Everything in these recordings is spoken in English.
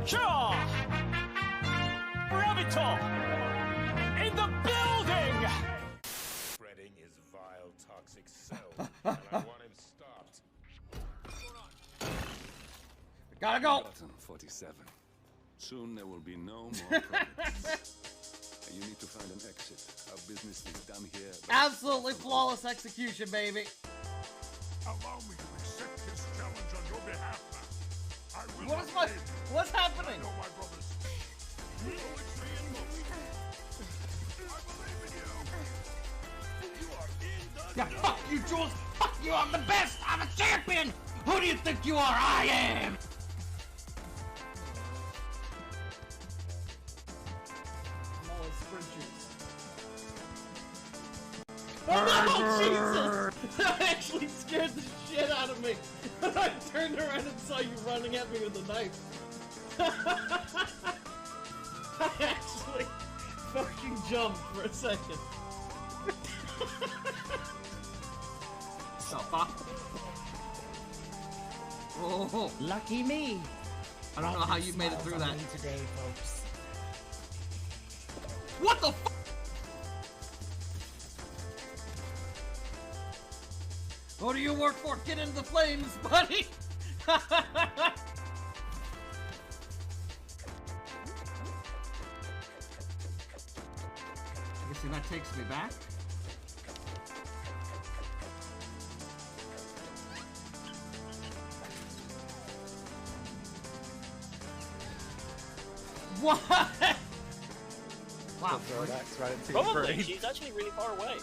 Cha! Bravito! In the building! Spreading his vile, toxic self, and I want him stopped. Gotta go! Button 47. Soon there will be no more problems. You need to find an exit. Our business is done here. Absolutely flawless execution, baby. Allow me to accept this challenge on your behalf, man. I will What's happening? I know my brothers. Poetry and motion. I believe in you. You are in the Yeah, fuck you, Jules! Fuck you, I'm the best! I'm a champion! Who do you think you are? I am! Oh no, Jesus! That actually scared the shit out of me. I turned around and saw you running at me with a knife. I actually fucking jumped for a second. So fuck. Oh, Lucky me. I don't know how you made it through that. Today, folks. What the fuck? Who do you work for? Get into the flames, buddy! You see, that takes me back. What? Wow. Probably. She's actually really far away.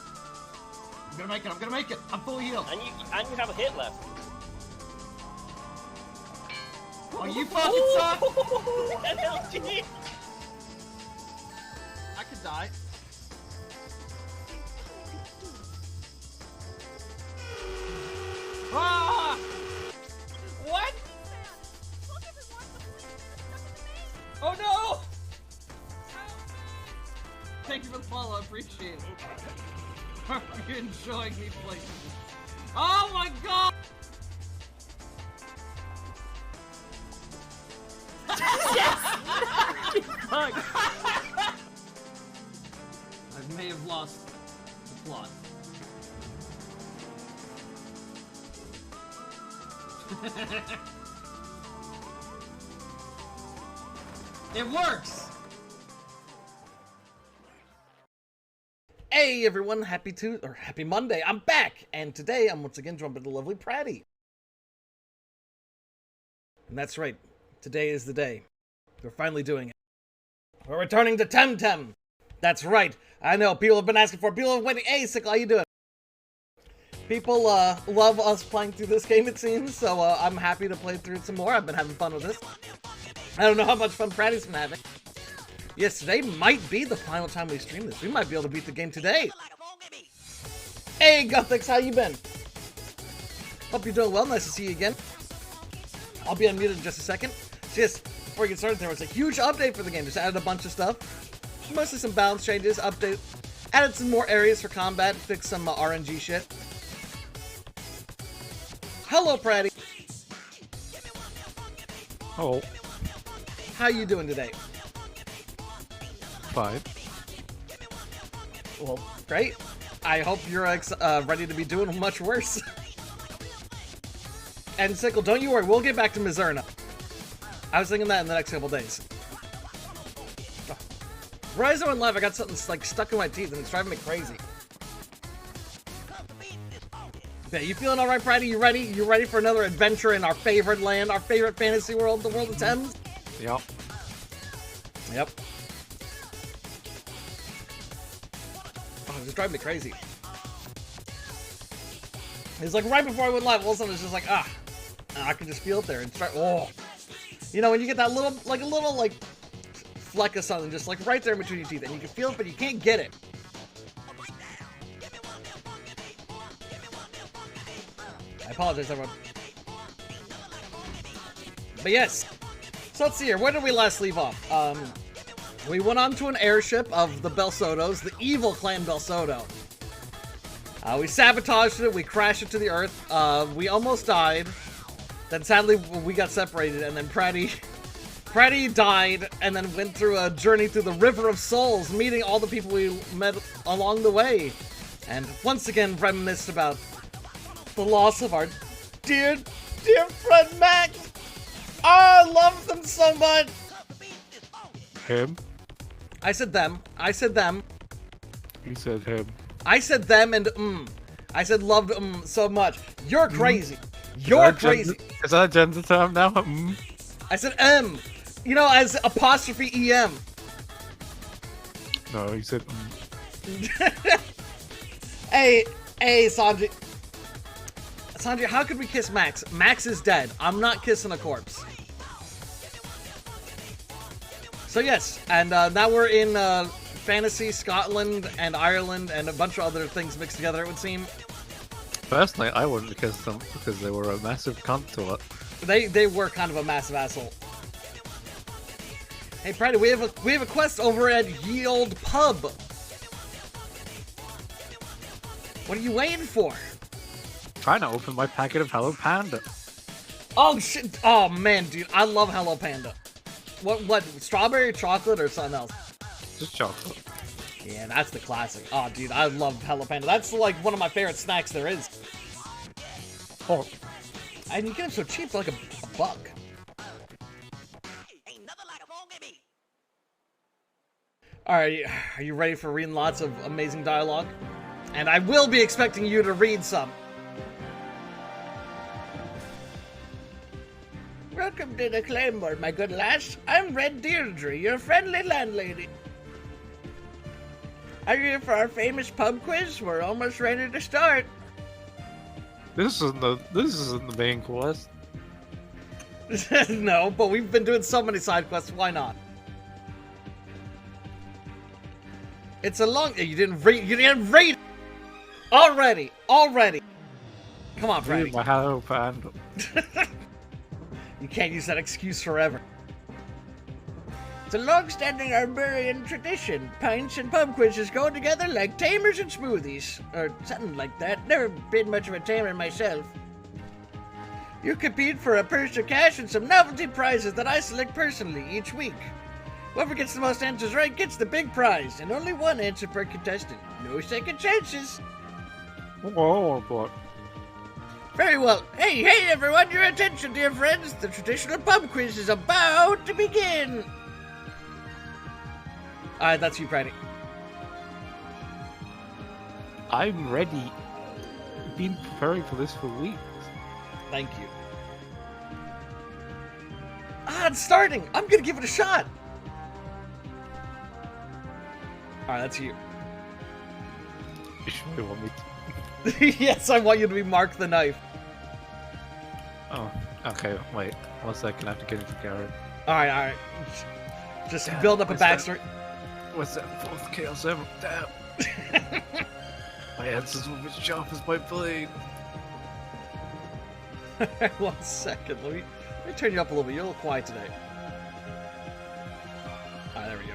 I'm gonna make it, I'm gonna make it! I'm fully healed! And you have a hit left. Oh, you fucking suck! LG! I could die. Ah! What? Oh no! Thank you for the follow, I appreciate it. Are you enjoying me playing this? Oh my god! Fuck. I may have lost the plot. It works! Hey everyone, happy Monday. I'm back, and today I'm once again joined by the lovely Pratty. And that's right, today is the day. We're finally doing it. We're returning to Temtem. That's right. I know people have been asking for it. People have been waiting. Hey, Sickle, how you doing? People love us playing through this game, it seems. So I'm happy to play through it some more. I've been having fun with this. I don't know how much fun Pratty's been having. Yes, today might be the final time we stream this. We might be able to beat the game today. Hey, Guthix, how you been? Hope you're doing well. Nice to see you again. I'll be unmuted in just a second. So yes, before we get started, there was a huge update for the game. Just added a bunch of stuff. Mostly some balance changes, added some more areas for combat, fixed some RNG shit. Hello, Pratty. Oh, How you doing today? 5. Well, great. I hope you're ready to be doing much worse. And Sickle, don't you worry, we'll get back to Mizurna. I was thinking that in the next couple days. Rizzo and Live, I got something like stuck in my teeth and it's driving me crazy. Yeah, you feeling alright, Pratty? You ready? You ready for another adventure in our favorite land, our favorite fantasy world, the world of Thames? Yep. Yep. Oh, it's just driving me crazy. It's like right before I went live, all of a sudden it's just like, I can just feel it there and start, oh. You know, when you get that little fleck of something just like right there in between your teeth and you can feel it, but you can't get it. I apologize, everyone. But yes. So let's see here. Where did we last leave off? We went on to an airship of the Belsodos, the evil clan Belsodo. We sabotaged it, we crashed it to the earth, we almost died. Then sadly we got separated, and then Pratty Freddy died and then went through a journey through the River of Souls, meeting all the people we met along the way. And once again reminisced about the loss of our dear friend Max. Oh, I love them so much. Him? I said them. I said them. You said him. I said them and I said loved so much. You're crazy. You're crazy. Is that a gender term now? I said you know, as apostrophe EM. No, you said Hey, Sanji. Sanji, how could we kiss Max? Max is dead. I'm not kissing a corpse. So yes, and now we're in fantasy Scotland and Ireland and a bunch of other things mixed together, it would seem. Personally, I wouldn't kiss them because they were a massive cunt to it. They were kind of a massive asshole. Hey, Friday, we have a quest over at Ye Olde Pub. What are you waiting for? Trying to open my packet of Hello Panda. Oh shit! Oh man, dude, I love Hello Panda. What? Strawberry, chocolate, or something else? Just chocolate. Yeah, that's the classic. Oh, dude, I love Hello Panda. That's like one of my favorite snacks there is. Oh, And you get them so cheap, for like a buck. Alright, are you ready for reading lots of amazing dialogue? And I will be expecting you to read some. Welcome to the Claymore, my good lass. I'm Red Deirdre, your friendly landlady. Are you here for our famous pub quiz? We're almost ready to start. this isn't the main quest. No, but we've been doing so many side quests, why not? It's a long... You didn't read! Already! Come on, Freddy. Read my Hello Panda. You can't use that excuse forever. It's a long-standing Armurian tradition. Pints and pub quizzes go together like tamers and smoothies. Or something like that. Never been much of a tamer myself. You compete for a purse of cash and some novelty prizes that I select personally each week. Whoever gets the most answers right gets the big prize, and only one answer per contestant. No second chances. Whoa, boy. Very well. Hey, everyone, your attention, dear friends. The traditional pub quiz is about to begin. Alright, that's you, Brady. I'm ready. I've been preparing for this for weeks. Thank you. It's starting. I'm gonna give it a shot. Alright, that's you. You sure want me to? Yes, I want you to be Mark the Knife. Oh, okay, wait. 1 second, I have to get into Garrett. Alright. Just build up a backstory. What's that? Fourth Chaos Emerald. Damn. My answers will be sharp as my blade. 1 second. Let me turn you up a little bit. You're a little quiet today. Alright, there we go.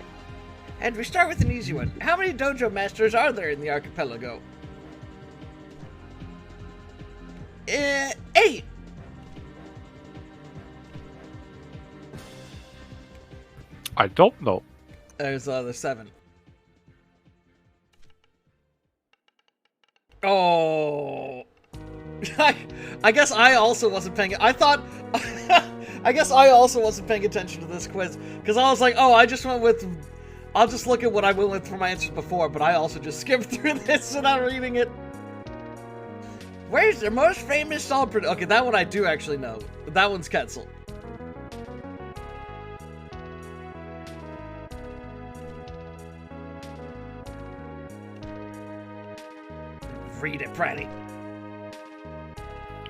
And we start with an easy one. How many dojo masters are there in the archipelago? 8! I don't know. There's 7. Oh. I guess I also wasn't paying. I thought. I guess I also wasn't paying attention to this quiz because I was like, oh, I just went with. I'll just look at what I went with for my answers before, but I also just skimmed through this without reading it. Where's the most famous salt producer? Okay, that one I do actually know. That one's Quetzal. Read it, Pratty.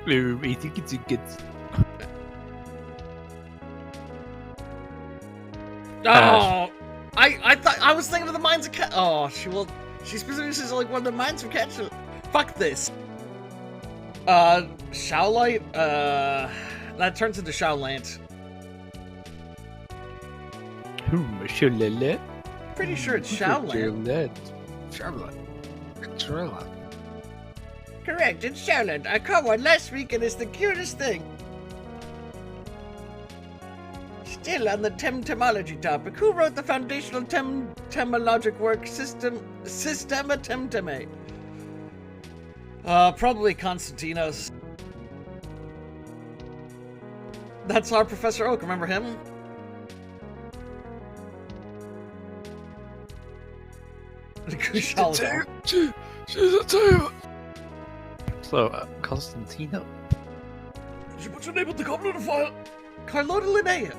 I think it's a good. Oh, I thought I was thinking of the mines of Oh, she specifically says like one of the mines of Quetzal. Fuck this. Shaolite. That turns into Shaolant. Shaolite. Pretty sure it's Shaolant. Shaolite. Correct, it's Shaolant. I caught one last week and it's the cutest thing. Still on the Temtemology topic, who wrote the foundational Temtemologic work Systema Temteme? Probably Constantinos. That's our Professor Oak, remember him? Kushala. She's a tail. So, Constantino. She put your name on the goblet of fire. Carlota Linnea.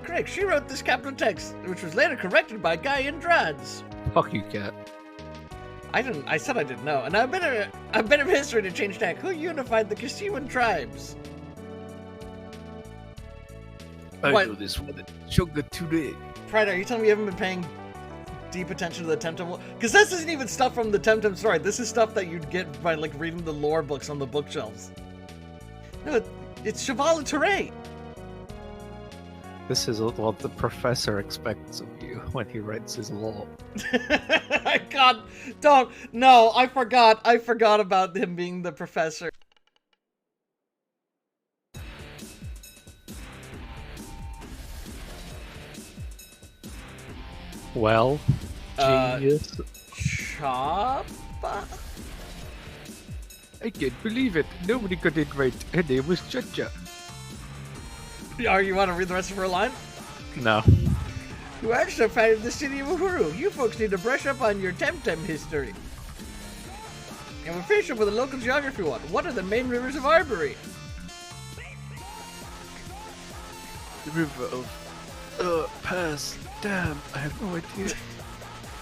Correct, she wrote this capital text, which was later corrected by Guy Andrades. Fuck you, cat. I said I didn't know. And a bit of history to change tack. Who unified the Kasiwan tribes? I What? know this one. Sugar today. Pride, are you telling me you haven't been paying deep attention to the Temtem? Because this isn't even stuff from the Temtem story. This is stuff that you'd get by like reading the lore books on the bookshelves. No, it's Cheval Teray. This is what the professor expects of you when he writes his law. God, don't. No, I forgot. I forgot about him being the professor. Well, genius. Choppa? I can't believe it. Nobody got it right. Her name was Chacha. You want to read the rest of her line? No. You actually founded the city of Uhuru. You folks need to brush up on your Temtem history. And we'll finish up with a local geography one. What are the main rivers of Arbery? The river of... pass. Damn, I have no idea.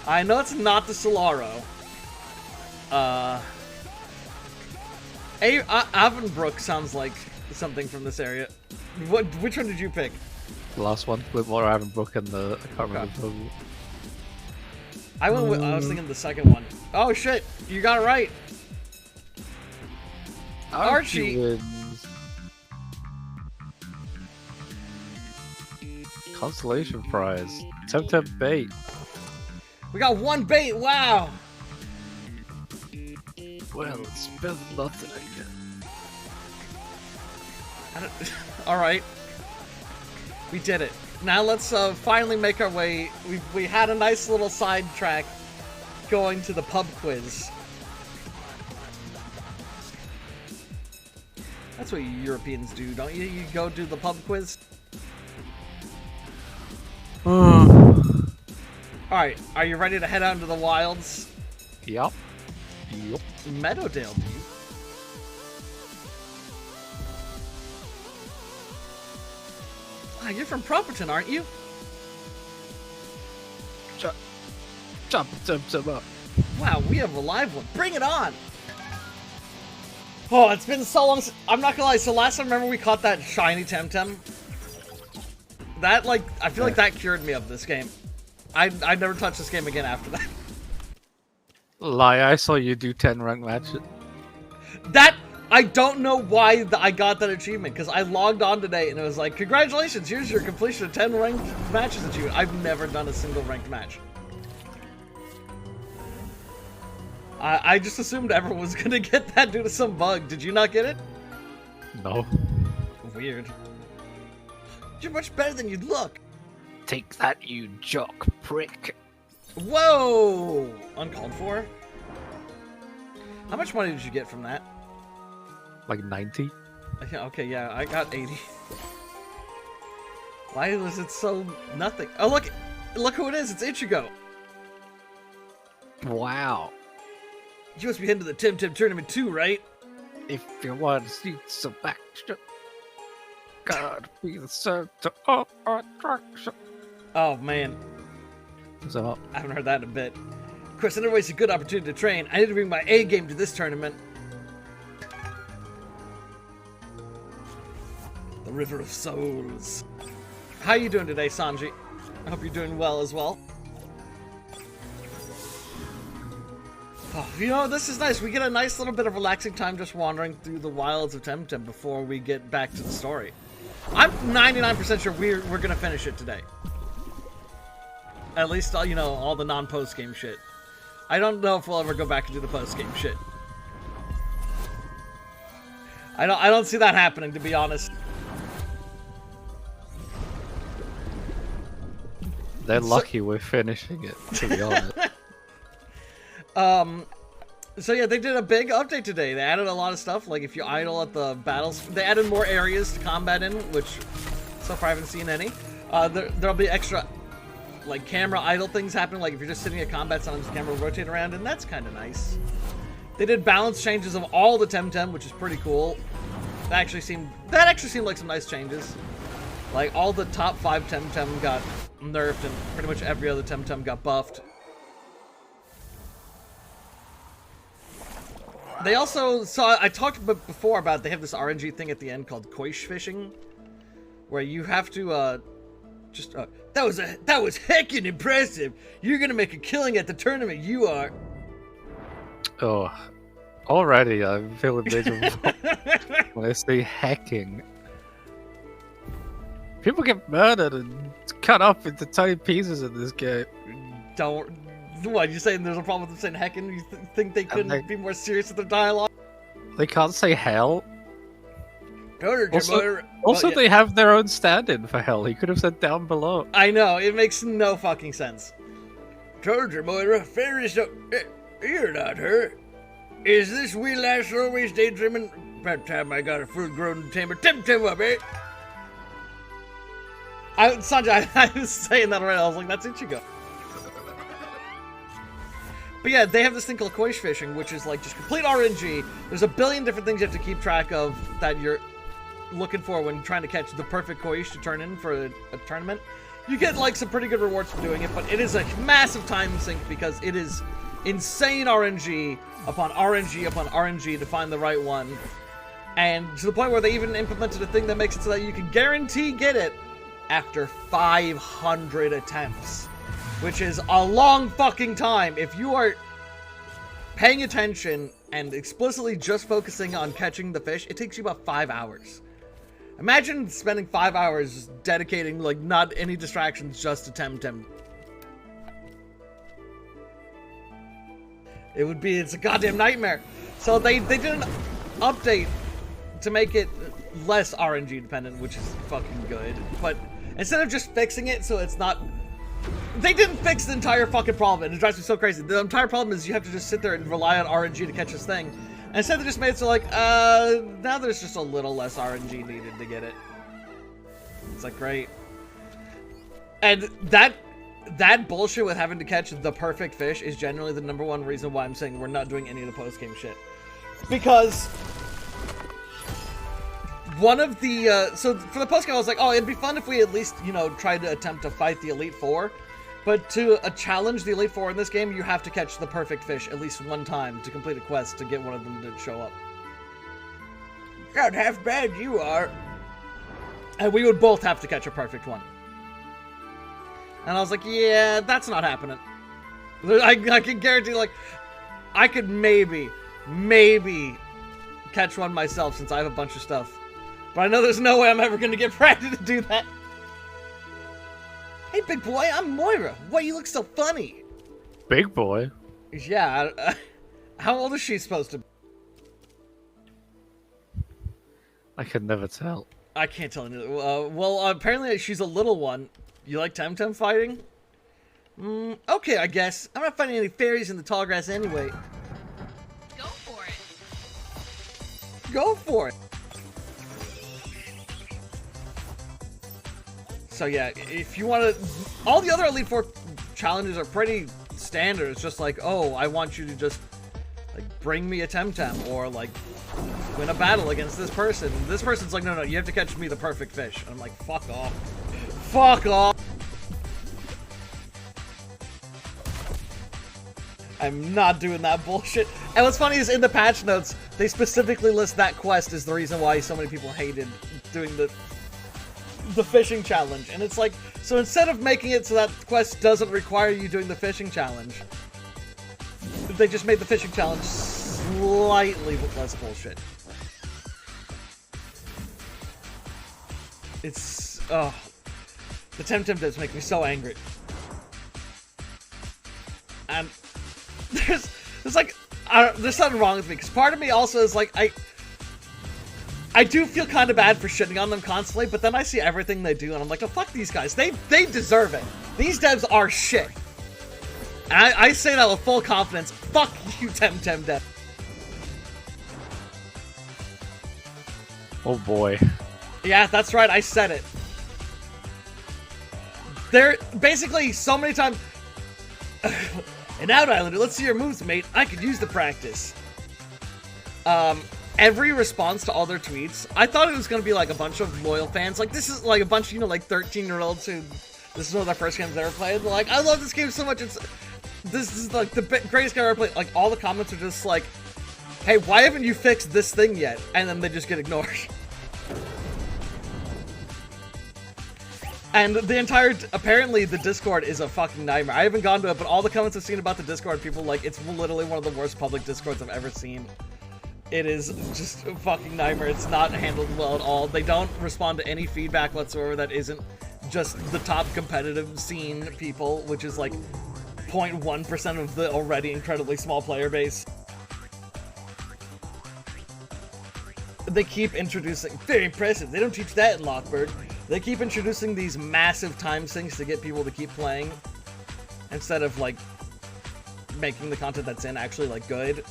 I know it's not the Solaro. Avonbrook sounds like something from this area. Which one did you pick? The last one with more Avonbrook and the... I can't remember. the- I went with, I was thinking the second one. Oh shit, you got it right. Archie. wins. Consolation prize. Temtem bait. We got one bait, wow. Well, it's better than nothing, I guess. Alright. We did it. Now let's finally make our way. We had a nice little sidetrack going to the pub quiz. That's what you Europeans do, don't you? You go do the pub quiz? Alright, are you ready to head out into the wilds? Yup. Yup. Meadowdale, dude. Ah, you're from Properton, aren't you? Chop Temtem up. Wow, we have a live one. Bring it on! Oh, it's been so long. I'm not gonna lie. So last time, remember we caught that shiny Temtem? That, like, I feel like that cured me of this game. I'd never touched this game again after that. Lie, I saw you do 10 rank matches. I don't know why I got that achievement, because I logged on today and it was like, congratulations, here's your completion of 10 ranked matches achievement. I've never done a single ranked match. I just assumed everyone was gonna get that due to some bug. Did you not get it? No. Weird. You're much better than you look. Take that, you jock prick. Whoa! Uncalled for. How much money did you get from that? Like 90? Okay, yeah, I got 80. Why was it so nothing? Oh, look who it is. It's Ichigo. Wow. You must be heading to the Temtem tournament too, right? If you want to see some action, gotta be the center of attraction. Oh man, So, I haven't heard that in a bit. Of course, another way's a good opportunity to train. I need to bring my A game to this tournament. The River of Souls. How you doing today, Sanji? I hope you're doing well as well. Oh, you know, this is nice. We get a nice little bit of relaxing time just wandering through the wilds of Temtem before we get back to the story. I'm 99% sure we're going to finish it today. At least, you know, all the non-post-game shit. I don't know if we'll ever go back and do the post-game shit. I don't see that happening, to be honest. They're lucky we're finishing it, to be honest. So yeah, they did a big update today. They added a lot of stuff, like if you idle at the battles, they added more areas to combat in, which so far I haven't seen any. There'll be extra, like, camera idle things happening, like if you're just sitting at combat, sometimes the camera will rotate around, and that's kind of nice. They did balance changes of all the Temtem, which is pretty cool. That actually seemed like some nice changes. Like, all the top 5 Temtem got nerfed, and pretty much every other Temtem got buffed. They also saw, I talked before about, they have this RNG thing at the end called Koish fishing, where you have to, that was heckin' impressive. You're gonna make a killing at the tournament, you are. Oh, already I'm feeling miserable when I see hacking. People get murdered and cut up into tiny pieces in this game. What, you saying there's a problem with them saying heckin'? You think they couldn't be more serious with their dialogue? They can't say hell. Also, yeah. they have their own stand-in for hell. He could have said down below. I know, it makes no fucking sense. Told you, Moira, fair is no... You're not her. Is this wee lass always daydreaming? About time I got a full-grown tamer. Temtem up, eh? Sanjay, I was saying that already. I was like, that's Ichigo. But yeah, they have this thing called Koish fishing, which is like just complete RNG. There's a billion different things you have to keep track of that you're looking for when trying to catch the perfect Koish to turn in for a tournament. You get like some pretty good rewards for doing it, but it is a massive time sink because it is insane RNG upon RNG upon RNG to find the right one. And to the point where they even implemented a thing that makes it so that you can guarantee get it after 500 attempts. Which is a long fucking time. If you are paying attention and explicitly just focusing on catching the fish, it takes you about 5 hours. Imagine spending 5 hours dedicating, like, not any distractions, just to Temtem. It's a goddamn nightmare. So they did an update to make it less RNG dependent, which is fucking good. But instead of just fixing it so it's not... They didn't fix the entire fucking problem, and it drives me so crazy. The entire problem is you have to just sit there and rely on RNG to catch this thing. And instead they just made it so like, now there's just a little less RNG needed to get it. It's like, great. And that bullshit with having to catch the perfect fish is generally the #1 reason why I'm saying we're not doing any of the post-game shit. Because... one of the, so for the post-game I was like, oh, it'd be fun if we at least, you know, tried to attempt to fight the Elite Four. But to challenge the Elite Four in this game, you have to catch the perfect fish at least one time to complete a quest to get one of them to show up. God, half bad you are. And we would both have to catch a perfect one. And I was like, yeah, that's not happening. I can guarantee, like, I could maybe catch one myself since I have a bunch of stuff. But I know there's no way I'm ever going to get Brandon to do that. Hey, big boy, I'm Moira. Why you look so funny? Big boy? Yeah, how old is she supposed to be? I can never tell. I can't tell you. Well, apparently she's a little one. You like Temtem fighting? Okay, I guess. I'm not fighting any fairies in the tall grass anyway. Go for it. Go for it. So yeah, if you want to... All the other Elite Four challenges are pretty standard. It's just like, oh, I want you to just, like, bring me a Temtem, or, like, win a battle against this person. And this person's like, no, you have to catch me the perfect fish. And I'm like, fuck off. Fuck off! I'm not doing that bullshit. And what's funny is in the patch notes, they specifically list that quest as the reason why so many people hated doing the fishing challenge. And it's like, so instead of making it so that quest doesn't require you doing the fishing challenge, they just made the fishing challenge slightly less bullshit. It's, oh, the Temtem does make me so angry. And there's like, there's something wrong with me, because part of me also is like, I do feel kind of bad for shitting on them constantly, but then I see everything they do, and I'm like, oh, fuck these guys. They deserve it. These devs are shit. And I say that with full confidence. Fuck you, Temtem dev. Oh boy. Yeah, that's right, I said it. They're basically so many times... An Out-Islander, let's see your moves, mate. I could use the practice. Every response to all their tweets, I thought it was going to be like a bunch of loyal fans. Like, this is like a bunch of, you know, like 13-year-olds who, this is one of their first games they ever played. They're like, I love this game so much. This is like the greatest game I ever played. Like, all the comments are just like, hey, why haven't you fixed this thing yet? And then they just get ignored. And the entire, apparently the Discord is a fucking nightmare. I haven't gone to it, but all the comments I've seen about the Discord, people like, it's literally one of the worst public Discords I've ever seen. It is just a fucking nightmare. It's not handled well at all. They don't respond to any feedback whatsoever that isn't just the top competitive scene people, which is like 0.1% of the already incredibly small player base. They keep introducing, very impressive, they don't teach that in Lockburg. They keep introducing these massive time sinks to get people to keep playing, instead of like making the content that's in actually like good.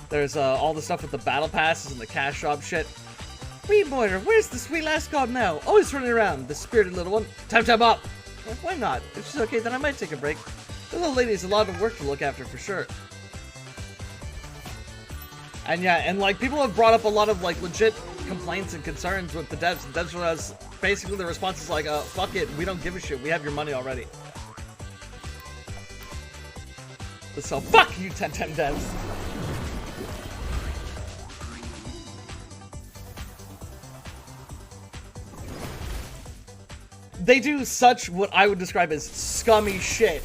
There's all the stuff with the battle passes and the cash shop shit. Wee Moira, where's the sweet last god now? Always running around, the spirited little one. Time up! Well, why not? If she's okay, then I might take a break. The little lady has a lot of work to look after for sure. And yeah, and like people have brought up a lot of like legit complaints and concerns with the devs. And devs was basically the response is like, fuck it, we don't give a shit, we have your money already. So fuck you, Temtem devs. They do such what I would describe as scummy shit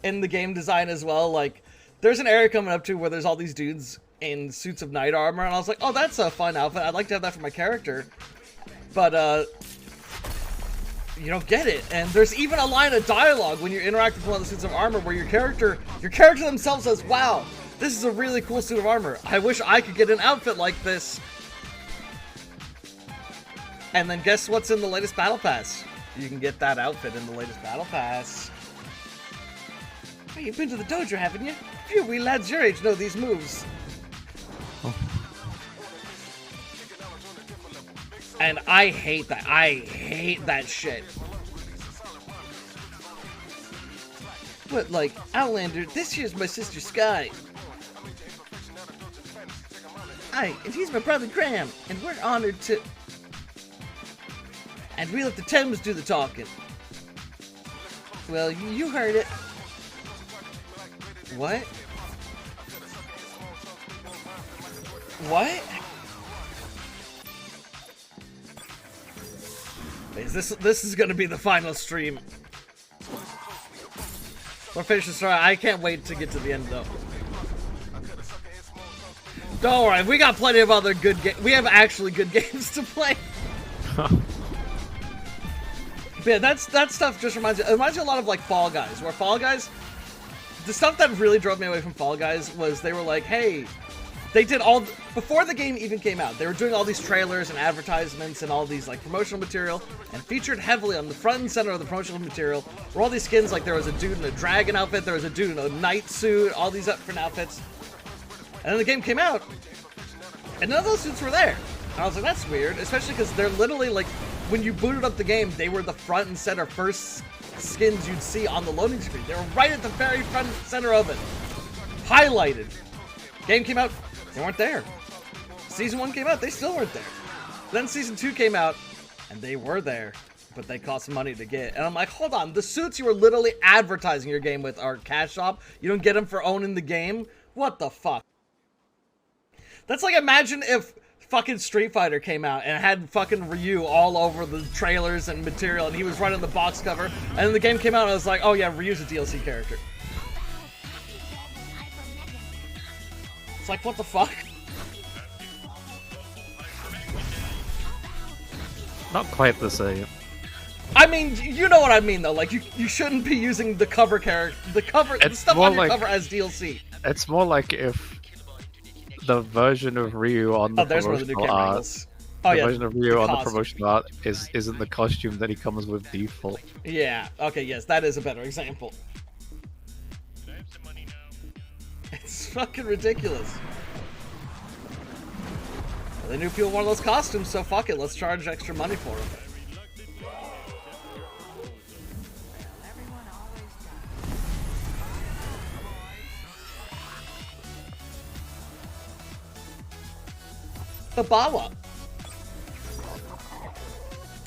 in the game design as well. Like, there's an area coming up to where there's all these dudes in suits of knight armor, and I was like, oh, that's a fun outfit. I'd like to have that for my character. But, you don't get it. And there's even a line of dialogue when you interact with one of the suits of armor where your character themselves says, wow, this is a really cool suit of armor. I wish I could get an outfit like this. And then guess what's in the latest battle pass? You can get that outfit in the latest battle pass. Hey, you've been to the dojo, haven't you? Few wee lads your age know these moves. Oh. And I hate that. I hate that shit. But like, Outlander, this here's my sister Sky. Aye, and he's my brother Graham, and we're honored to... And we let the Thames do the talking. Well, you heard it. What? What? This is gonna be the final stream. We're finishing story. I can't wait to get to the end though. Don't worry, we got plenty of other good games. We have actually good games to play. But yeah, that stuff just reminds me. It reminds me a lot of like Fall Guys, where Fall Guys, the stuff that really drove me away from Fall Guys was they were like, hey, they did all before the game even came out. They were doing all these trailers and advertisements and all these like promotional material, and featured heavily on the front and center of the promotional material were all these skins. Like there was a dude in a dragon outfit, there was a dude in a knight suit, all these different outfits. And then the game came out, and none of those suits were there. And I was like, that's weird, especially because they're literally like, when you booted up the game, they were the front and center first skins you'd see on the loading screen. They were right at the very front and center of it. Highlighted. Game came out, they weren't there. Season 1 came out, they still weren't there. Then Season 2 came out, and they were there, but they cost money to get. And I'm like, hold on, the suits you were literally advertising your game with are cash shop. You don't get them for owning the game? What the fuck? That's like, imagine if fucking Street Fighter came out and had fucking Ryu all over the trailers and material, and he was right on the box cover, and then the game came out and I was like, oh yeah, Ryu's a DLC character. It's like, what the fuck? Not quite the same. I mean, you know what I mean though, like you shouldn't be using the cover character, the stuff on your cover as DLC. It's more like if the version of Ryu on the Oh, there's one of the new promotional camera art. angles. Oh The yeah, version of Ryu the on the costume. promotional art isn't the costume that he comes with default. Yeah. Okay. Yes, that is a better example. Can I have some money now? It's fucking ridiculous. They knew people wanted those costumes, so fuck it. Let's charge extra money for them. The Bawa.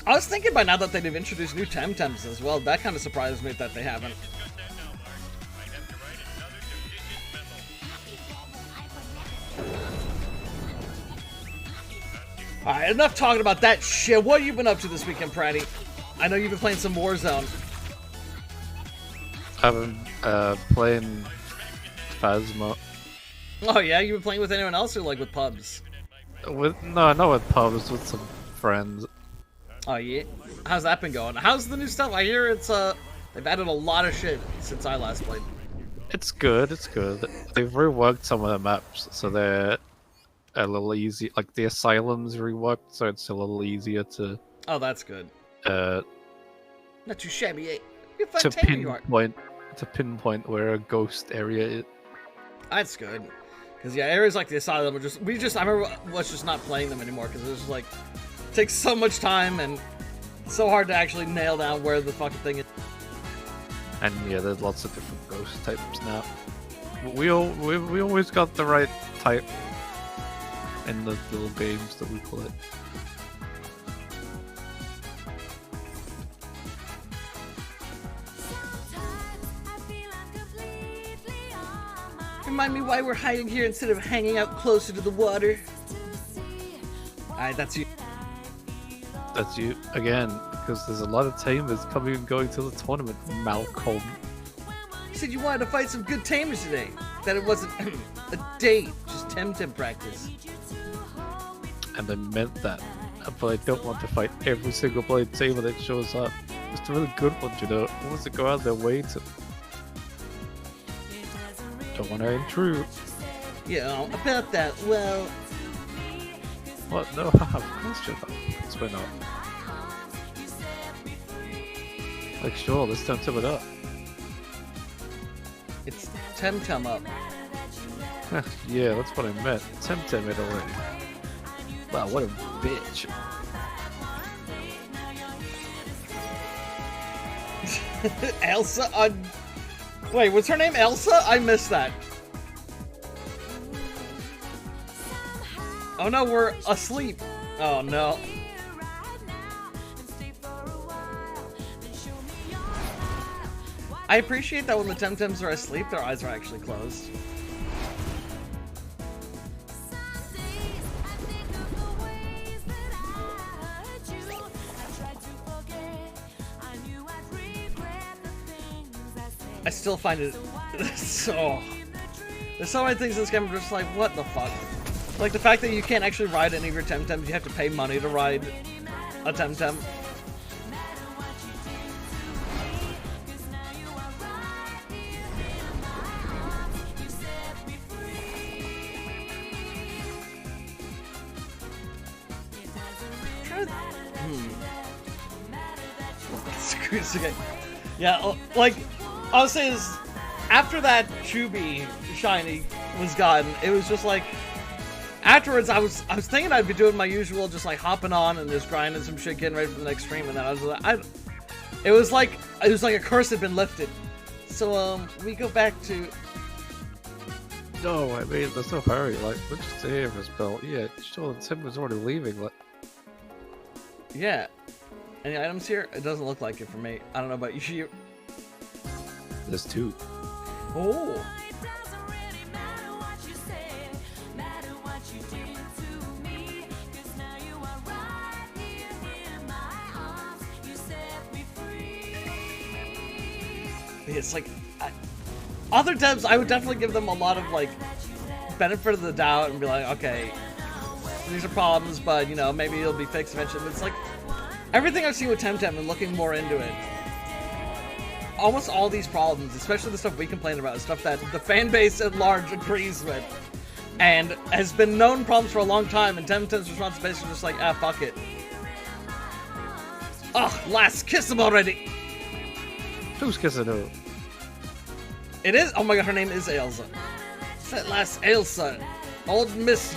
I was thinking by now that they'd have introduced new Temtems as well. That kind of surprised me that they haven't. Got that now, Mark. Might have to write another condition memo. Alright, enough talking about that shit. What have you been up to this weekend, Pratty? I know you've been playing some Warzone. I've been playing Phasma. Oh yeah, you've been playing with anyone else or like with pubs? Not with pubs, with some friends. Oh yeah? How's that been going? How's the new stuff? I hear it's they've added a lot of shit since I last played. It's good, it's good. They've reworked some of the maps, so they're a little easy. Like the asylum's reworked, so it's a little easier to Oh, that's good. to Not too shabby, eh? You're fun tamer you are. pinpoint where a ghost area is. That's good. Cause yeah, areas like the asylum are just I remember us just not playing them anymore because it was just like takes so much time and so hard to actually nail down where the fucking thing is. And yeah, there's lots of different ghost types now. We always got the right type in the little games that we play. Remind me why we're hiding here instead of hanging out closer to the water. Alright, that's you. That's you again, because there's a lot of tamers coming and going to the tournament. Malcolm. You said you wanted to fight some good tamers today. That it wasn't a date, just Temtem practice. And I meant that. But I don't want to fight every single blade tamer that shows up. Just a really good one, you know. Who wants to go out their way to... Don't want to intrude. Yeah, about that, well... What? No, haha, of course you're not. Because we're not. Like, sure, let's Temtem it up. It's Temtem up. Yeah, that's what I meant. Temtem it already. Wow, what a bitch. Elsa on... Wait, what's her name? Elsa? I missed that. Oh no, we're asleep. Oh no. I appreciate that when the Temtems are asleep, their eyes are actually closed. I still find it so... There's so many things in this game I'm just like, what the fuck? Like the fact that you can't actually ride any of your Temtems, you have to pay money to ride a Temtem. Okay. Yeah, like, I'll say is, after that Chubby shiny was gone, it was just like, afterwards I was thinking I'd be doing my usual, just like hopping on and just grinding some shit, getting ready for the next stream, and then I was like, it was like a curse had been lifted. So we go back to. No, I mean, there's no hurry. Like, let's just stay here for a spell. Yeah, sure, the Timber's already leaving. Like, yeah. Any items here? It doesn't look like it for me. I don't know about you. there's two. Oh. It's like, other devs, I would definitely give them a lot of, like, benefit of the doubt and be like, okay, these are problems, but, you know, maybe it'll be fixed eventually. But it's like, everything I've seen with Temtem and looking more into it, almost all these problems, especially the stuff we complain about, is stuff that the fan base at large agrees with. and has been known problems for a long time, and Temtem's response is basically just like, ah, fuck it. Ugh, lass, kiss him already! Who's kissing who? It is? Oh my god, her name is Ailsa. It's that last Ailsa. Old Miss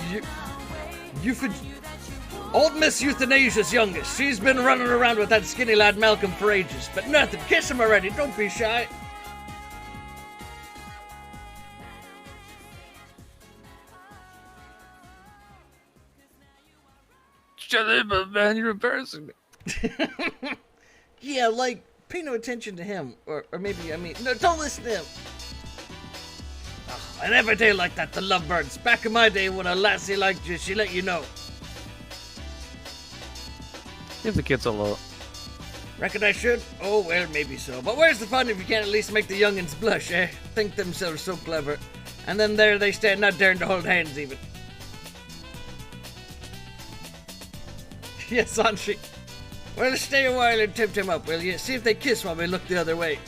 Old Miss Euthanasia's youngest. She's been running around with that skinny lad Malcolm for ages. But nothing, kiss him already, don't be shy. Shut up, man, you're embarrassing me. Yeah, like, pay no attention to him. Or maybe, I mean, no, don't listen to him. Oh, and every day like that, the lovebirds. Back in my day when a lassie liked you, she let you know. Give the kids a lot. Reckon I should? Oh, well, maybe so. But where's the fun if you can't at least make the youngins blush, eh? Think themselves so clever. And then there they stand, not daring to hold hands even. Yes, Sanshi. Well, stay a while and tempt him up, will you? See if they kiss while we look the other way.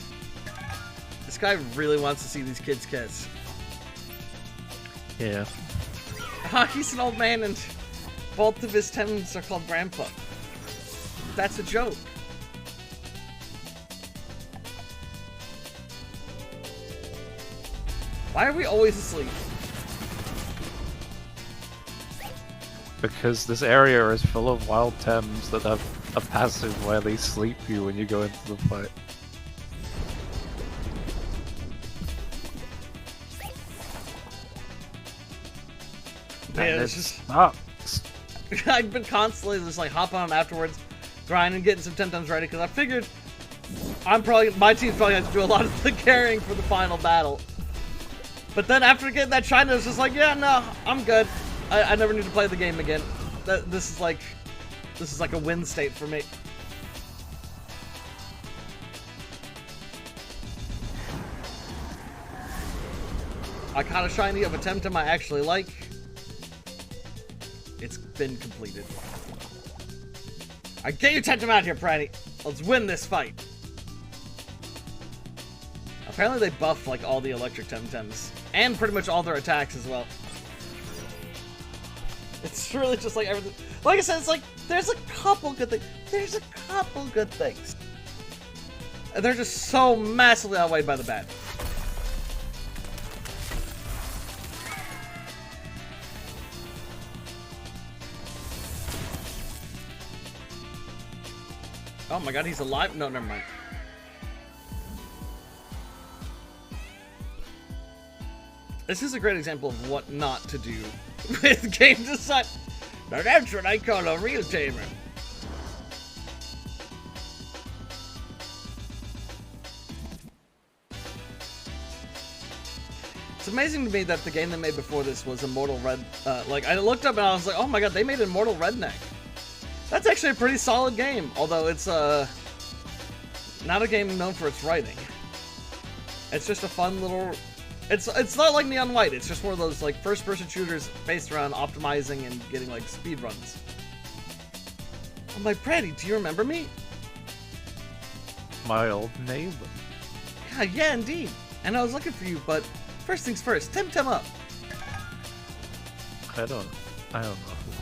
This guy really wants to see these kids kiss. Yeah. Ah, he's an old man and both of his tenants are called Grandpa. That's a joke. Why are we always asleep? Because this area is full of wild Tems that have a passive where they sleep you when you go into the fight. Yeah, And it's it just... sucks. I've been constantly just like hopping on afterwards, grinding, getting some Temtems ready, because I figured my team's probably going to do a lot of the carrying for the final battle. But then after getting that China, it's just like, yeah, no, I'm good. I never need to play the game again. This is like a win state for me. I caught a shiny of a Temtem I actually like. It's been completed. I get your Temtem out here, Pranny. Let's win this fight. Apparently they buff like all the electric Temtems and pretty much all their attacks as well. It's really just like everything. Like I said, it's like there's a couple good things. There's a couple good things. And they're just so massively outweighed by the bad. Oh my god, he's alive? No, never mind. This is a great example of what not to do with game design. Now that's what I call a real tamer. It's amazing to me that the game they made before this was Immortal Red. Like, I looked up and I was like, oh my god, they made Immortal Redneck. That's actually a pretty solid game, although it's not a game known for its writing. It's just a fun little... It's not like Neon White, it's just one of those like first-person shooters based around optimizing and getting like speed runs. I'm like, Brady, do you remember me? My old neighbor. Yeah, indeed. And I was looking for you, but first things first, Temtem up. I don't know who this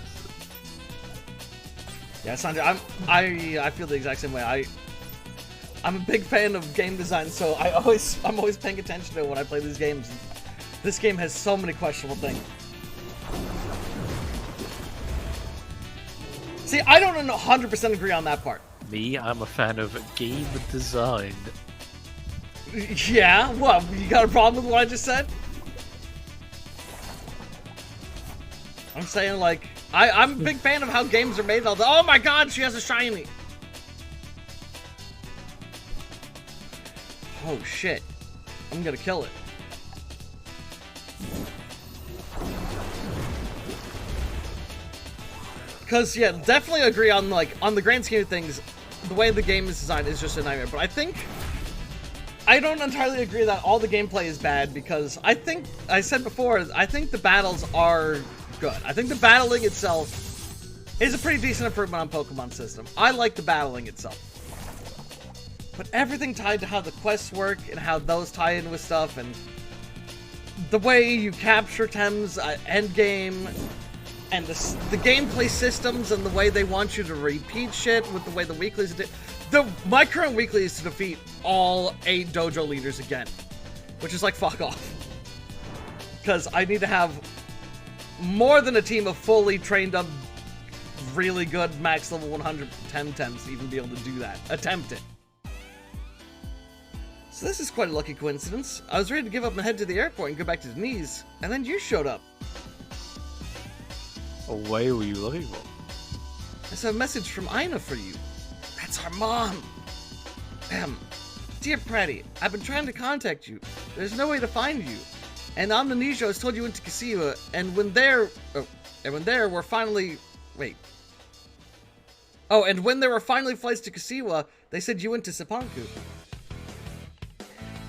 is. Yeah, Sandra, I feel the exact same way. I'm a big fan of game design, so I'm always paying attention to it when I play these games. This game has so many questionable things. See, I don't 100% agree on that part. Me, I'm a fan of game design. Yeah, what? You got a problem with what I just said? I'm saying, like, I'm a big fan of how games are made. Oh my god, she has a shiny! Oh shit. I'm gonna kill it. Because, yeah, definitely agree on, like, on the grand scheme of things, the way the game is designed is just a nightmare. But I don't entirely agree that all the gameplay is bad, because I said before, I think the battles are good. I think the battling itself is a pretty decent improvement on Pokemon system. I like the battling itself. But everything tied to how the quests work and how those tie in with stuff, and the way you capture Tems end game, and the gameplay systems, and the way they want you to repeat shit with the way the weeklies did. My current weekly is to defeat all 8 dojo leaders again, which is like fuck off. Because I need to have more than a team of fully trained up, really good max level 100 Temtems to even be able to do that. Attempt it. So this is quite a lucky coincidence. I was ready to give up and head to the airport and go back to Denise, and then you showed up. Away were you looking for? I saw a message from Ina for you. That's our mom. Dear Pretty, I've been trying to contact you. There's no way to find you. And Amnesia has told you went to Kasiwa, and when there were finally... Wait. Oh, and when there were finally flights to Kasiwa, they said you went to Sapanku.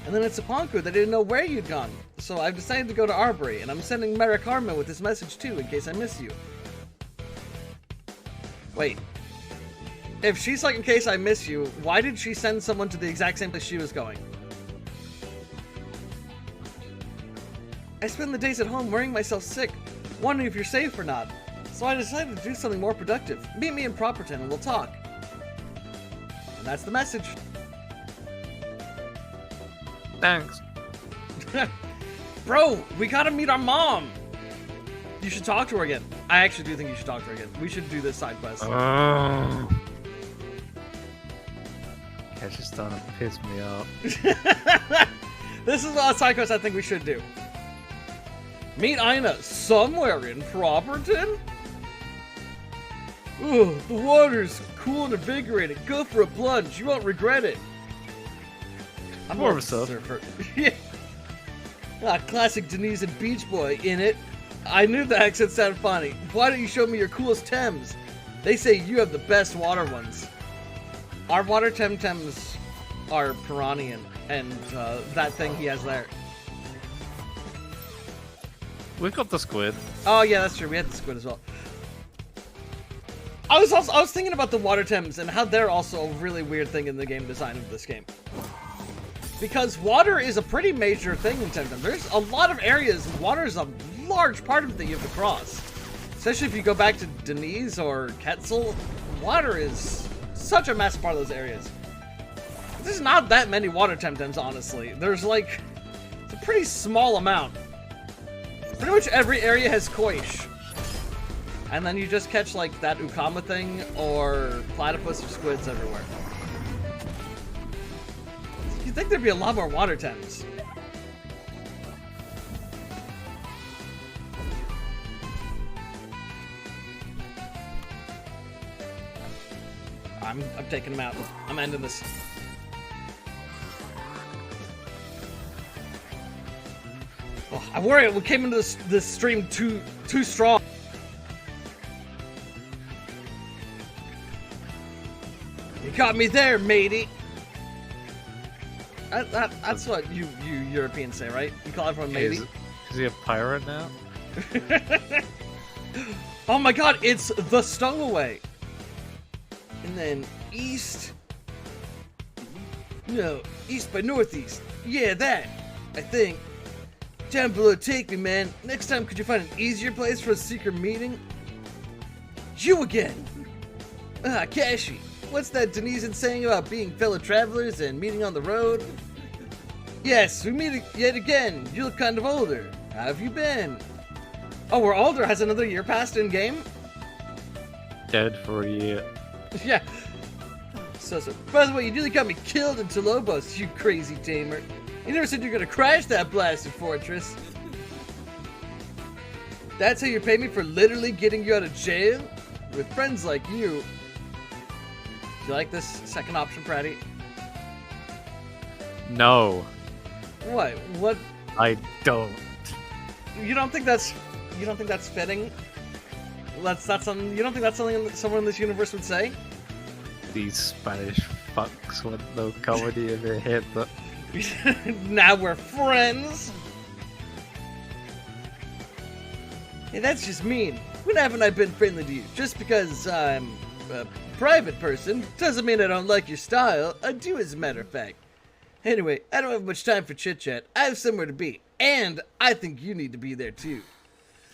And then at Sapanku, they didn't know where you'd gone. So I've decided to go to Arbery, and I'm sending Marikarma with this message too, in case I miss you. Wait. If she's like, in case I miss you, why did she send someone to the exact same place she was going? I spend the days at home worrying myself sick, wondering if you're safe or not. So I decided to do something more productive. Meet me in Properton and we'll talk. And that's the message. Thanks. Bro, we gotta meet our mom! You should talk to her again. I actually do think you should talk to her again. We should do this side quest. It's just starting to piss me off. This is a side quest I think we should do. Meet Ina somewhere in Properton? Ugh, the water's cool and invigorating. Go for a plunge. You won't regret it. I'm more of a surfer. Yeah. Classic Denise Beach Boy in it. I knew the accent sounded funny. Why don't you show me your coolest Tems? They say you have the best water ones. Our water Temtems are Piranhian, and that thing he has there. We got the squid. Oh yeah, that's true. We had the squid as well. I was thinking about the water Tems and how they're also a really weird thing in the game design of this game. Because water is a pretty major thing in Temtem. There's a lot of areas, water is a large part of it that you have to cross. Especially if you go back to Denise or Quetzal, water is such a massive part of those areas. There's not that many water Temtems, honestly. There's like, it's a pretty small amount. Pretty much every area has Koish. And then you just catch like that Ukama thing or platypus or squids everywhere. You'd think there'd be a lot more water Tems. I'm taking him out. I'm ending this. Oh, I worry we came into this stream too strong. You caught me there, matey. That's what you Europeans say, right? You call everyone matey. Is he a pirate now? Oh my god, it's the Stowaway. And then east. No, east by northeast. Yeah, that. I think. Down below, take me, man. Next time, could you find an easier place for a secret meeting? You again. Kashi. What's that Denise saying about being fellow travelers and meeting on the road? Yes, we meet yet again. You look kind of older. How have you been? Oh, we're older. Has another year passed in game? Dead for a year. Yeah. So. By the way, you nearly got me killed in Tolobos, you crazy tamer. You never said you're gonna crash that blasted fortress. That's how you pay me for literally getting you out of jail? With friends like you. Do you like this second option, Pratty? No. What? What? I don't. You don't think that's fitting? That's something. You don't think that's something someone in this universe would say? These Spanish fucks want no comedy in their head, but now we're friends. Hey, that's just mean. When haven't I been friendly to you? Just because I'm a private person doesn't mean I don't like your style. I do, as a matter of fact. Anyway, I don't have much time for chit-chat. I have somewhere to be, and I think you need to be there too.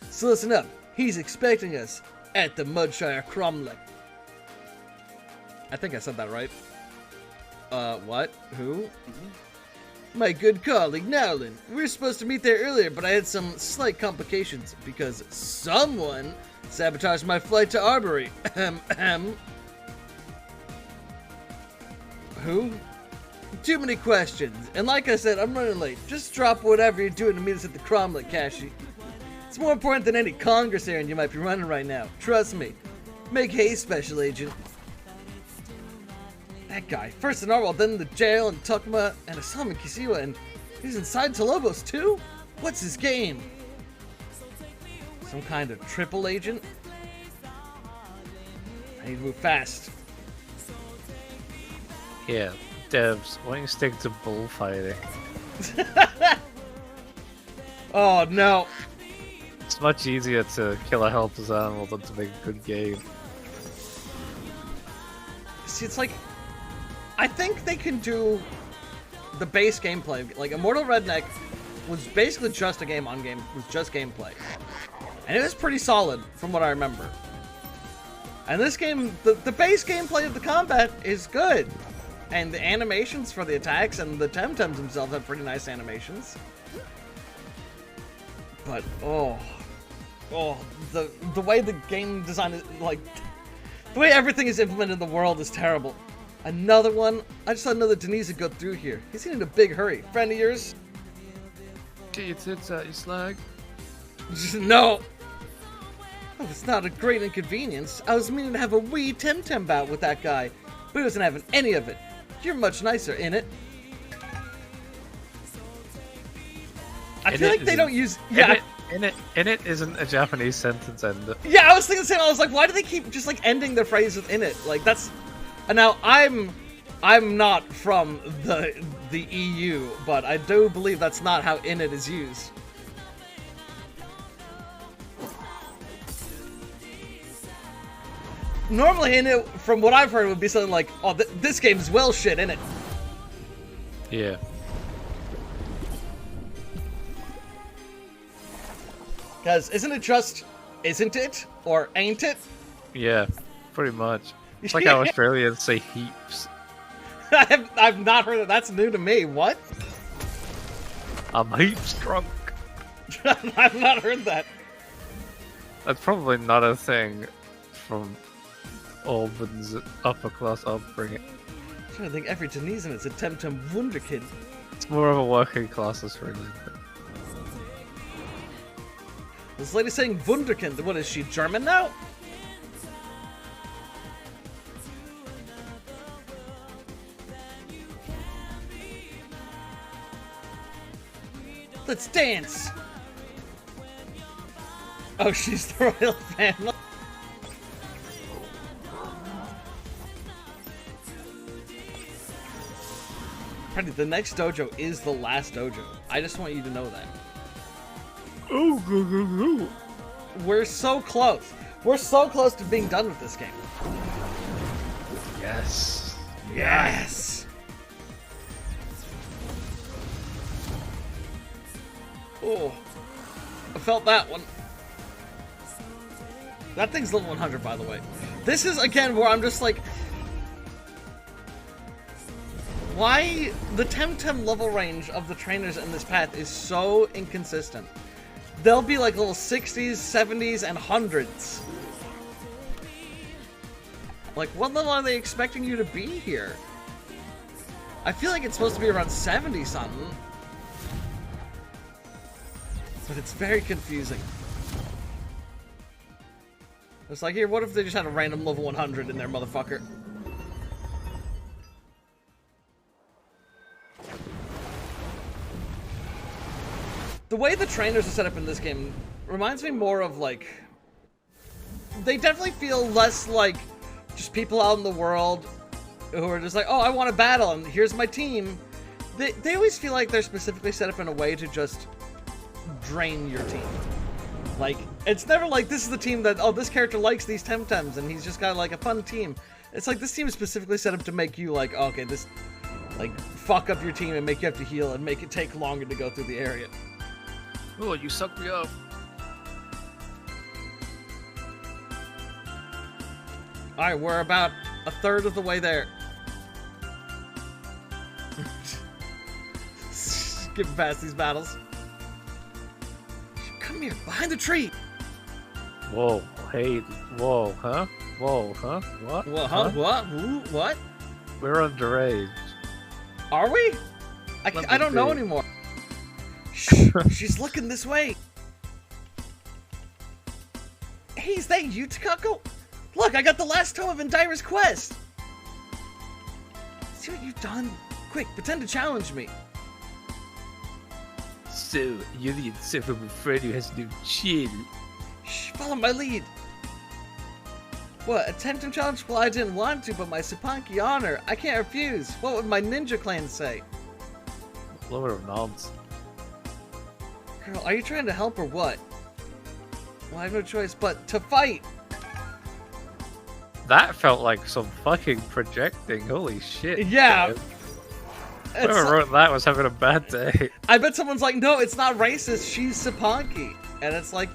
So listen up. He's expecting us at the Mudshire Cromlech. I think I said that right. What? Who? My good colleague, Nowlin. We were supposed to meet there earlier, but I had some slight complications because someone sabotaged my flight to Arbory. Who? Too many questions. And like I said, I'm running late. Just drop whatever you're doing to meet us at the Cromlech, Kashi. It's more important than any Congress errand you might be running right now. Trust me. Make haste, Special Agent. That guy. First in Narwhal, then in the jail in Tukma, and I saw him in Kisiwa, and he's inside Tolobos too? What's his game? Some kind of triple agent? I need to move fast. Yeah, Devs, why don't you stick to bullfighting? Oh no. It's much easier to kill a helpless animal than to make a good game. See, it's like, I think they can do the base gameplay. Like, Immortal Redneck was basically just a game on game, was just gameplay. And it was pretty solid from what I remember. And this game, the base gameplay of the combat is good. And the animations for the attacks and the Temtems themselves have pretty nice animations. But, the way the game design is, like, the way everything is implemented in the world is terrible. Another one? I just saw another Denise go through here. He's in a big hurry. Friend of yours? Get your tits out, you slag. No! Oh, it's not a great inconvenience. I was meaning to have a wee Temtem bout with that guy, but he wasn't having any of it. You're much nicer, innit? I feel like they don't use... Yeah, In it isn't a Japanese sentence ender. yeah, I was thinking the same. I was like, why do they keep just like ending their phrase with "in it"? Like that's. And now I'm not from the EU, but I do believe that's not how "in it" is used. Normally, "in it," from what I've heard, would be something like, "Oh, this game's well shit, in it." Yeah. Because isn't it just, isn't it? Or ain't it? Yeah, pretty much. It's like how Australians say heaps. I've not heard that. That's new to me. What? I'm heaps drunk. I've not heard that. That's probably not a thing from Albans' upper class upbringing. I'm trying to think every Tunisian is a Temtem Wunderkind. It's more of a working class Australian thing. This lady saying Wunderkind. What is she, German now? Let's dance! Oh, she's the royal family. Pretty, the next dojo is the last dojo. I just want you to know that. Oh, go, go, go. We're so close. We're so close to being done with this game. Yes. Yes! Oh, I felt that one. That thing's level 100, by the way. This is, again, where I'm just like... Why the Temtem level range of the trainers in this path is so inconsistent. They'll be like level 60s, 70s, and 100s. Like, what level are they expecting you to be here? I feel like it's supposed to be around 70-something. But it's very confusing. It's like, here, what if they just had a random level 100 in there, motherfucker? The way the trainers are set up in this game reminds me more of, like... They definitely feel less like just people out in the world who are just like, oh, I want to battle, and here's my team. They always feel like they're specifically set up in a way to just drain your team. Like, it's never like, this is the team that, oh, this character likes these Temtems, and he's just got, like, a fun team. It's like, this team is specifically set up to make you, like, oh, okay, this like fuck up your team and make you have to heal and make it take longer to go through the area. Oh, you sucked me up. Alright, we're about a third of the way there. Getting past these battles. Come here, behind the tree. Whoa, hey, whoa, huh? Whoa, huh? What? What? Huh? What? Ooh, what? We're underage. Are we? Let I me don't know see. anymore. Shh, she's looking this way. Hey, is that you, Takako? Look, I got the last tome of Indira's quest. See what you've done? Quick, pretend to challenge me. So, you're the insufferable friend who has no chin. Shh, follow my lead. What, a Temtem challenge? Well, I didn't want to, but my Sapanki honor. I can't refuse. What would my ninja clan say? Lower of nods. Girl, are you trying to help or what? Well, I have no choice but to fight. That felt like some fucking projecting. Holy shit. Yeah. man. Whoever wrote that was having a bad day. I bet someone's like, no, it's not racist. She's Sapanki. And it's like...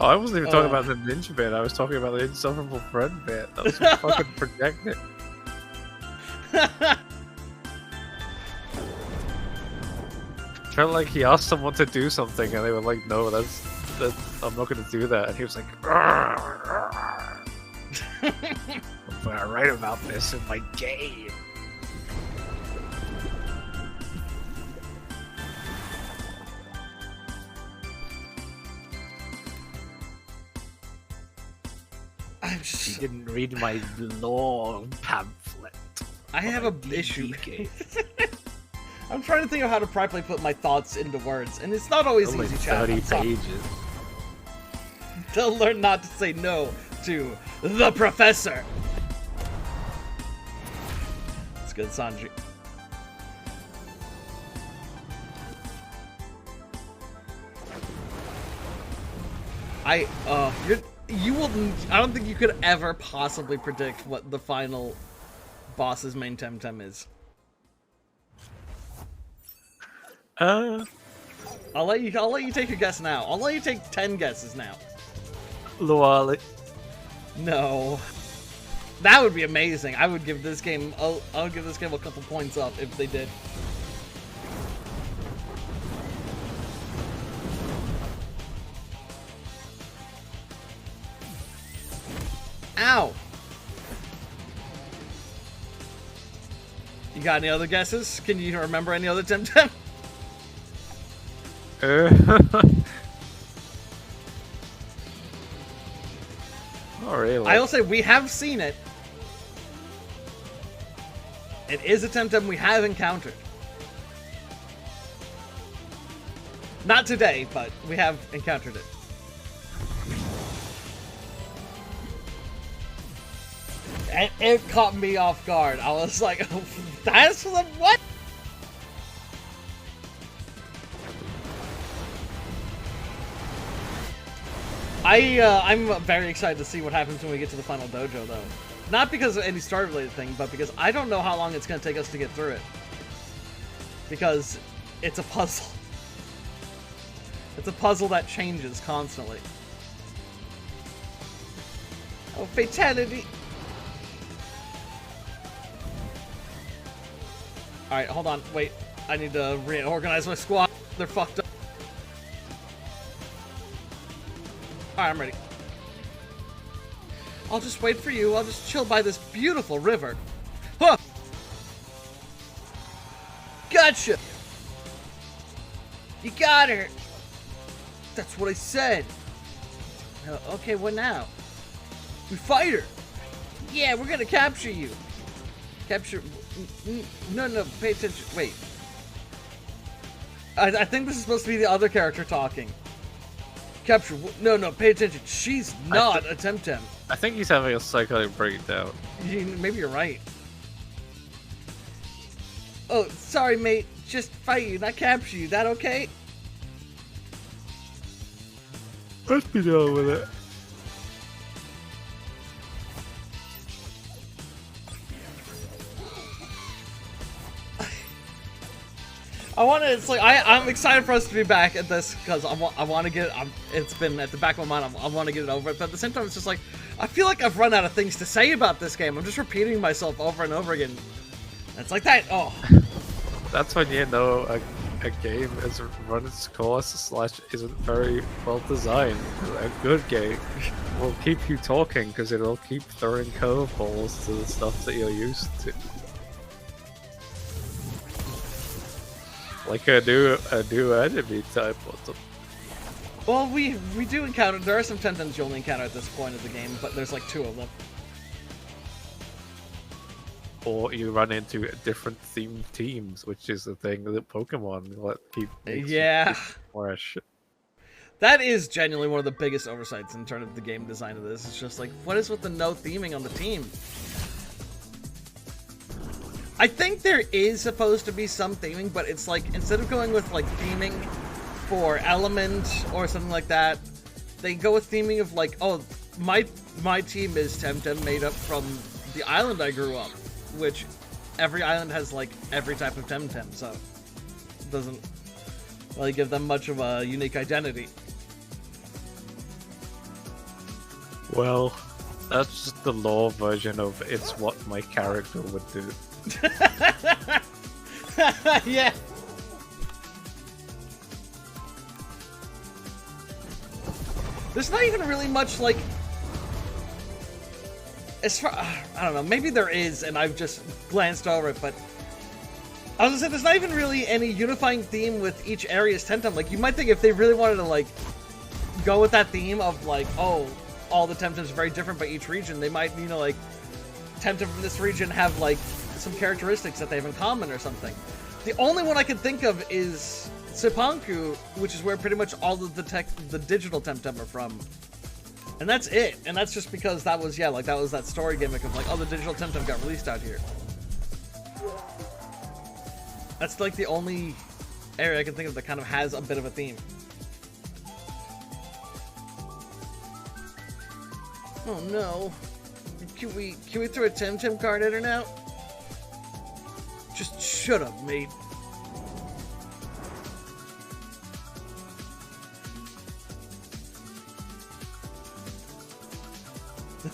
Oh, I wasn't even talking about the ninja bit. I was talking about the insufferable friend bit. That was some fucking projecting. Felt like he asked someone to do something and they were like, no, that's I'm not gonna do that. And he was like, I'm gonna write about this in my game. I'm He just... didn't read my law pamphlet. I have a issue. I'm trying to think of how to properly put my thoughts into words, and it's not always Only easy, chat. 30 I'm sorry. pages. They'll learn not to say no to the professor. It's good, Sanji. You will. I don't think you could ever possibly predict what the final boss's main Temtem is. I'll let you take your guess now. I'll let you take 10 guesses now. Luali. No. That would be amazing. I would give this game I'll give this game a couple points up if they did. Ow. You got any other guesses? Can you remember any other Temtem? Not really. I will say we have seen it. It is a Temtem we have encountered. Not today, but we have encountered it. And it caught me off guard. I was like, oh, that's the what? I'm very excited to see what happens when we get to the final dojo, though. Not because of any story-related thing, but because I don't know how long it's going to take us to get through it. Because it's a puzzle. It's a puzzle that changes constantly. Oh, fatality! Alright, hold on. Wait. I need to reorganize my squad. They're fucked up. Alright, I'm ready. I'll just wait for you. I'll just chill by this beautiful river. Huh! Gotcha! You got her! That's what I said. Okay, what now? We fight her! Yeah, we're gonna capture you! Capture... No, pay attention. Wait. I think this is supposed to be the other character talking. Capture... No, pay attention. She's not a Temtem. I think he's having a psychotic breakdown. Maybe you're right. Oh, sorry, mate. Just fight you, not capture you. That okay? Let's be done with it. I want to. It's like I'm excited for us to be back at this because I want to get. It's been at the back of my mind. I want to get it over. But at the same time, it's just like I feel like I've run out of things to say about this game. I'm just repeating myself over and over again. It's like that. Oh, That's when you know a game is run its course / isn't very well designed. A good game will keep you talking because it'll keep throwing curveballs to the stuff that you're used to. Like a new enemy type or something. well, we do encounter. There are some Temtems you only encounter at this point of the game, but there's like 2 of them. Or you run into different themed teams, which is the thing that Pokemon makes Yeah. fresh. That is genuinely one of the biggest oversights in terms of the game design of this. It's just like, what is with the no theming on the team? I think there is supposed to be some theming, but it's like, instead of going with like theming for element or something like that, they go with theming of like, oh, my team is Temtem made up from the island I grew up, which every island has like every type of Temtem, so it doesn't really give them much of a unique identity. Well, that's just the lore version of it's what my character would do. Yeah. There's not even really much like, as far, I don't know, maybe there is and I've just glanced over it, but I was gonna say there's not even really any unifying theme with each area's Temtem. Like, you might think if they really wanted to like go with that theme of like, oh, all the Temtems are very different by each region, they might, you know, like Temtem from this region have like some characteristics that they have in common or something. The only one I can think of is Sipanku, which is where pretty much all of the digital Temtem are from. And that's it. And that's just because that was, yeah, like that was that story gimmick of like, oh, the digital Temtem got released out here. That's like the only area I can think of that kind of has a bit of a theme. Oh no. Can we throw a Temtem card at her now? Just shut up, mate.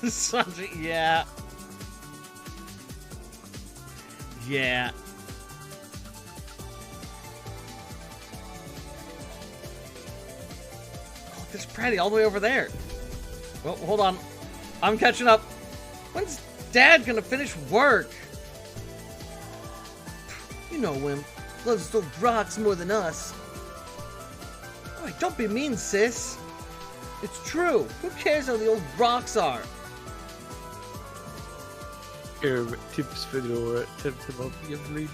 Sanji, yeah. Yeah. Oh, there's Pratty all the way over there. Well, hold on. I'm catching up. When's Dad gonna finish work? You know him. Loves those rocks more than us. Oh, don't be mean, sis. It's true. Who cares how the old rocks are? Tips for your Temtem, obviously.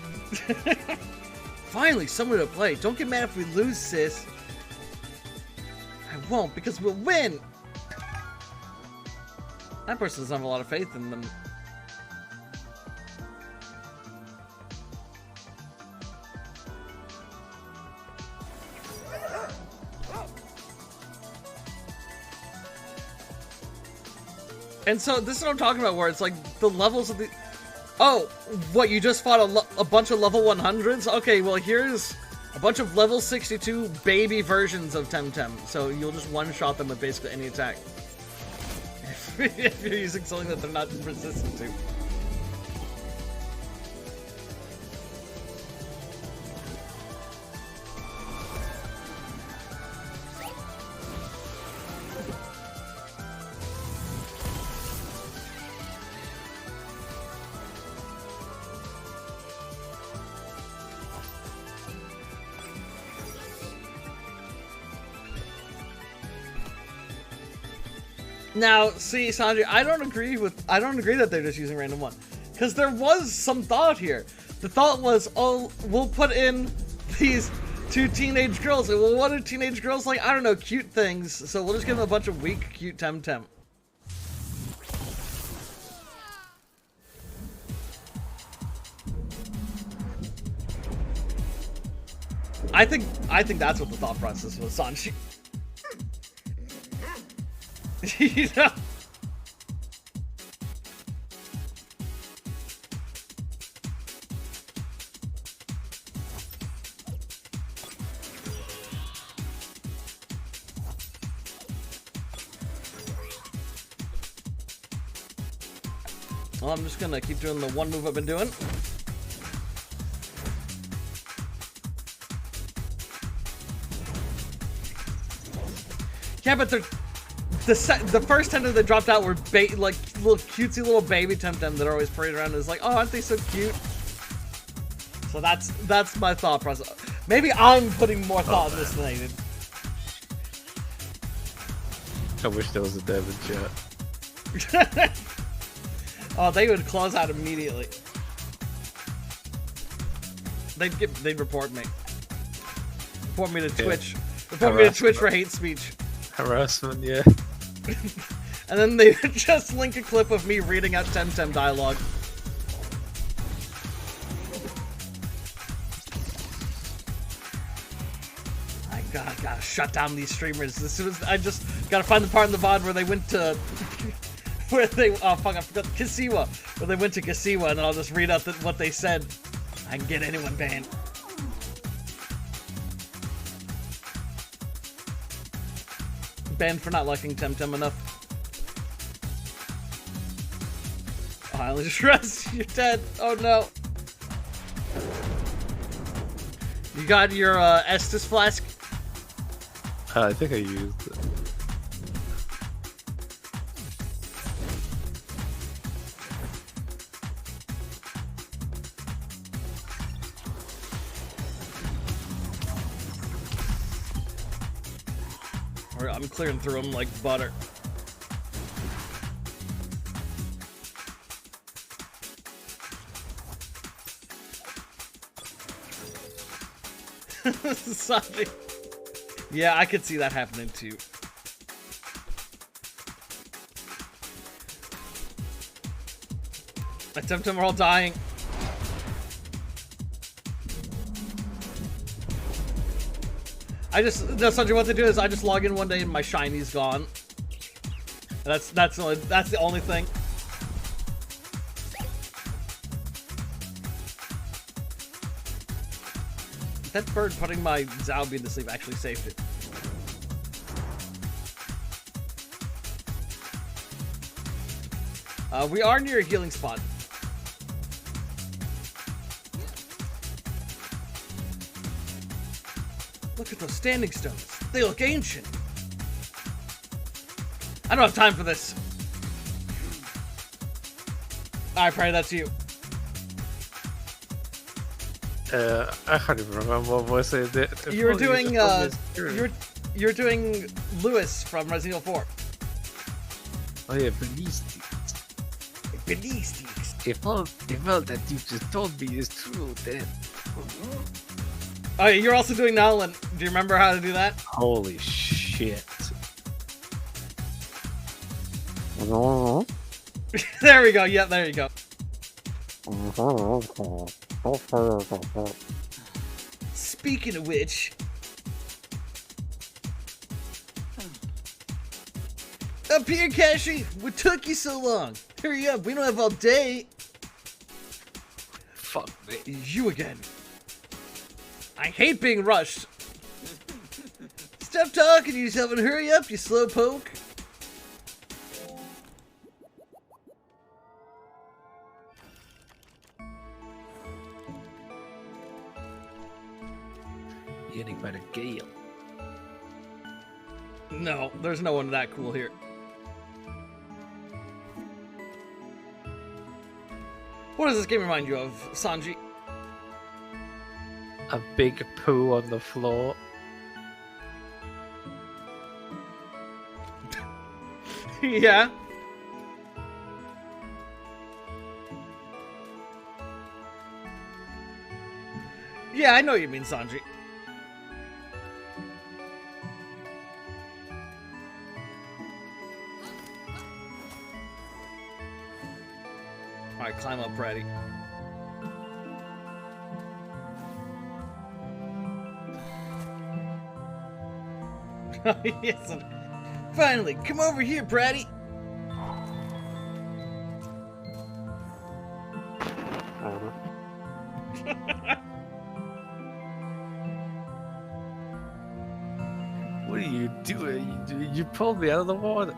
Finally, someone to play. Don't get mad if we lose, sis. I won't, because we'll win. That person doesn't have a lot of faith in them. And so this is what I'm talking about, where it's like the levels of the... Oh, what, you just fought a bunch of level 100s? Okay, well here's a bunch of level 62 baby versions of Temtem. So you'll just one-shot them with basically any attack. If you're using something that they're not resistant to. Now, see, Sanjay, I don't agree that they're just using random one, because there was some thought here. The thought was, oh, we'll put in these 2 teenage girls. Well, what do teenage girls like? I don't know, cute things. So we'll just give them a bunch of weak, cute Temtem. I think that's what the thought process was, Sanjay. You know? Well, I'm just gonna keep doing the one move I've been doing. Yeah, but the first Temtem that dropped out were like little cutesy little baby Temtem that are always parading around. And it's like, oh, aren't they so cute? So that's my thought process. Maybe I'm putting more thought in this than I did. I wish there was a dev in chat. Oh, they would close out immediately. They'd report me. Report me to Twitch. Report me to Twitch for hate speech. Harassment, yeah. And then they just link a clip of me reading out Temtem dialogue. I gotta shut down these streamers as soon as I just gotta find the part in the VOD where they went to where they I forgot Kasiwa, where they went to Kasiwa, and then I'll just read out what they said. I can get anyone banned. Banned for not liking Temtem enough. Oh, I only just realized you're dead. Oh no. You got your Estus flask? I think I used it. I'm clearing through them like butter. Sorry. Yeah, I could see that happening too. My Temtem are all dying. Sanjay, what they do is I just log in one day and my shiny's gone. That's the only thing. That bird putting my Zalbean to sleep actually saved it. We are near a healing spot. Look at those standing stones. They look ancient. I don't have time for this. Alright, Prairie, that's you. I can't even remember what was it. You were doing you're doing Lewis from Resident Evil 4. Oh yeah, ballistics. Ballistics. If all that you just told me is true, then Oh, yeah, you're also doing Nolan. Do you remember how to do that? holy shit. There we go. Yeah, there you go. Speaking of which, up here, Kashi. What took you so long? Hurry up. We don't have all day. Fuck me. You again. I hate being rushed. Stop talking to yourself and hurry up, you slowpoke. Getting by the gale. No, there's no one that cool here. What does this game remind you of, Sanji? A big poo on the floor. Yeah. Yeah, I know what you mean, Sanji. Alright, climb up, ready. Yes. Finally, come over here, Bratty. What are you doing? You pulled me out of the water.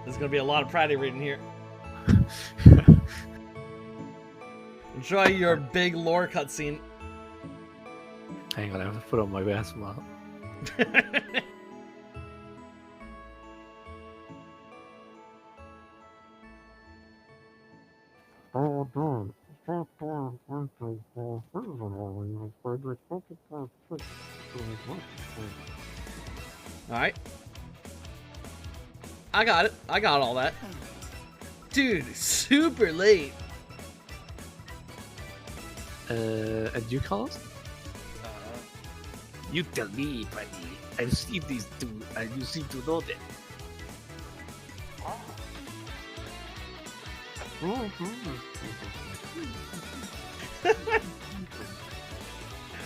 This gonna be a lot of Pratty reading here. Enjoy your big lore cutscene. Hang on, I have to put on my best smile. Alright. I got it. I got all that. Dude, super late. And you call us? You tell me, buddy. I've seen these two, and you seem to know them.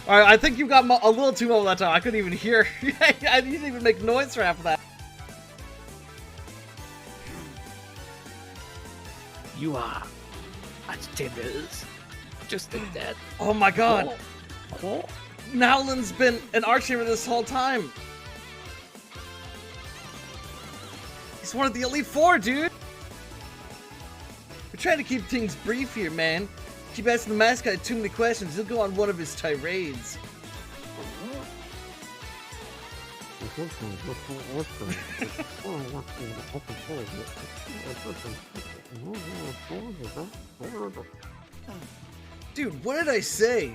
Alright, I think you got a little too mobile that time. I couldn't even hear. I didn't even make noise for half of that. You are Archtamers. Just like that. Oh my god. Oh. Nowlin's been an Archtamer this whole time. He's one of the Elite Four, dude. We're trying to keep things brief here, man. Keep asking the mascot too many questions, he'll go on one of his tirades. Dude, what did I say?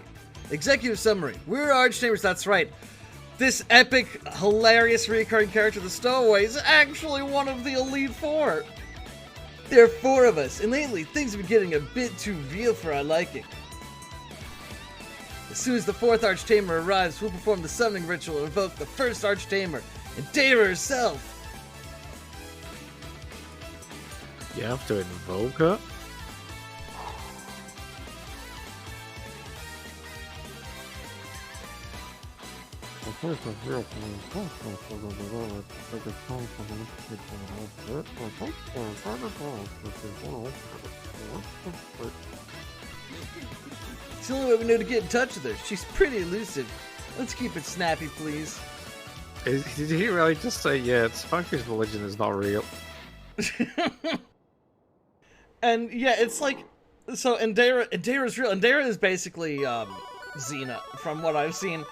Executive summary. We're Archtamers, that's right. This epic, hilarious recurring character, the Stowaway, is actually one of the Elite Four. There are 4 of us, and lately things have been getting a bit too real for our liking. As soon as the 4th Archtamer arrives, we'll perform the summoning ritual and invoke the 1st Archtamer, and Dara herself. You have to invoke her? It's the only way we know to get in touch with her. She's pretty elusive. Let's keep it snappy, please. Did he really just say, yeah, Spunky's religion is not real? And yeah, it's like, so Indara's real. Indara is basically Xena, from what I've seen.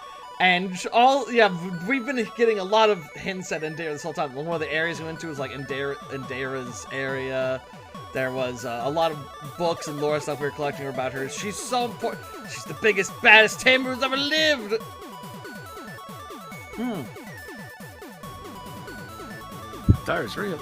And we've been getting a lot of hints at Indara this whole time. One of the areas we went to was like Indara's area. There was a lot of books and lore stuff we were collecting about her. She's so important. She's the biggest, baddest tamer who's ever lived. Dara's real.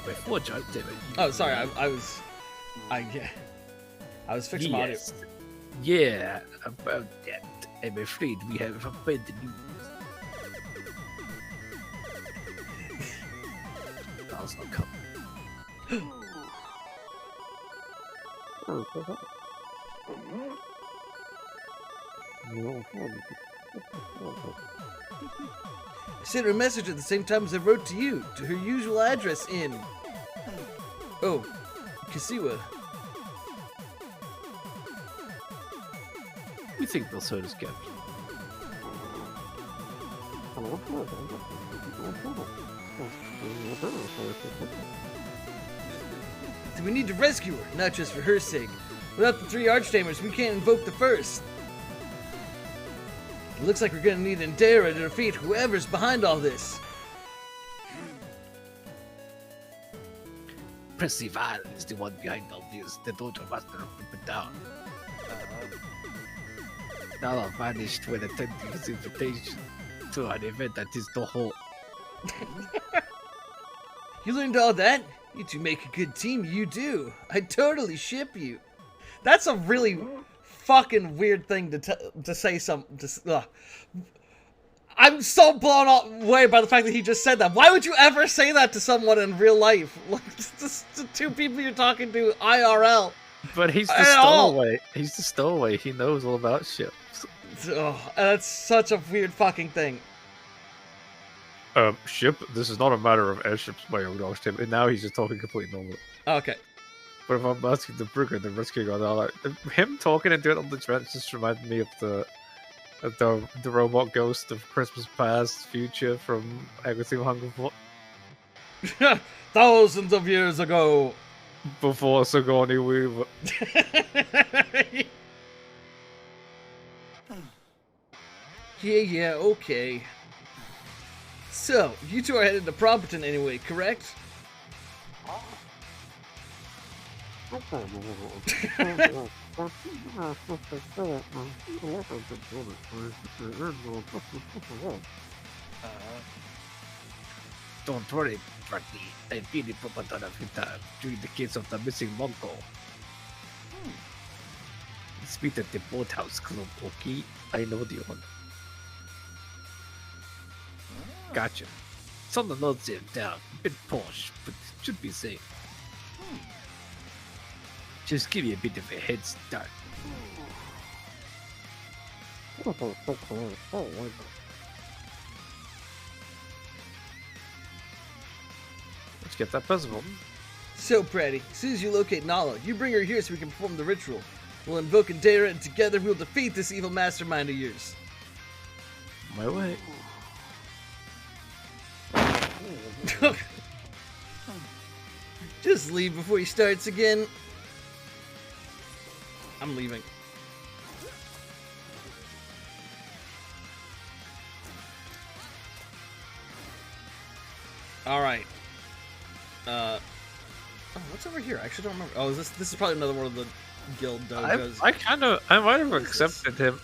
Before Archtamer. Oh, sorry, I was fixing my audio. Yes. Yeah, about that. I'm afraid we have bad news. That's not coming. I sent her a message at the same time as I wrote to you, to her usual address in... Oh, Kasiwa. We think they'll sort us captured. Then we need to rescue her, not just for her sake. Without the 3 Archtamers, we can't invoke the 1st. It looks like we're gonna need Indara to defeat whoever's behind all this. Percival is the one behind all this, the Dojo Master of the Down. Nala vanished when attending his invitation to an event at his Toho. You learned all that? You two make a good team, you do. I'd totally ship you. That's a really fucking weird thing to say. I'm so blown away by the fact that he just said that. Why would you ever say that to someone in real life? Like, just the 2 people you're talking to IRL. But he's the stowaway. He's the stowaway. He knows all about ships. Oh, that's such a weird fucking thing. Ship, this is not a matter of airships by acknowledged him, and now he's just talking completely normal. Okay. But if I'm asking the Brugger, the rescue guy, like, him talking and doing all the dreads just reminded me of the robot ghost of Christmas past, future from Everything Hunger for Thousands of years ago. before Sigourney Weaver. Yeah, okay. So, you two are headed to Prompton anyway, correct? Don't worry, Bradley. I've been in Propaton a few times during the case of the missing Monko. Let's meet at the boathouse club, okay? I know the owner. Gotcha. It's on the north side of town. A bit posh, but it should be safe. Just give you a bit of a head start. Let's get that puzzle. So, Pratty, as soon as you locate Nala, you bring her here so we can perform the ritual. We'll invoke Indira, and together we'll defeat this evil mastermind of yours. My way. Just leave before he starts again. I'm leaving. Alright. Oh, what's over here? I actually don't remember. Oh, is this is probably another one of the guild dojos. I might have accepted him.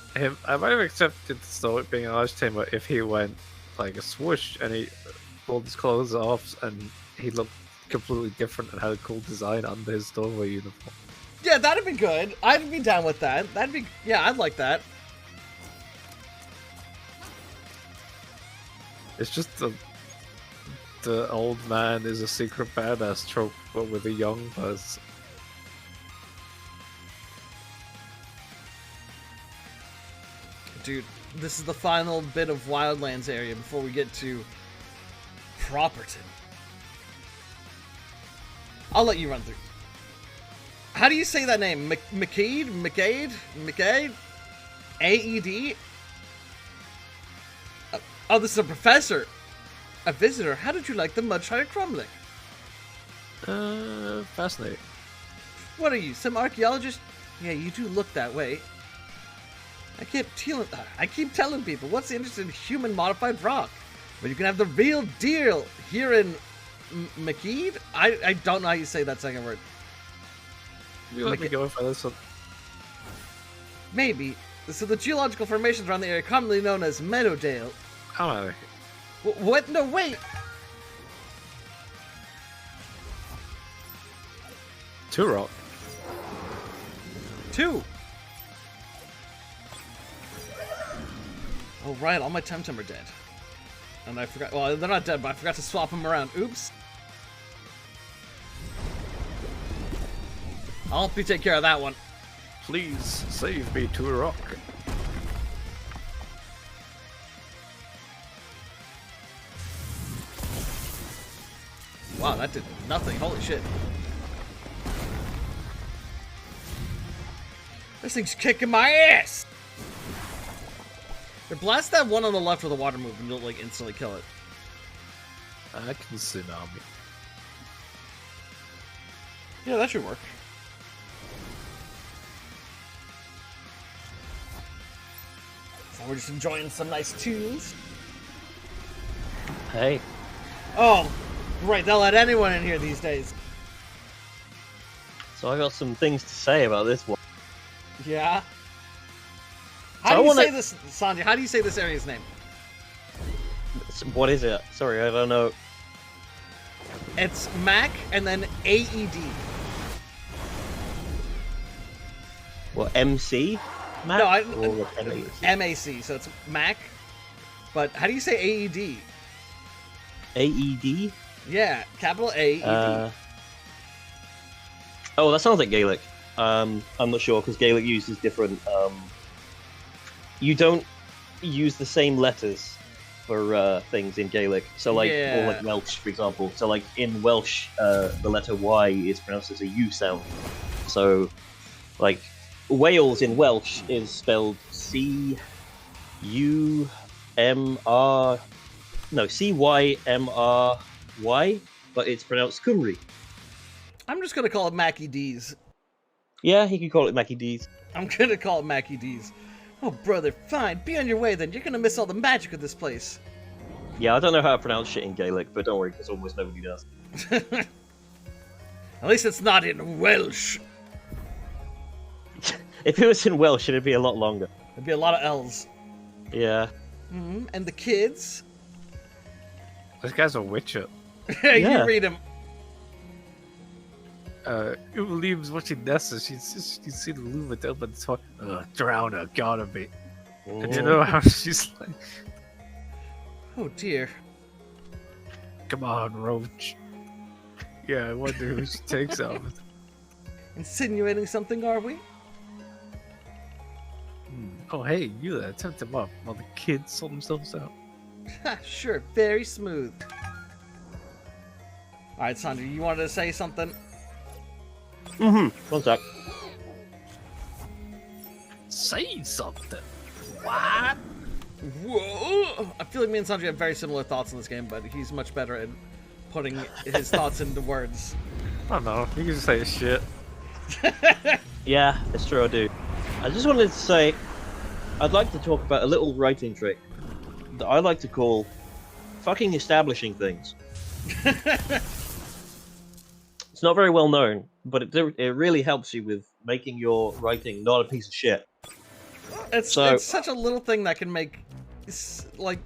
I might have accepted Stoic being an Archtamer if he went like a swoosh and he pulled his clothes off and he looked completely different and had a cool design under his doorway uniform. Yeah, that'd be good. I'd be down with that. That'd be, yeah, I'd like that. It's just the old man is a secret badass trope, but with a young person. Dude, this is the final bit of Wildlands area before we get to Properton. I'll let you run through. How do you say that name? McCade? AED? Oh, this is a professor. A visitor. How did you like the mudshire crumbling? Fascinating. What are you, some archaeologist? Yeah, you do look that way. I keep telling people, what's the interest in human-modified rock? But you can have the real deal here in McKeed? I don't know how you say that second word. You let me go for this one. Maybe. So the geological formations around the area, commonly known as Meadowdale. Come on. What? No, wait. 2 rock. 2. Oh, right. All my Temtem are dead. And I forgot. Well, they're not dead, but I forgot to swap them around. Oops. I'll help you take care of that one. Please save me 2 rock. Wow, that did nothing. Holy shit. This thing's kicking my ass! Here, blast that one on the left with a water move and you'll like instantly kill it. I can tsunami. Yeah, that should work. So we're just enjoying some nice tunes. Hey. Oh, right, they'll let anyone in here these days. So I got some things to say about this one. Yeah? So How do you wanna- say this, Sanjay? How do you say this area's name? What is it? Sorry, I don't know. It's Mac and then AED. What, MC? Matt? No, Or repetitive? MAC, so it's Mac. But how do you say AED? AED? Yeah, capital AED. Oh, that sounds like Gaelic. I'm not sure because Gaelic uses different. You don't use the same letters for things in Gaelic. So like, Yeah. or like Welsh, for example. So like in Welsh, the letter Y is pronounced as a U sound. So, like, Wales in Welsh is spelled C-U-M-R... No, C-Y-M-R-Y, but it's pronounced Cymru. I'm just gonna call it Mackie D's. Yeah, he could call it Mackie D's. I'm gonna call it Mackie D's. Oh, brother, fine. Be on your way then. You're gonna miss all the magic of this place. Yeah, I don't know how to pronounce shit in Gaelic, but don't worry, because almost nobody does. At least it's not in Welsh. If it was in Welsh, it'd be a lot longer. There'd be a lot of L's. Yeah. And the kids? This guy's a witcher. Hey, Yeah. you read him. Who believes watching Nessa? She's seen the Lumen open the toy. Drown her, gotta be. And you know how she's like, Oh, dear. come on, Roach. Yeah, I wonder who she takes out. Insinuating something, are we? Oh, hey, you there, tempt him up while the kids sort themselves out. Ha, sure, very smooth. Alright, Sandra, you wanted to say something? Mm-hmm. One sec. Say something. What? Whoa! I feel like me and Sanjay have very similar thoughts on this game, but he's much better at putting his thoughts into words. I don't know. You can just say shit. Yeah, it's true, I do. I just wanted to say, I'd like to talk about a little writing trick that I like to call fucking establishing things. It's not very well known, but it really helps you with making your writing not a piece of shit. It's such a little thing that can make, like,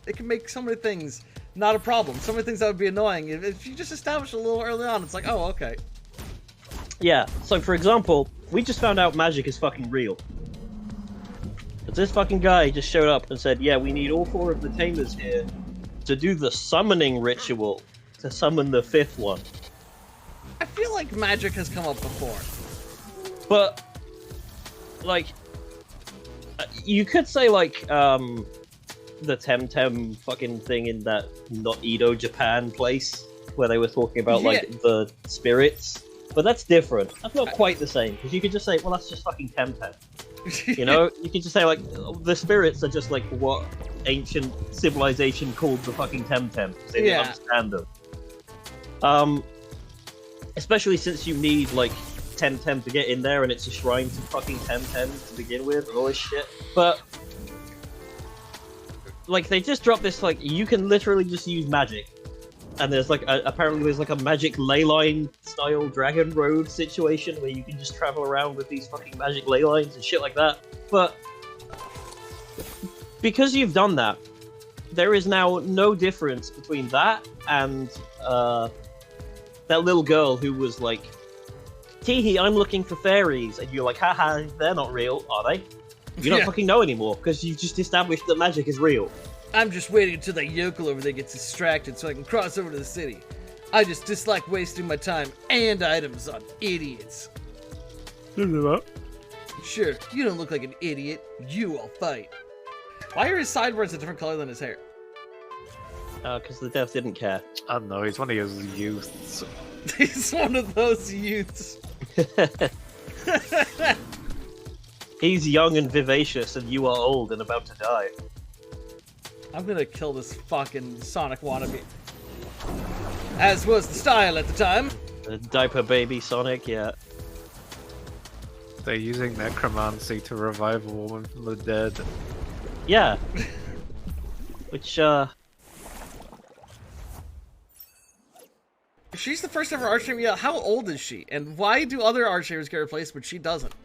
it can make so many things not a problem. So many things that would be annoying. If you just establish a little early on, it's like, oh, okay. Yeah, so for example, we just found out magic is fucking real. But this fucking guy just showed up and said, yeah, we need all 4 of the tamers here to do the summoning ritual to summon the 5th one. I feel like magic has come up before. But, like, you could say, like, the Temtem fucking thing in that not Edo, Japan place, where they were talking about, like, the spirits. But that's different. That's not quite the same, because you could just say, well, that's just fucking Temtem. You know? You could just say, like, the spirits are just, like, what ancient civilization called the fucking Temtem, because they didn't understand them. Especially since you need, like, Temtem to get in there, and it's a shrine to fucking Temtem to begin with, and all this shit. But, like, they just dropped this, like, you can literally just use magic. And there's, like, apparently there's, like, a magic ley line style Dragon Road situation where you can just travel around with these fucking magic ley lines and shit like that. But, because you've done that, there is now no difference between that and, that little girl who was like, Teehee, I'm looking for fairies, and you're like, haha, they're not real, are they? You don't fucking know anymore, because you've just established that magic is real. I'm just waiting until that yokel over there gets distracted so I can cross over to the city. I just dislike wasting my time and items on idiots. Sure, you don't look like an idiot. You will fight. Why are his sideburns a different color than his hair? Because the devs didn't care. I don't know, he's one of those youths. He's one of those youths. He's young and vivacious, and you are old and about to die. I'm gonna kill this fucking Sonic wannabe. As was the style at the time. The diaper baby Sonic, yeah. They're using necromancy to revive a woman from the dead. Yeah. Which, She's the first ever Archer. Yeah, how old is she? And why do other Archers get replaced but she doesn't?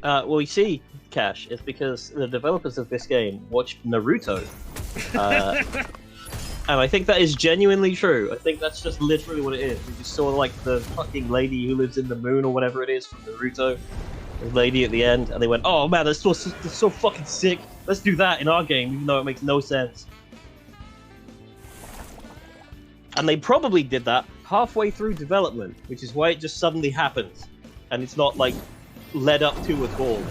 well, you see, Cash, it's because the developers of this game watched Naruto. And I think that is genuinely true. I think that's just literally what it is. We just saw, like, the fucking lady who lives in the moon or whatever it is from Naruto. The lady at the end, and they went, oh man, that's so fucking sick. Let's do that in our game, even though it makes no sense. And they probably did that halfway through development, which is why it just suddenly happens. And it's not, like, led up to at all.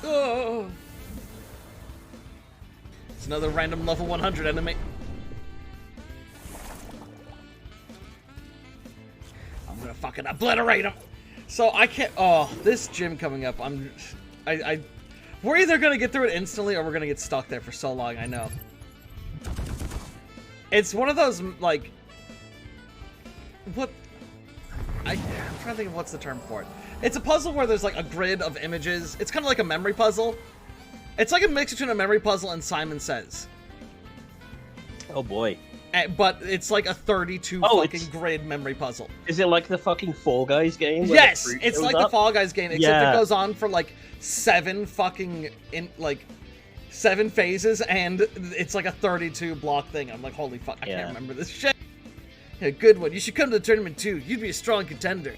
Oh. It's another random level 100 enemy. I'm gonna fucking obliterate him. So I can't. Oh, this gym coming up. We're either gonna get through it instantly or we're gonna get stuck there for so long. I know. It's one of those like. What? I'm trying to think of what's the term for it. It's a puzzle where there's like a grid of images. It's kind of like a memory puzzle. It's like a mix between a memory puzzle and Simon Says. Oh boy. But it's like a 32 fucking grid memory puzzle. Is it like the fucking Fall Guys game? Yes, it's like the Fall Guys game, except Yeah. it goes on for like 7 phases, and it's like a 32 block thing. I'm like, holy fuck, I can't remember this shit. Yeah, good one. You should come to the tournament too. You'd be a strong contender.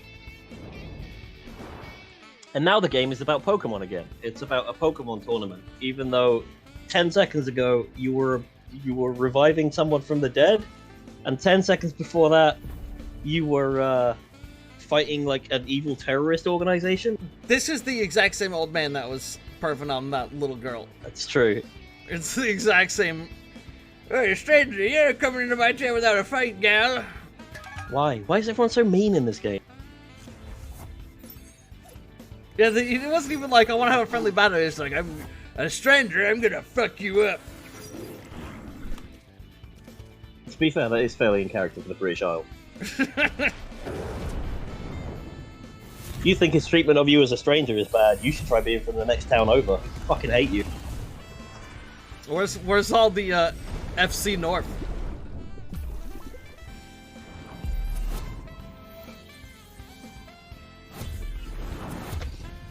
And now the game is about Pokemon again. It's about a Pokemon tournament. Even though 10 seconds ago you were reviving someone from the dead, and 10 seconds before that you were fighting like an evil terrorist organization. This is the exact same old man that was perving on that little girl. That's true. It's the exact same. Hey, stranger, you're coming into my town without a fight, gal. Why? Why is everyone so mean in this game? Yeah, it wasn't even like, I want to have a friendly battle. It's like, I'm a stranger, I'm gonna fuck you up. To be fair, that is fairly in character for the British Isle. If you think his treatment of you as a stranger is bad, you should try being from the next town over. I fucking hate you. Where's all the FC North?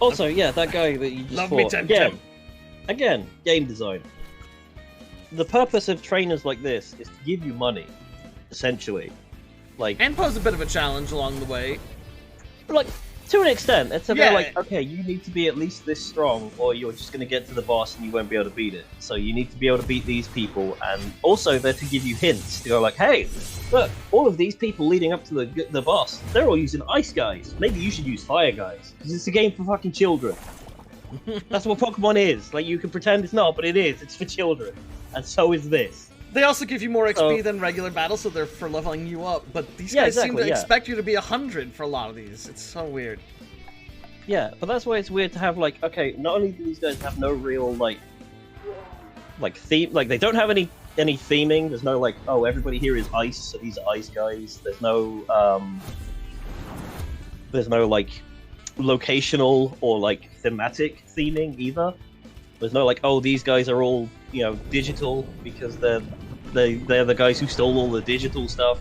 Also, yeah, that guy that you just Love me, fought, Temtem. again, game design. The purpose of trainers like this is to give you money, essentially. Like, And pose a bit of a challenge along the way. to an extent, it's about Yeah. like, okay, you need to be at least this strong, or you're just going to get to the boss and you won't be able to beat it. So you need to be able to beat these people, and also they're to give you hints to go like, hey, look, all of these people leading up to the boss, they're all using ice guys. Maybe you should use fire guys, because it's a game for fucking children. That's what Pokemon is. Like, you can pretend it's not, but it is. It's for children, and so is this. They also give you more XP So- than regular battles, so they're for leveling you up. But these Yeah, guys seem exactly, to yeah. expect you to be 100 for a lot of these. It's so weird. Yeah, but that's why it's weird to have like, okay, not only do these guys have no real like theme, like they don't have any theming. There's no like, oh, everybody here is ice, so these are ice guys. There's no like locational or like thematic theming either. There's no like, oh, these guys are all, you know, digital because they're the guys who stole all the digital stuff.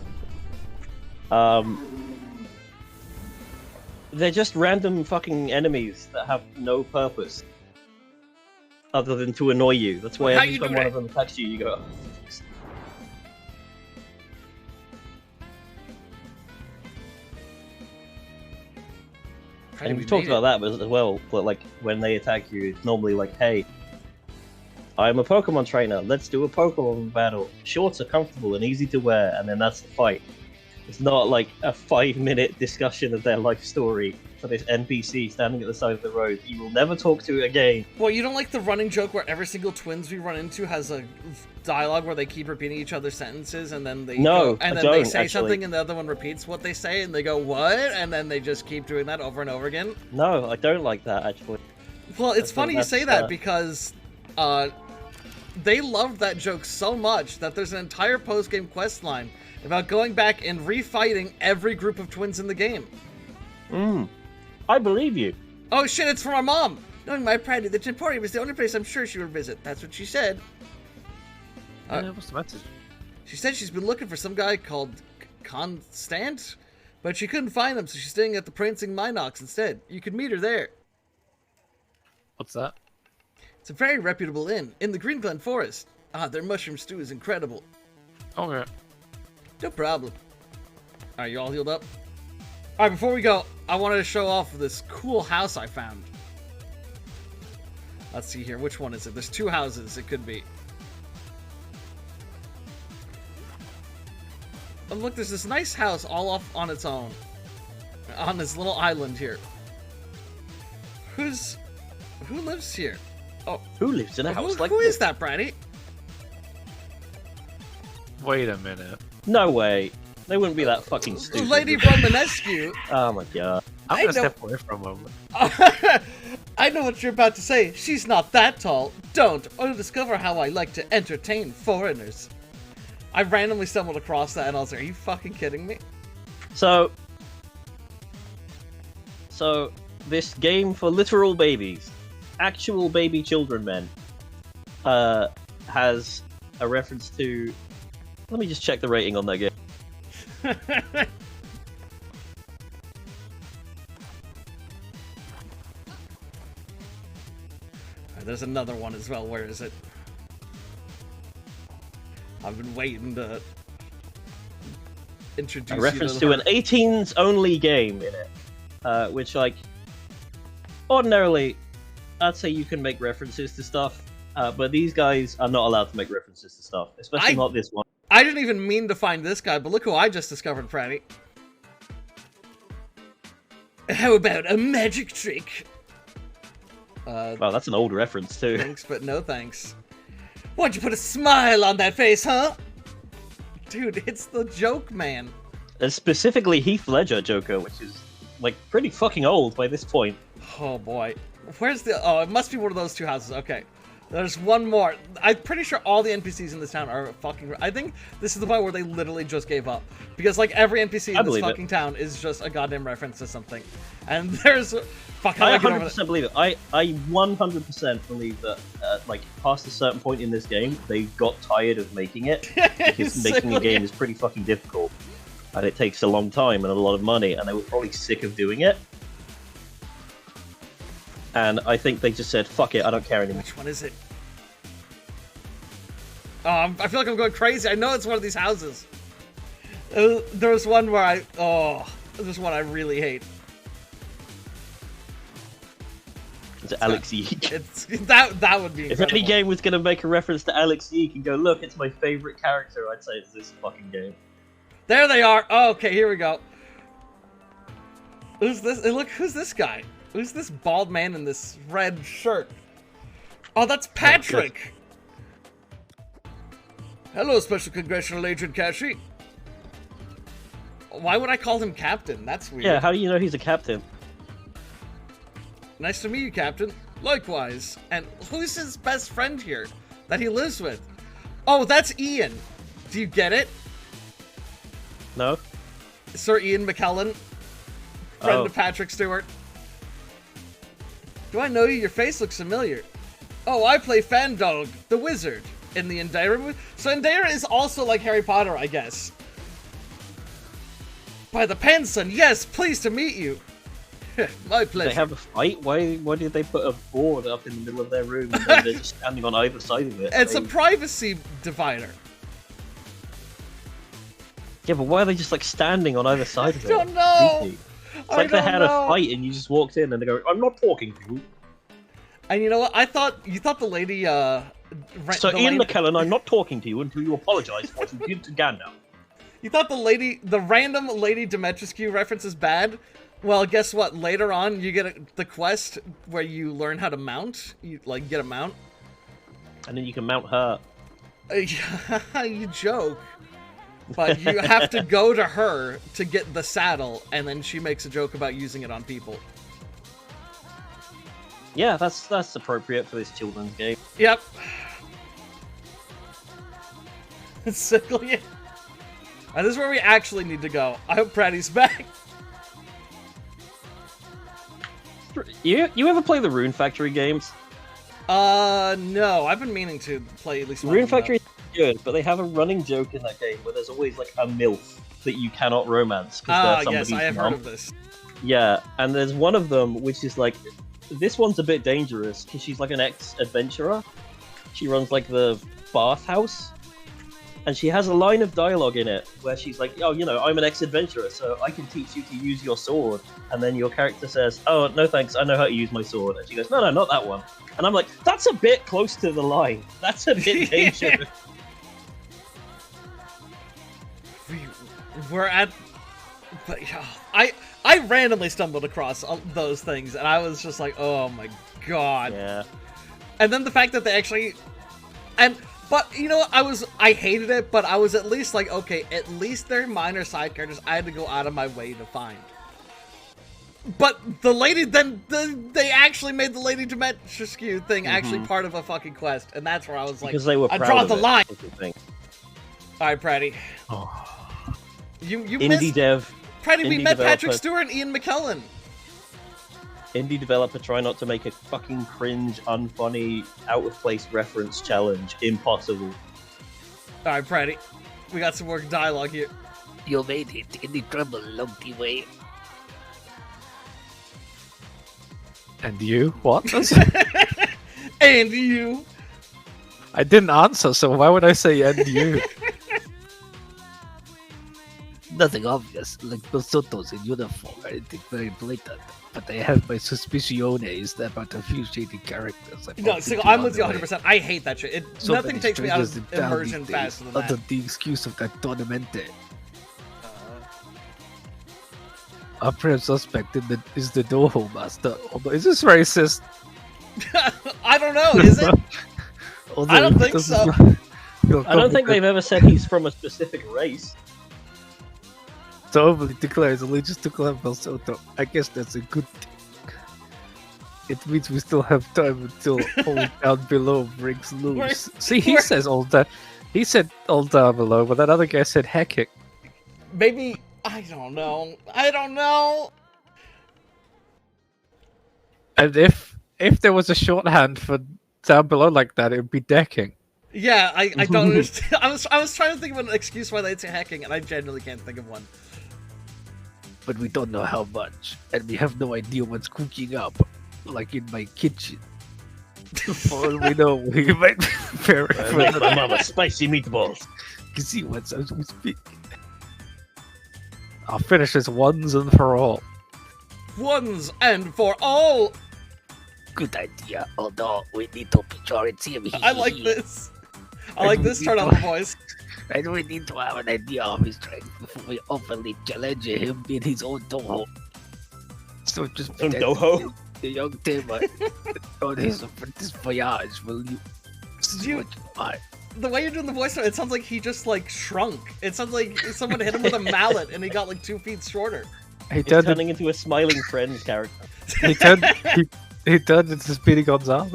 They're just random fucking enemies that have no purpose other than to annoy you. That's why How every you time do one that? of them attacks you, you go. And we've talked about that as well, but like when they attack you, it's normally like, hey, I'm a Pokemon trainer, let's do a Pokemon battle. Shorts are comfortable and easy to wear, and then that's the fight. It's not like a 5-minute discussion of their life story for this NPC standing at the side of the road you will never talk to again. Well, you don't like the running joke where every single twins we run into has a dialogue where they keep repeating each other's sentences, and then they No, go, and I then they don't, say actually. something and the other one repeats what they say and they go, what? And then they just keep doing that over and over again. No, I don't like that, actually. Well, it's I funny think you say that's, that because they loved that joke so much that there's an entire post-game quest line about going back and refighting every group of twins in the game. I believe you. Oh shit, it's from our mom! Knowing my pride, the Temporium is the only place I'm sure she will visit. That's what she said. What's the message? She said she's been looking for some guy called Constant, but she couldn't find him, so she's staying at the Prancing Minox instead. You could meet her there. What's that? It's a very reputable inn in the Green Glen Forest. Their mushroom stew is incredible. Okay. No problem. Alright, you all healed up? Alright, before we go, I wanted to show off this cool house I found. Let's see here, which one is it? There's 2 houses it could be. Oh, look, there's this nice house all off on its own. On this little island here. Who lives here? Who lives in a house like who this? is that, Brady? Wait a minute. No way. They wouldn't be that fucking stupid. Lady Romanescu. Oh my god. I'm I gonna know- step away from him. I know what you're about to say. She's not that tall. Don't, or discover how I like to entertain foreigners. I randomly stumbled across that and I was like, are you fucking kidding me? So this game for literal babies, actual baby children men, has a reference to. Let me just check the rating on that game. There's another one as well. Where is it? I've been waiting to introduce A reference you to an 18s only game in it, which like ordinarily, I'd say you can make references to stuff, but these guys are not allowed to make references to stuff, especially not this one. I didn't even mean to find this guy, but look who I just discovered, Franny. How about a magic trick? Wow, that's an old reference too. Thanks, but no thanks. Why'd you put a smile on that face, huh? Dude, it's the joke, man. And specifically Heath Ledger Joker, which is like pretty fucking old by this point. Oh boy. Where's the... Oh, it must be one of those two houses. Okay. There's one more. I'm pretty sure all the NPCs in this town are fucking... I think this is the point where they literally just gave up. Because, like, every NPC in this fucking town is just a goddamn reference to something. And there's... Fuck, I 100% believe it. I 100% believe that, like, past a certain point in this game, they got tired of making it. Because making a game is pretty fucking difficult. And it takes a long time and a lot of money, and they were probably sick of doing it. And I think they just said, fuck it, I don't care anymore. Which one is it? Oh, I feel like I'm going crazy. I know it's one of these houses. There's one where I... Oh, there's one I really hate. It's Alex Yeek. It's that would be If incredible. any game was going to make a reference to Alex Yeek and go, look, it's my favorite character, I'd say it's this fucking game. There they are. Oh, okay, here we go. Who's this? Hey, look, who's this guy? Who's this bald man in this red shirt? Oh, that's Patrick. Hello, Special Congressional Agent Kashi. Why would I call him Captain? That's weird. Yeah, how do you know he's a captain? Nice to meet you, Captain. Likewise. And who's his best friend here that he lives with? Oh, that's Ian. Do you get it? No? Sir Ian McKellen, friend Oh. of Patrick Stewart. Do I know you? Your face looks familiar. Oh, I play Fandog, the wizard, in the Indira movie. So Indira is also like Harry Potter, I guess. By the Penson, yes, pleased to meet you. My pleasure. They have a fight? Why did they put a board up in the middle of their room and then they're just standing on either side of it? It's a privacy divider. Yeah, but why are they just like standing on either side of it? I don't know. Creepy. It's like they had a fight and you just walked in and they go, I'm not talking to you. And you know what? You thought the lady, So the Ian lady- McKellen, I'm not talking to you until you apologize for what you did to Gandalf. You thought the random Lady Dimitrescu reference is bad? Well, guess what? Later on, you get the quest where you learn how to mount. You, like, get a mount. And then you can mount her. You joke. But you have to go to her to get the saddle, and then she makes a joke about using it on people. Yeah, that's appropriate for this children's game. Yep. Sickle you. And this is where we actually need to go. I hope Pratty's back. You ever play the Rune Factory games? No. I've been meaning to play at least one Rune of them, Factory is good, but they have a running joke in that game where there's always like a MILF that you cannot romance because they're somebody's yes, I have mum. heard of this. Yeah, and there's one of them which is like, this one's a bit dangerous because she's like an ex-adventurer. She runs like the bathhouse, and she has a line of dialogue in it where she's like, oh, you know, I'm an ex-adventurer, so I can teach you to use your sword. And then your character says, oh, no thanks, I know how to use my sword. And she goes, no, not that one. And I'm like, that's a bit close to the line. That's a bit dangerous. We're at... But, I randomly stumbled across those things, and I was just like, oh my god. Yeah. And then the fact that they actually, but you know what, I hated it, but I was at least like, okay, at least they're minor side characters I had to go out of my way to find. But the lady, they actually made the Lady Dimitrescu thing actually part of a fucking quest, and that's where I was like, Because they were I proud draw of the it, line. was the thing. All right, Pratty. Oh. You Indie missed. dev, Pratty, we indie met Patrick developer. Stewart and Ian McKellen. indie developer try not to make a fucking cringe, unfunny, out of place reference challenge. Impossible. All right, Pratty. We got some more dialogue here. You made it in the trouble along the way. And you? What? And you. I didn't answer, so why would I say and you? Nothing obvious, like Bosotos in uniform or anything very blatant. But I have my suspiciones about a few shady characters. No, Single, I'm with you 100%. I hate that shit. Nothing takes me out of immersion faster than Under that. the excuse of that tournamente. Uh, Our prime suspect is the Doho Master. Although, is this racist? I don't know, is it? Although I don't it think doesn't so. feel I don't think they've ever said he's from a specific race. to openly declares allegiance to Clan Soto. I guess that's a good thing. It means we still have time until all down below breaks loose. See, he says all that. He said all down below, but that other guy said heck it. Maybe, I don't know. I don't know. And if there was a shorthand for down below like that, it would be decking. Yeah, I don't understand. I was trying to think of an excuse why they'd say hacking, and I genuinely can't think of one. But we don't know how much, and we have no idea what's cooking up, like in my kitchen. For all we know, we might be very My mama, spicy meatballs. can see what's as we speak. I'll finish this once and for all. Once and for all. Good idea, although we need to picture it. I like this. I like this turn on the voice. And we need to have an idea of his strength before we openly challenge him in his own doho. So just Some pretend doho? the young tamer on his apprentice voyage, will you? See You- what you find. The way you're doing the voice, it sounds like he just like shrunk. It sounds like someone hit him with a mallet and he got like 2 feet shorter. He He's turned, turning into a smiling friends character. he turned into Speedy Gonzalez.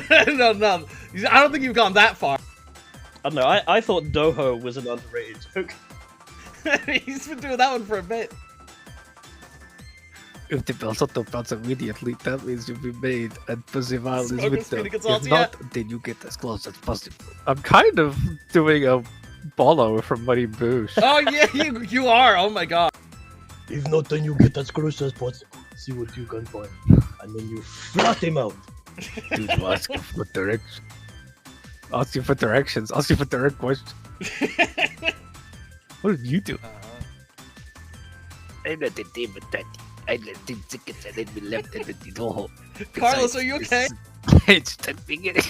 No, I don't think you've gone that far. I don't know, I thought Doho was an underrated joke. He's been doing that one for a bit. If the Belsoto bounce immediately, that means you'll be made, and Percival is Smoking with them. Speedy If Gonzales, not, then you get as close as possible. I'm kind of doing a Bolo from Muddy Boosh. Oh yeah, you are. Oh my god. If not, then you get as close as possible. See what you can find. And then you flat him out. Dude, you ask for direction. Ask you for directions. Ask you for direct questions. What did you do? I'm not a demon daddy. I let 10 seconds and then we left it at the doho. Carlos, are you okay? It's the beginning.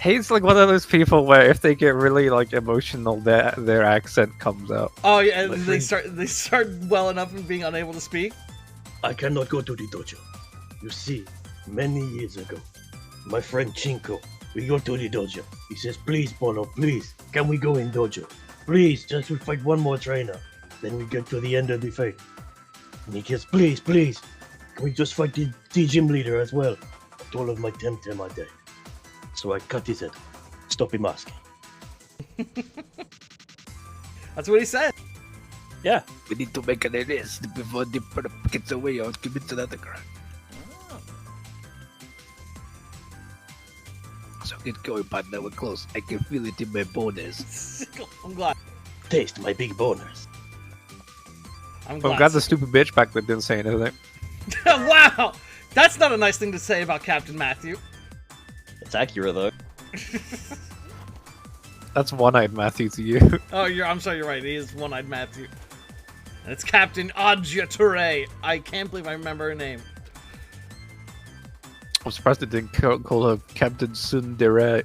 He's like one of those people where if they get really like emotional, their accent comes out. Oh yeah, and they start well enough and being unable to speak. I cannot go to the dojo. You see, many years ago, my friend Chinko, we go to the dojo. He says, please, Polo, please, can we go in dojo? Please, just we fight one more trainer. Then we get to the end of the fight. And he says, please, please, can we just fight the gym leader as well? I told him my Temtem are dead. So I cut his head. Stop him asking. That's what he said. Yeah. We need to make an arrest before the perp gets away or commits another crime. So get going, partner. We're close. I can feel it in my bonus. I'm glad. Taste my big boners. I'm I'm glad. glad the stupid bitch back there didn't say anything. Wow, that's not a nice thing to say about Captain Matthew. It's accurate though. That's one-eyed Matthew to you. Oh, I'm sorry, you're right. He is one-eyed Matthew. And it's Captain Adja Touré. I can't believe I remember her name. I'm surprised they didn't call her Captain Tsundere.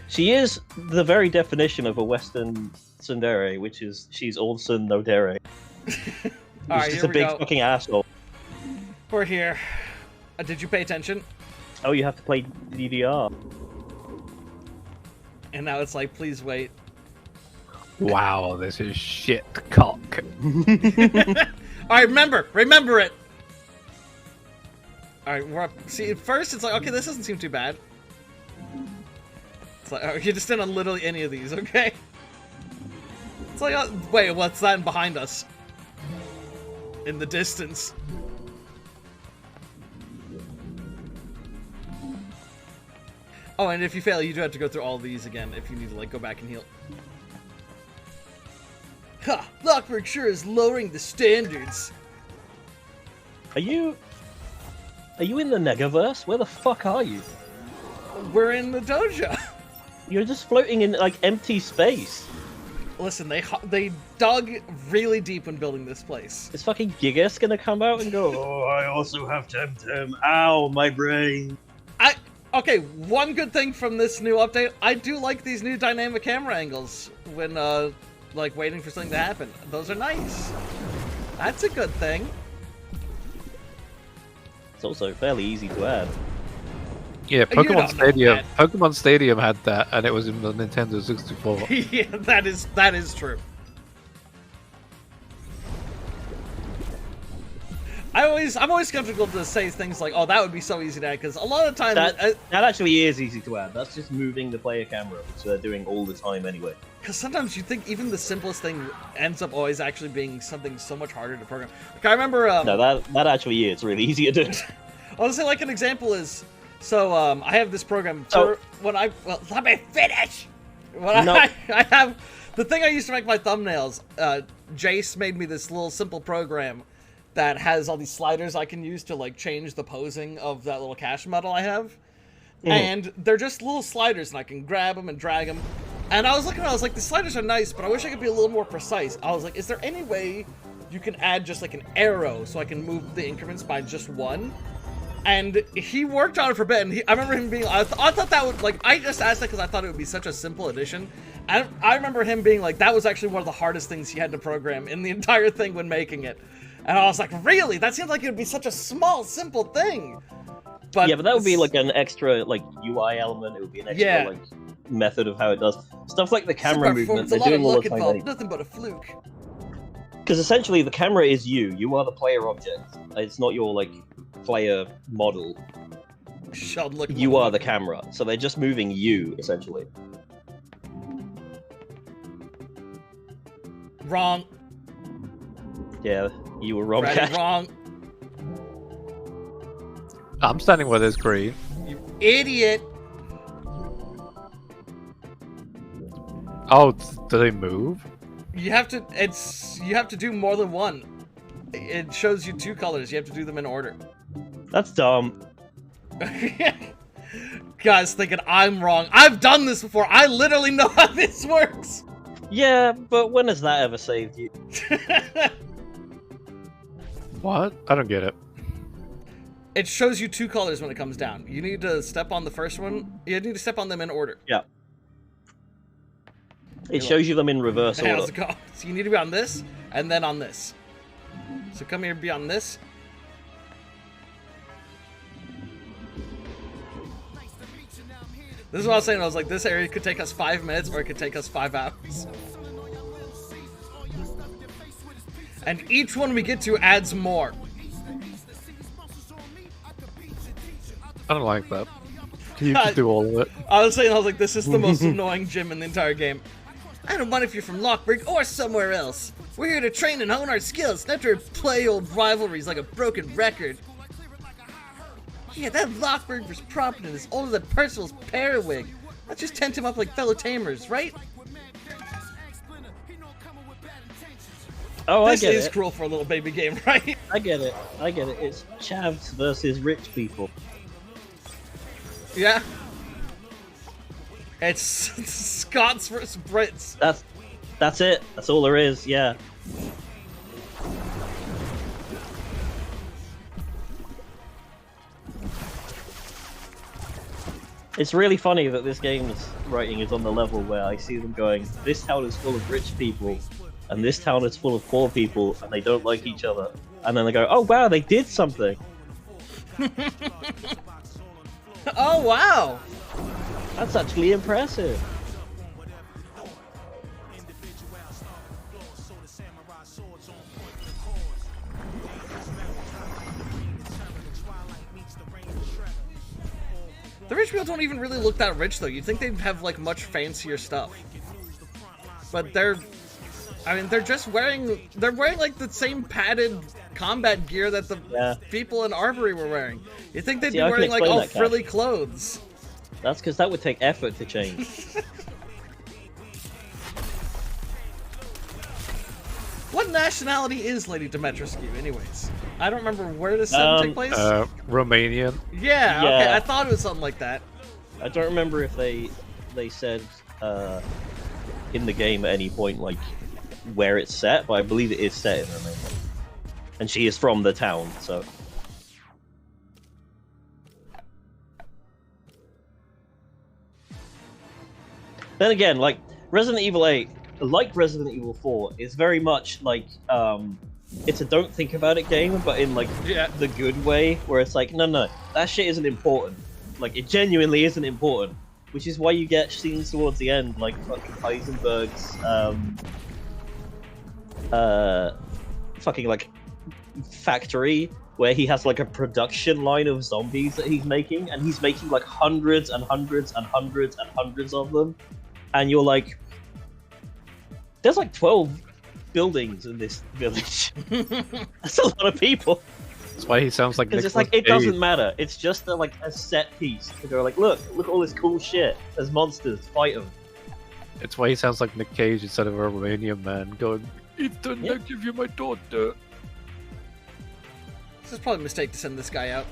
She is the very definition of a Western tsundere, which is she's all sun, no dere. All right, She's here a we big go. fucking asshole. We're here. Did you pay attention? Oh, you have to play DDR. And now it's like, please wait. Wow, this is shit cock. Alright, remember it! Alright, we're up. See, at first it's like, okay, this doesn't seem too bad. It's like, oh, you just didn't literally any of these, okay? It's like, wait, what's that behind us? In the distance. Oh, and if you fail, you do have to go through all these again if you need to, like, go back and heal. Ha! Lockberg sure is lowering the standards. Are you in the Negaverse? Where the fuck are you? We're in the dojo. You're just floating in, like, empty space. Listen, they dug really deep when building this place. Is fucking Gigas gonna come out and go, oh, I also have Temtem. Ow, my brain. Okay, one good thing from this new update, I do like these new dynamic camera angles when, like, waiting for something to happen. Those are nice. That's a good thing. It's also fairly easy to add. Yeah, don't know that. Pokemon Stadium had that, and it was in the Nintendo 64. Yeah, that is true. I'm always skeptical to say things like, "Oh, that would be so easy to add," because a lot of times that actually is easy to add. That's just moving the player camera, which they're doing all the time anyway. Because sometimes you think even the simplest thing ends up always actually being something so much harder to program. Like, I remember. No, that actually is really easy to do. I would say, like, an example is, so I have this program for let me finish. I have the thing I used to make my thumbnails. Jace made me this little simple program that has all these sliders I can use to, like, change the posing of that little cache model I have. And they're just little sliders, and I can grab them and drag them. And I was looking at it, I was like, the sliders are nice, but I wish I could be a little more precise. I was like, is there any way you can add just, like, an arrow so I can move the increments by just one? And he worked on it for a bit, and I remember him being, I thought that would, like, I just asked that because I thought it would be such a simple addition. And I remember him being like, that was actually one of the hardest things he had to program in the entire thing when making it. And I was like, really? That seems like it would be such a small, simple thing. But yeah, but that would be like an extra, like, UI element. It would be an extra, like, method of how it does stuff like the camera movement. They're doing all the time anyway. Nothing but a fluke. Because essentially, the camera is you. You are the player object. It's not your, like, player model. You are the camera. So they're just moving you, essentially. Wrong. Yeah, you were wrong, Right, Cat. wrong. I'm standing where there's green. You idiot. Oh, do they move? You have to do more than one. It shows you two colors. You have to do them in order. That's dumb. Guys thinking I'm wrong. I've done this before. I literally know how this works. Yeah, but when has that ever saved you? What? I don't get it. It shows you two colors when it comes down. You need to step on the first one. You need to step on them in order. Yeah. It shows you them in reverse Hey, order. how's it going? So you need to be on this, and then on this. So come here and be on this. This is what I was saying. I was like, this area could take us 5 minutes, or it could take us 5 hours. And each one we get to adds more. I don't like that. Can you just do all of it? I was like, this is the most annoying gym in the entire game. I don't mind if you're from Lockberg or somewhere else. We're here to train and hone our skills, not to play old rivalries like a broken record. Yeah, that Lockberg was prominent is older than Percival's periwig. Let's just tent him up like fellow tamers, right? Oh, This I get is it. cruel for a little baby game, right? I get it. I get it. It's chavs versus rich people. Yeah. It's Scots versus Brits. That's it. That's all there is. Yeah. It's really funny that this game's writing is on the level where I see them going, this town is full of rich people, and this town is full of poor people, and they don't like each other. And then they go, oh wow, they did something. Oh wow! That's actually impressive. The rich people don't even really look that rich, though. You'd think they'd have, like, much fancier stuff. But they're... I mean, they're just wearing... They're wearing, like, the same padded combat gear that the people in Armory were wearing. You'd think they'd be I can wearing, like, explain all that, Cash. frilly clothes. That's because that would take effort to change. What nationality is Lady Dimitrescu, anyways? I don't remember where this take place. Romanian. Yeah, okay, yeah. I thought it was something like that. I don't remember if they said in the game at any point like where it's set, but I believe it is set in Romania. And she is from the town, so. Then again, like Resident Evil 8, like Resident Evil 4, is very much like it's a don't think about it game, but in like the good way, where it's like, no, that shit isn't important. Like it genuinely isn't important, which is why you get scenes towards the end, like fucking Heisenberg's fucking like factory, where he has like a production line of zombies that he's making, and he's making like hundreds and hundreds and hundreds and hundreds of them, and you're like, there's like 12 buildings in this village. That's a lot of people. That's why he sounds like Because it's Nicolas like, it Cage. doesn't matter. It's just like a set piece to go like, look at all this cool shit. There's monsters, fight them. It's why he sounds like Nick Cage instead of a Romanian man going, Ethan, Yeah. I give you my daughter. This is probably a mistake to send this guy out.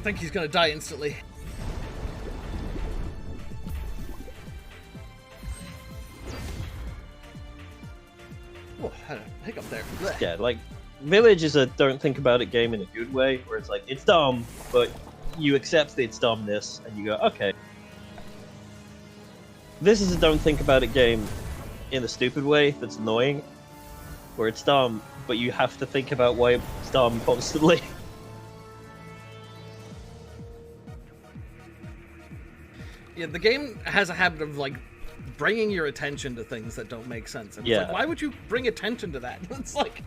I think he's gonna die instantly. Oh, had a hiccup there. Blech. Yeah, like, Village is a don't think about it game in a good way, where it's like, it's dumb, but you accept its dumbness, and you go, okay. This is a don't think about it game in a stupid way that's annoying, where it's dumb, but you have to think about why it's dumb constantly. Yeah, the game has a habit of, like, bringing your attention to things that don't make sense. And it's Yeah. like, why would you bring attention to that? It's like...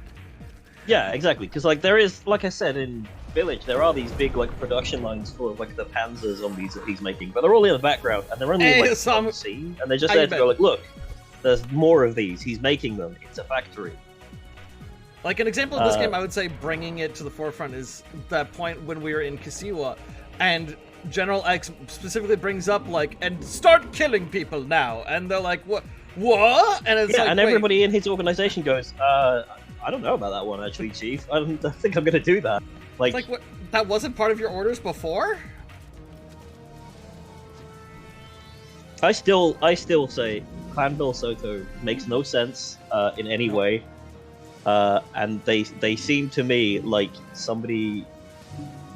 Yeah, exactly, because like there is, like I said, in Village, there are these big like production lines full of like the Panzer zombies that he's making, but they're all in the background, and they're only in, like one scene, and they're just there to go like, look, there's more of these, he's making them, it's a factory. Like, an example of this game, I would say bringing it to the forefront is that point when we were in Kasiwa, and General X specifically brings up, like, and start killing people now, and they're like, what? And it's like, and wait. everybody in his organization goes, I don't know about that one, actually, Chief. I don't think I'm gonna do that. It's like, what? That wasn't part of your orders before? I still say Clan Bill Soto makes no sense in any way, and they seem to me like somebody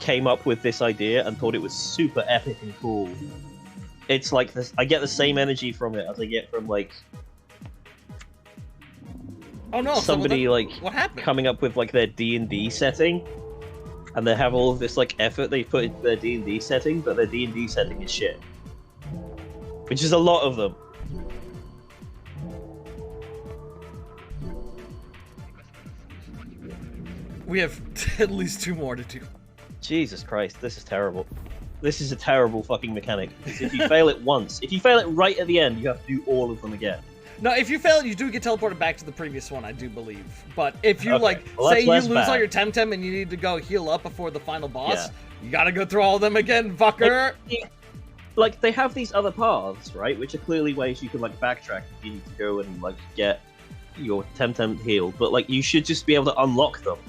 came up with this idea and thought it was super epic and cool. It's like this. I get the same energy from it as I get from like. Oh no! Somebody like what happened? coming up with like their D&D setting, and they have all of this like effort they put into their D&D setting, but their D&D setting is shit, which is a lot of them. We have at least 2 more to do. Jesus Christ, this is terrible. This is a terrible fucking mechanic. Because if you fail it once, if you fail it right at the end, you have to do all of them again. No, if you fail, you do get teleported back to the previous one, I do believe. But if you, Okay. Well, say you that's lose less all bad. your Temtem and you need to go heal up before the final boss, you gotta go through all of them again, fucker! Like, they have these other paths, right? Which are clearly ways you can, like, backtrack if you need to go and, like, get your Temtem healed. But, like, you should just be able to unlock them.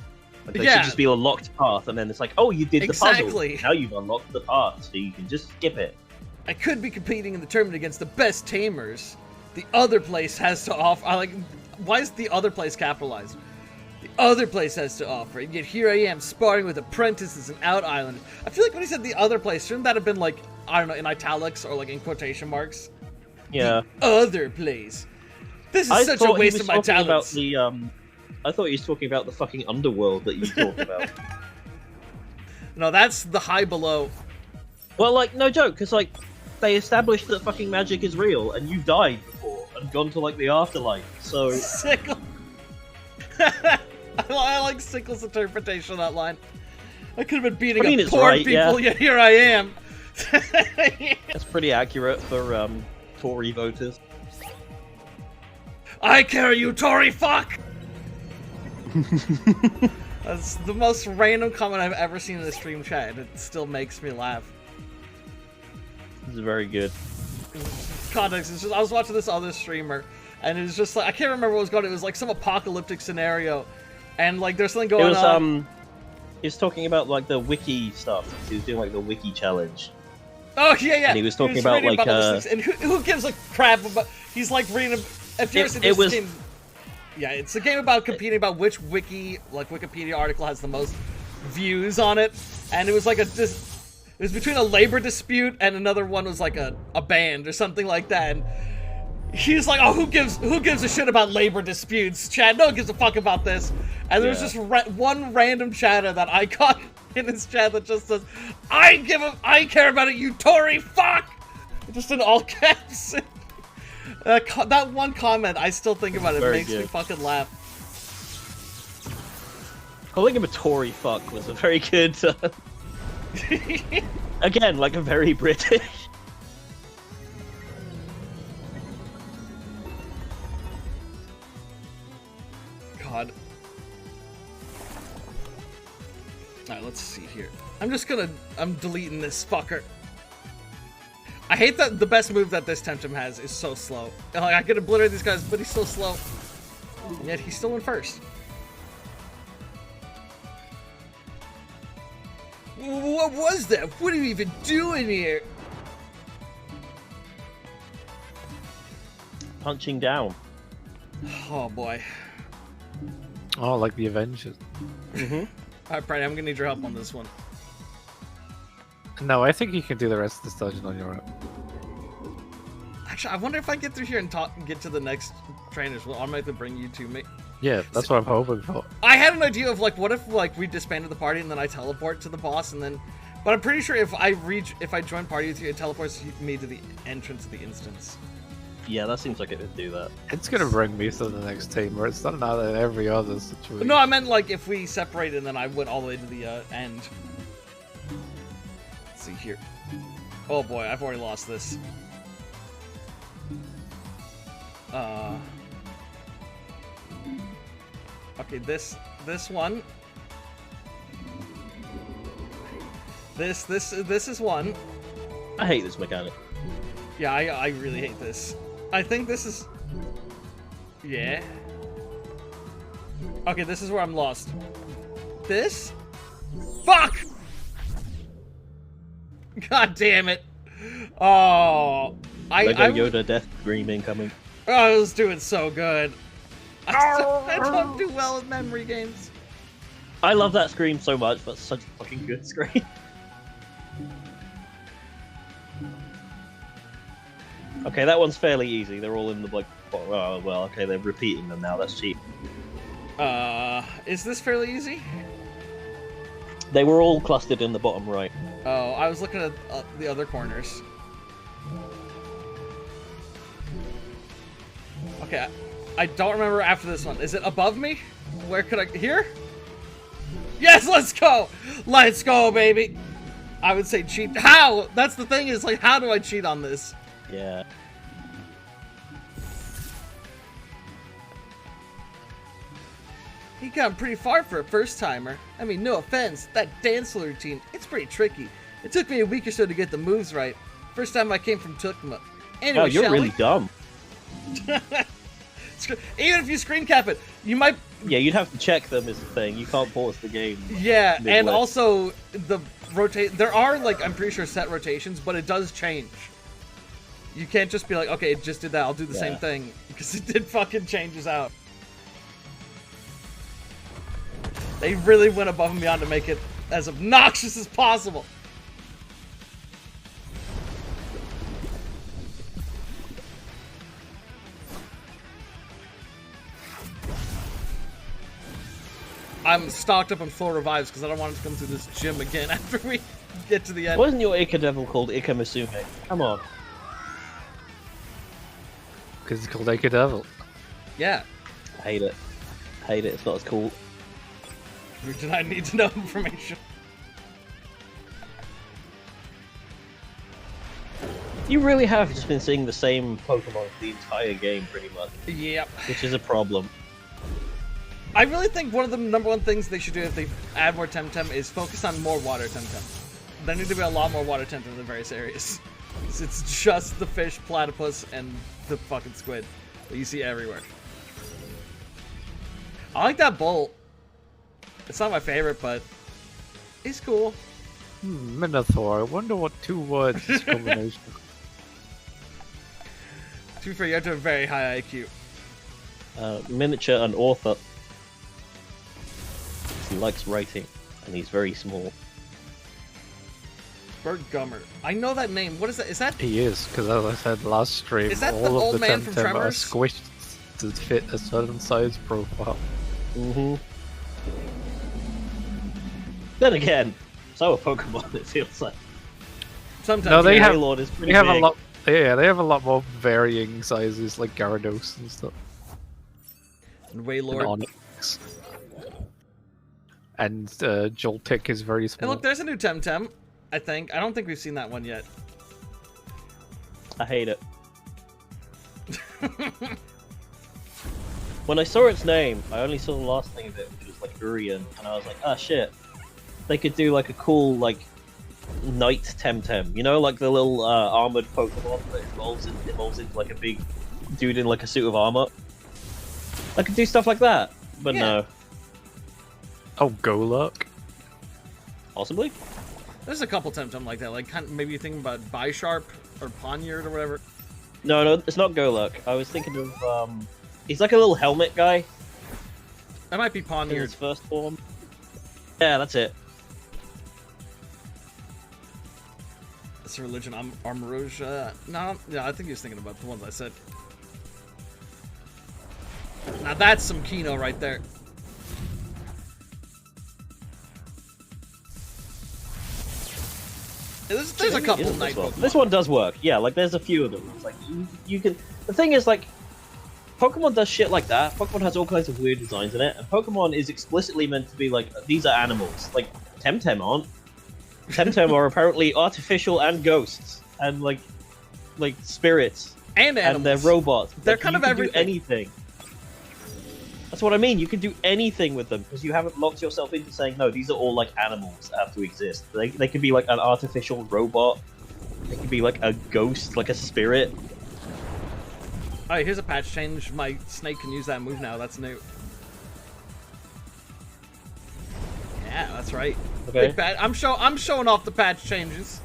Like, they should just be a locked path, and then it's like, oh, you did the puzzle. Now you've unlocked the path, so you can just skip it. I could be competing in the tournament against the best tamers. The other place has to offer. Why is the other place capitalized? The other place has to offer, and yet here I am sparring with apprentices and out island. I feel like when he said the other place, shouldn't that have been like, I don't know, in italics or like in quotation marks? Yeah. The other place. This is such a waste of my talents. I thought you were talking about the fucking underworld that you talk about. No, that's the high below. Well, like, no joke, because, like, they established that fucking magic is real, and you died before, and gone to, like, the afterlife, so... Sickle. I like Sickle's interpretation of that line. I could have been beating up it's poor right, people, yet here I am. That's pretty accurate for, Tory voters. I carry you, Tory fuck! That's the most random comment I've ever seen in the stream chat, and it still makes me laugh. This is very good. Context is just, I was watching this other streamer, and it was just like, I can't remember what was going on, it was like some apocalyptic scenario, and like there's something going on. He was talking about, like, the wiki stuff. He was doing, like, the wiki challenge. Oh, yeah, yeah. And he was talking about, reading like, all those things, and who gives a crap about, he's like reading, if you're It was... game, yeah, it's a game about competing about which wiki, like, Wikipedia article has the most views on it, and it was like it was between a labor dispute and another one was like a band or something like that, and he's like, oh, who gives a shit about labor disputes? Chad, no one gives a fuck about this. And there's just one random chatter that I caught in his chat that just says, I care about it, you Tory fuck! Just in all caps. That one comment, I still think about it. It makes me fucking laugh. Calling him a Tory fuck was a very good... Again, like a very British. God. Alright, let's see here. I'm deleting this fucker. I hate that the best move that this Temtem has is so slow. Like, I could obliterate these guys, but he's so slow. And yet he's still in first. What was that? What are you even doing here? Punching down. Oh boy. Oh, like the Avengers. Mm-hmm. Alright, Brady, I'm gonna need your help on this one. No, I think you can do the rest of this dungeon on your own. Actually, I wonder if I get through here and get to the next trainers, will automatically bring you to me. Yeah, that's what I'm hoping for. I had an idea of like, what if like we disbanded the party and then I teleport to the boss and then, but I'm pretty sure if I join party with you, it teleports me to the entrance of the instance. Yeah, that seems like it would do that. It's gonna bring me to the next team, where it's not in every other situation. No, I meant like if we separated and then I went all the way to the end. Let's see here. Oh boy, I've already lost this. Okay, this one. This is one. I hate this mechanic. Yeah, I really hate this. I think this is... Yeah. Okay, this is where I'm lost. This? Fuck! God damn it. Oh. Lego Yoda death scream incoming. Oh, I was doing so good. I don't do well with memory games. I love that scream so much, but it's such a fucking good scream. Okay, that one's fairly easy. They're all in the like. Oh, well, okay, they're repeating them now. That's cheap. Is this fairly easy? They were all clustered in the bottom right. Oh, I was looking at the other corners. Okay, I don't remember after this one. Is it above me? Where could I... Here? Yes, let's go! Let's go, baby! I would say cheat. How? That's the thing is, like, how do I cheat on this? Yeah. He got pretty far for a first-timer. I mean, no offense, that dance routine, it's pretty tricky. It took me a week or so to get the moves right. First time I came from Tukma. Anyway, Oh, you're really dumb. Even if you screen cap it, you might... Yeah, you'd have to check them is the thing. You can't pause the game. Yeah, midway. and also, the rotate... There are, like, I'm pretty sure set rotations, but it does change. You can't just be like, okay, it just did that, I'll do the same thing. Because it did fucking changes out. They really went above and beyond to make it as obnoxious as possible. I'm stocked up on full revives because I don't want to come to this gym again after we get to the end. Wasn't your Ica Devil called Ica Musume? Come on. Because it's called Aka Devil. Yeah. I hate it. Hate it. It's not as cool. We do not need to know information. You really have just been seeing the same Pokemon the entire game, pretty much. Yep. Which is a problem. I really think one of the #1 things they should do if they add more Temtem is focus on more water Temtem. There need to be a lot more water Temtem in various areas. It's just the fish, platypus, and the fucking squid that you see everywhere. I like that bolt. It's not my favorite, but it's cool. Minotaur. I wonder what 2 words this combination. To be fair, you have to have very high IQ. Miniature and author. He likes writing, and he's very small. Berggummer. I know that name. What is that? Is that? He is, because as I said last stream, Is that all the of old the man from Temtem are Tremors? squished to fit a certain size profile. Mm-hmm. Then again, so are Pokemon, it feels like. Sometimes. No, they yeah. have. Wailord is pretty They have big. a lot. Yeah, they have a lot more varying sizes, like Gyarados and stuff. And And Wailord. Onyx. And Joltik is very And small. look, there's a new Temtem. I think. I don't think we've seen that one yet. I hate it. When I saw its name, I only saw the last thing of it, which was like Urian, and I was like, ah, shit. They could do like a cool, like, Knight Temtem, you know, like the little armored Pokemon that evolves into like a big dude in like a suit of armor. I could do stuff like that, but Yeah. no. Oh, Golurk. Possibly? There's a couple Temtem like that. Like maybe you're thinking about Bisharp or Ponyard or whatever. No, it's not Golurk. I was thinking of, he's like a little helmet guy That might be in Ponyard. his first form. Yeah, that's it. It's a religion. Armarouge. No, yeah, I think he was thinking about the ones I said. Now that's some Kino right there. There's a couple Isn't Night this one? Pokemon. This one does work. Yeah, like there's a few of them. It's like you can. The thing is, like, Pokemon does shit like that. Pokemon has all kinds of weird designs in it, and Pokemon is explicitly meant to be like these are animals. Like Temtem aren't. Temtem are apparently artificial and ghosts and like spirits And animals. and they're robots. They're Like, kind you of can everything. do anything. That's what I mean. You can do anything with them because you haven't locked yourself into saying no. These are all like animals that have to exist. They could be like an artificial robot. They could be like a ghost, like a spirit. Alright, here's a patch change. My snake can use that move now. That's new. Yeah, that's right. Okay. Big patch. I'm showing off the patch changes.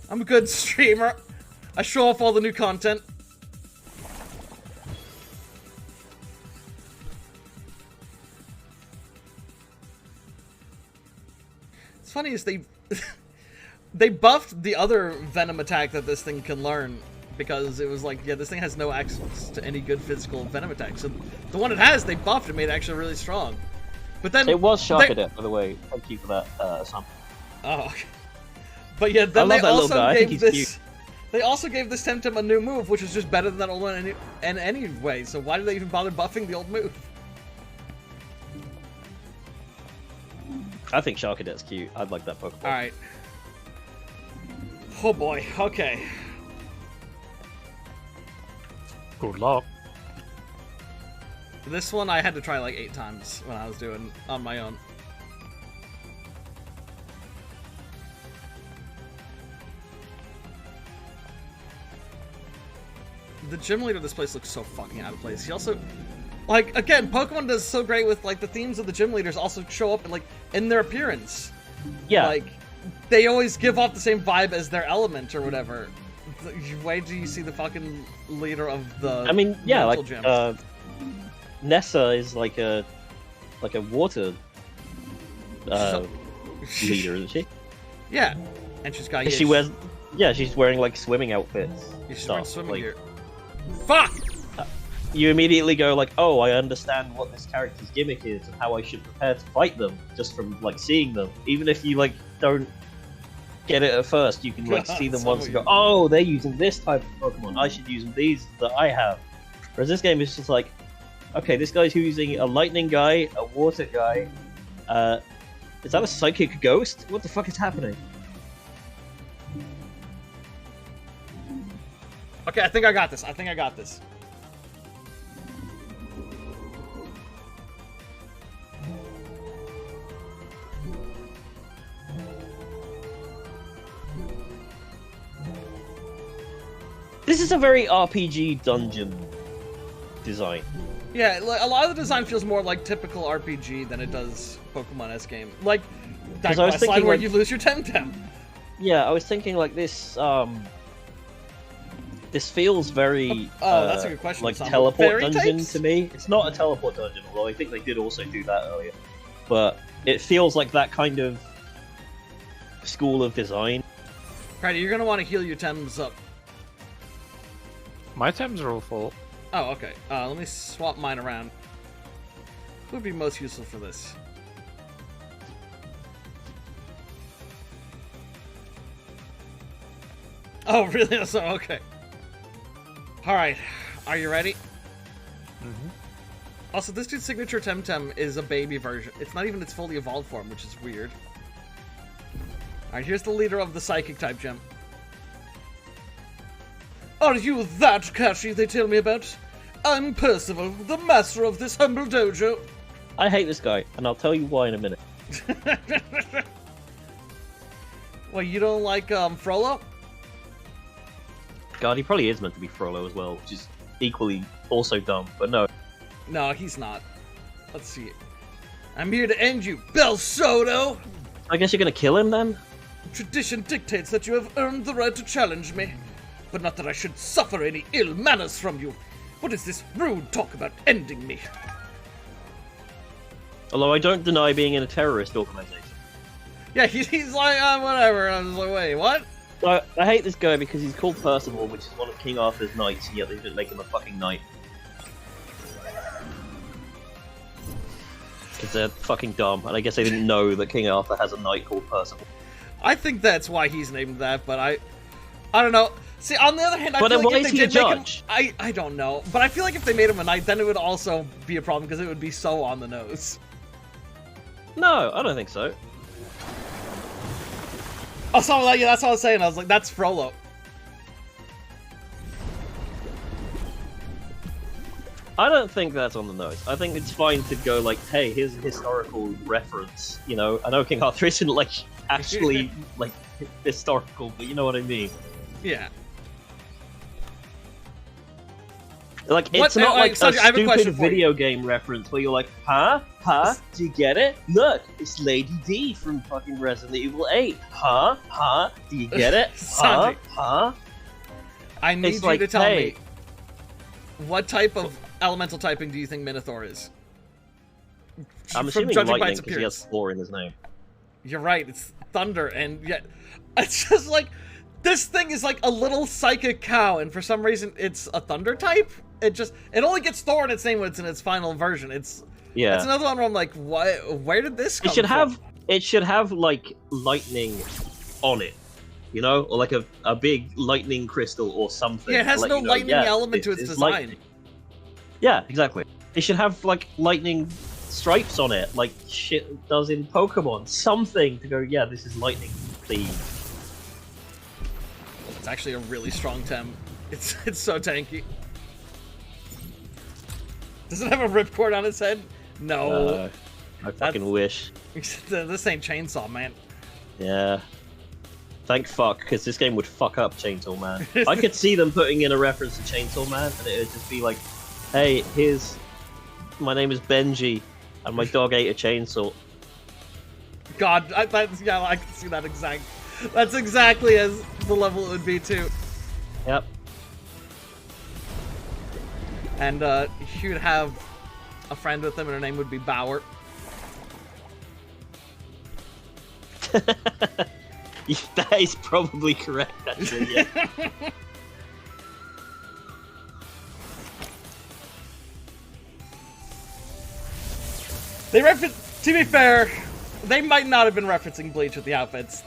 I'm a good streamer. I show off all the new content. It's funny is they they buffed the other venom attack that this thing can learn because it was like, yeah, this thing has no access to any good physical venom attack. So the one it has, they buffed and made it actually really strong. But then It was they- Sharkadet, by the way. Thank you for that. Sample. Oh, okay. But yeah, I then love they that little also guy. I think gave he's this. cute. They also gave this Temtem a new move, which is just better than that old one in any way. So why did they even bother buffing the old move? I think Sharkadet's cute. I'd like that Pokemon. All right. Oh boy. Okay. Good luck. This one I had to try like 8 times when I was doing on my own. The gym leader of this place looks so fucking out of place. He also, like, again, Pokemon does so great with like the themes of the gym leaders also show up in their appearance. Yeah. Like, they always give off the same vibe as their element or whatever. Why do you see the fucking leader of the? I mean, yeah, mental like gym? Nessa is like a water leader, isn't she? Yeah, and she's got. She wears, yeah, she's wearing like swimming outfits. She's wearing stuff, swimming like- gear. Fuck! you immediately go like, oh, I understand what this character's gimmick is and how I should prepare to fight them just from like seeing them. Even if you like don't get it at first, you can like see them once and go, oh, they're using this type of Pokemon. I should use these that I have. Whereas this game is just like, okay, this guy's using a lightning guy, a water guy. Is that a psychic ghost? What the fuck is happening? Okay, I think I got this. This is a very RPG dungeon design. Yeah, like, a lot of the design feels more like typical RPG than it does Pokemon-esque game. Like that 'Cause I was quest line thinking, where like- you lose your Temtem. Yeah, I was thinking like this. This feels very that's a good question, like Sam. teleport Fairy dungeon types? to me. It's not a teleport dungeon, although I think they did also do that earlier. But it feels like that kind of school of design. Right, you're gonna want to heal your Tems up. My Tems are all full. Oh, okay. Let me swap mine around. Who would be most useful for this? Oh, really? So, okay. Alright. Are you ready? Mm-hmm. Also, this dude's signature Temtem is a baby version. It's not even its fully evolved form, which is weird. Alright, here's the leader of the Psychic type gem. Are you that Kashi they tell me about? I'm Percival, the master of this humble dojo. I hate this guy, and I'll tell you why in a minute. Well, you don't like Frollo? God, he probably is meant to be Frollo as well, which is equally also dumb, but no. No, he's not. Let's see. I'm here to end you, Bel Soto! I guess you're gonna kill him then? Tradition dictates that you have earned the right to challenge me, but not that I should suffer any ill manners from you. What is this rude talk about ending me? Although I don't deny being in a terrorist organization. Yeah, he's like, whatever. I was like, wait, what? So, I hate this guy because he's called Percival, which is one of King Arthur's knights, and yet they didn't make him a fucking knight. Because they're fucking dumb, and I guess they didn't know that King Arthur has a knight called Percival. I think that's why he's named that, but I don't know. See, on the other hand, I But feel then like why if is they he a did make him, judge? I don't know. But I feel like if they made him a knight, then it would also be a problem because it would be so on the nose. No, I don't think so. Oh, so like, yeah, that's what I was saying. I was like, that's Frollo. I don't think that's on the nose. I think it's fine to go like, hey, here's a historical reference. You know, I know King Arthur isn't like actually like historical, but you know what I mean. Yeah. Like, What- it's not like, like Sanjay, I have a a question stupid for you. video game reference where you're like, huh? Huh? Do you get it? Look, it's Lady D from fucking Resident Evil 8. Huh? Huh? Do you get it? Huh? Sanjay. Huh? I need It's you like, to tell hey. me, what type of elemental typing do you think Minotaur is? I'm From assuming judging by lightning its because he has appearance. 4 in his name. You're right, it's thunder, and yet it's just like this thing is like a little psychic cow, and for some reason it's a thunder type. It only gets Thor in its name when it's in its final version. It's Yeah. another one where I'm like, what? Where did this come It should have like lightning on it, you know, or like a big lightning crystal or something. Yeah, it has to let no you know, lightning yeah, element to this its is design. lightning. Yeah, exactly. It should have like lightning stripes on it, like shit does in Pokemon. Something to go, yeah, this is lightning themed. It's actually a really strong Tem. It's so tanky. Does it have a ripcord on its head? No. I fucking wish. This ain't Chainsaw Man. Yeah. Thank fuck, because this game would fuck up Chainsaw Man. I could see them putting in a reference to Chainsaw Man, and it would just be like, hey, my name is Benji, and my dog ate a chainsaw. God, yeah, I can see that exact. That's exactly as the level it would be too. Yep. And he would have a friend with him, and her name would be Bauer. That is probably correct, actually, yeah. They reference. To be fair, they might not have been referencing Bleach with the outfits.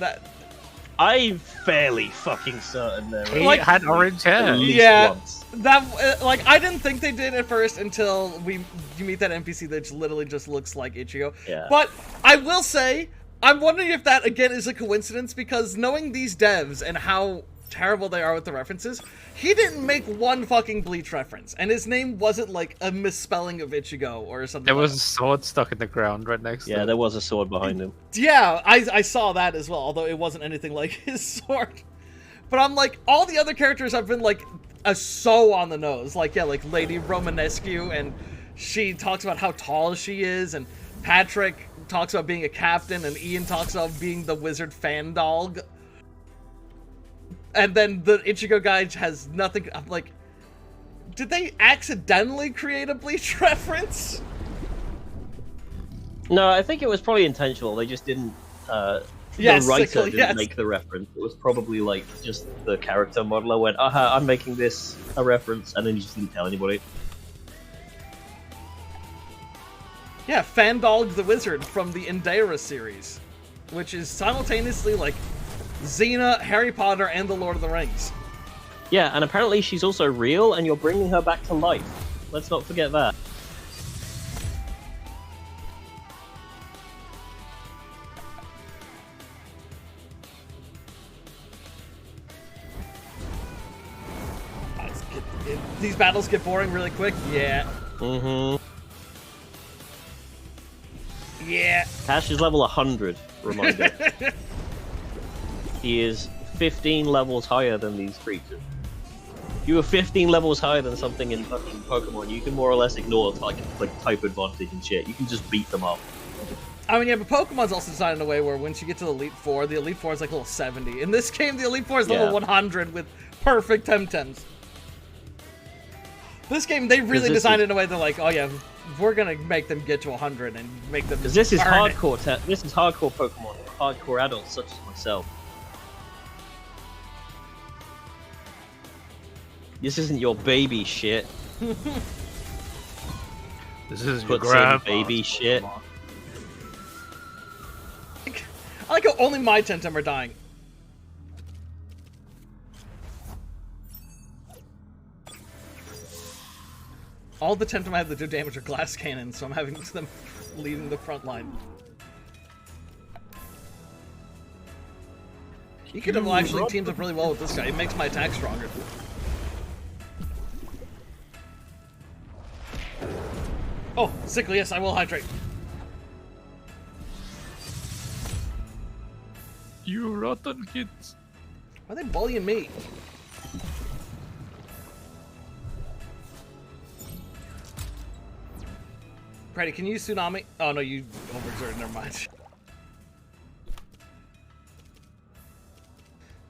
I'm fairly fucking certain there. He Like- had orange hair. At least Yeah. once. That like I didn't think they did at first until you meet that NPC that literally just looks like Ichigo. Yeah. But I will say, I'm wondering if that again is a coincidence because knowing these devs and how terrible they are with the references, he didn't make one fucking Bleach reference, and his name wasn't like a misspelling of Ichigo or something. There like was a sword stuck in the ground right next to Yeah, him. there was a sword behind him. that. Yeah, I saw that as well, although it wasn't anything like his sword. But I'm like, all the other characters have been like so on the nose. Like, yeah, like Lady Romanescu, and she talks about how tall she is, and Patrick talks about being a captain, and Ian talks about being the wizard fan dog. And then the Ichigo guy has nothing. I'm like, did they accidentally create a Bleach reference? No, I think it was probably intentional. They just didn't. Yes, the writer sickly, didn't yes. make the reference. It was probably like just the character modeler went, "Aha, I'm making this a reference," and then he just didn't tell anybody. Yeah, Fandog the Wizard from the Indera series, which is simultaneously like Xena, Harry Potter, and the Lord of the Rings. Yeah, and apparently she's also real, and you're bringing her back to life. Let's not forget that. These battles get boring really quick. Yeah. Mm-hmm. Yeah. Cash is level 100, reminder. He is 15 levels higher than these creatures. If you were 15 levels higher than something in fucking Pokemon, you can more or less ignore like type advantage and shit. You can just beat them up. I mean, yeah, but Pokemon's also designed in a way where once you get to the Elite Four is like level 70. In this game, the Elite Four is level Yeah. 100 with perfect Temtems. This game, they really this designed is- it in a way they're like, oh yeah, we're gonna make them get to 100 and make them. Because this is earn it. hardcore. This is hardcore Pokemon. Hardcore adults such as myself. This isn't your baby shit. This is your Puts in grandma. baby shit. I like how only my Temtem are dying. All the Temtem I have that do damage are glass cannons, so I'm having them leading the front line. He could have actually teamed up really well with this guy. It makes my attack stronger. Oh, sickly, yes, I will hydrate. You rotten kids. Why are they bullying me? Brady, can you use Tsunami? Oh no, you overexerted, never mind.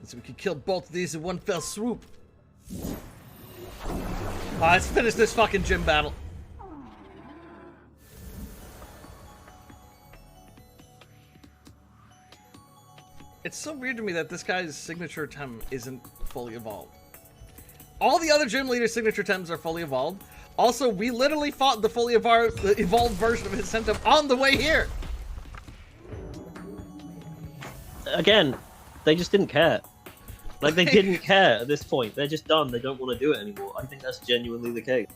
So we can kill both of these in one fell swoop. Let's finish this fucking gym battle. It's so weird to me that this guy's signature Tem isn't fully evolved. All the other gym leaders' signature Tems are fully evolved. Also, we literally fought the fully evolved version of his Temtem on the way here. Again, they just didn't care. Like, they didn't care at this point. They're just done. They don't want to do it anymore. I think that's genuinely the case.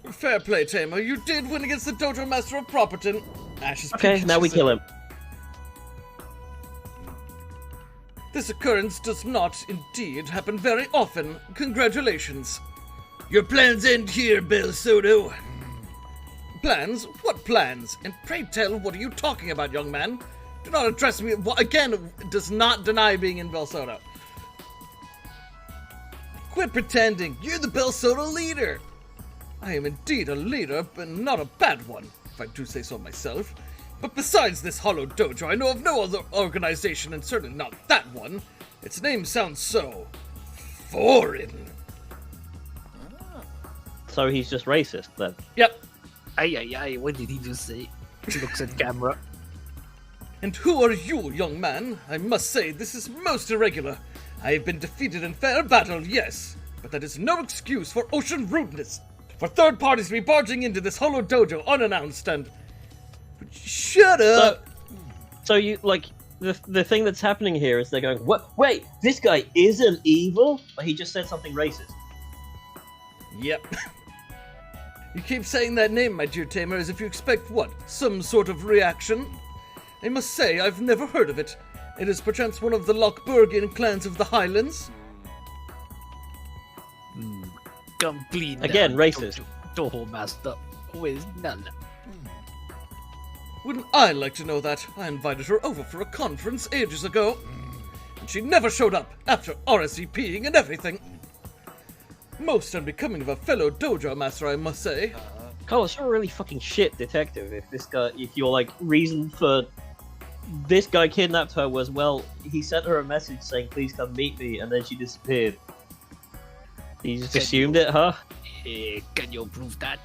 Fair play, Tamer. You did win against the Dojo Master of Properton. Ash's Okay, Pikachu now we said. kill him. This occurrence does not, indeed, happen very often. Congratulations. Your plans end here, Bel Soto. Plans? What plans? And pray tell, what are you talking about, young man? Do not address me. Again, does not deny being in Bel Soto. Quit pretending. You're the Bel Soto leader. I am indeed a leader, but not a bad one, if I do say so myself. But besides this hollow dojo, I know of no other organization, and certainly not that one. Its name sounds so foreign. So he's just racist, then. Yep. Ay, what did he just say? He looks at camera. And who are you, young man? I must say, this is most irregular. I have been defeated in fair battle, yes, but that is no excuse for ocean rudeness. For third parties to be barging into this hollow dojo unannounced and... Shut up! So you like the thing that's happening here is they're going, what? Wait, this guy isn't evil? But he just said something racist. Yep. You keep saying that name, my dear Tamer, as if you expect what? Some sort of reaction? I must say, I've never heard of it. It is perchance one of the Lochburgian clans of the Highlands? Complete. Again, racist. Toho master. With none. Wouldn't I like to know that? I invited her over for a conference ages ago. And she never showed up after RSVPing and everything. Most unbecoming of a fellow dojo master, I must say. Carlos, you're a really fucking shit detective if your like reason for this guy kidnapped her was, well, he sent her a message saying please come meet me and then she disappeared. You just assumed it, huh? Can you prove that?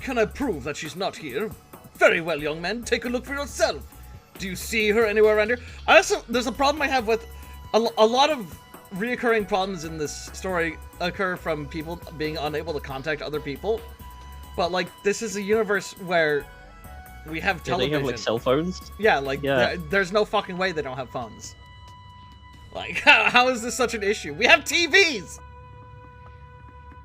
Can I prove that she's not here? Very well, young man. Take a look for yourself. Do you see her anywhere around here? There's a problem I have with a lot of reoccurring problems in this story occur from people being unable to contact other people. But, like, this is a universe where we have television. They have, like, cell phones? Yeah, like, yeah. There's no fucking way they don't have phones. Like, how is this such an issue? We have TVs!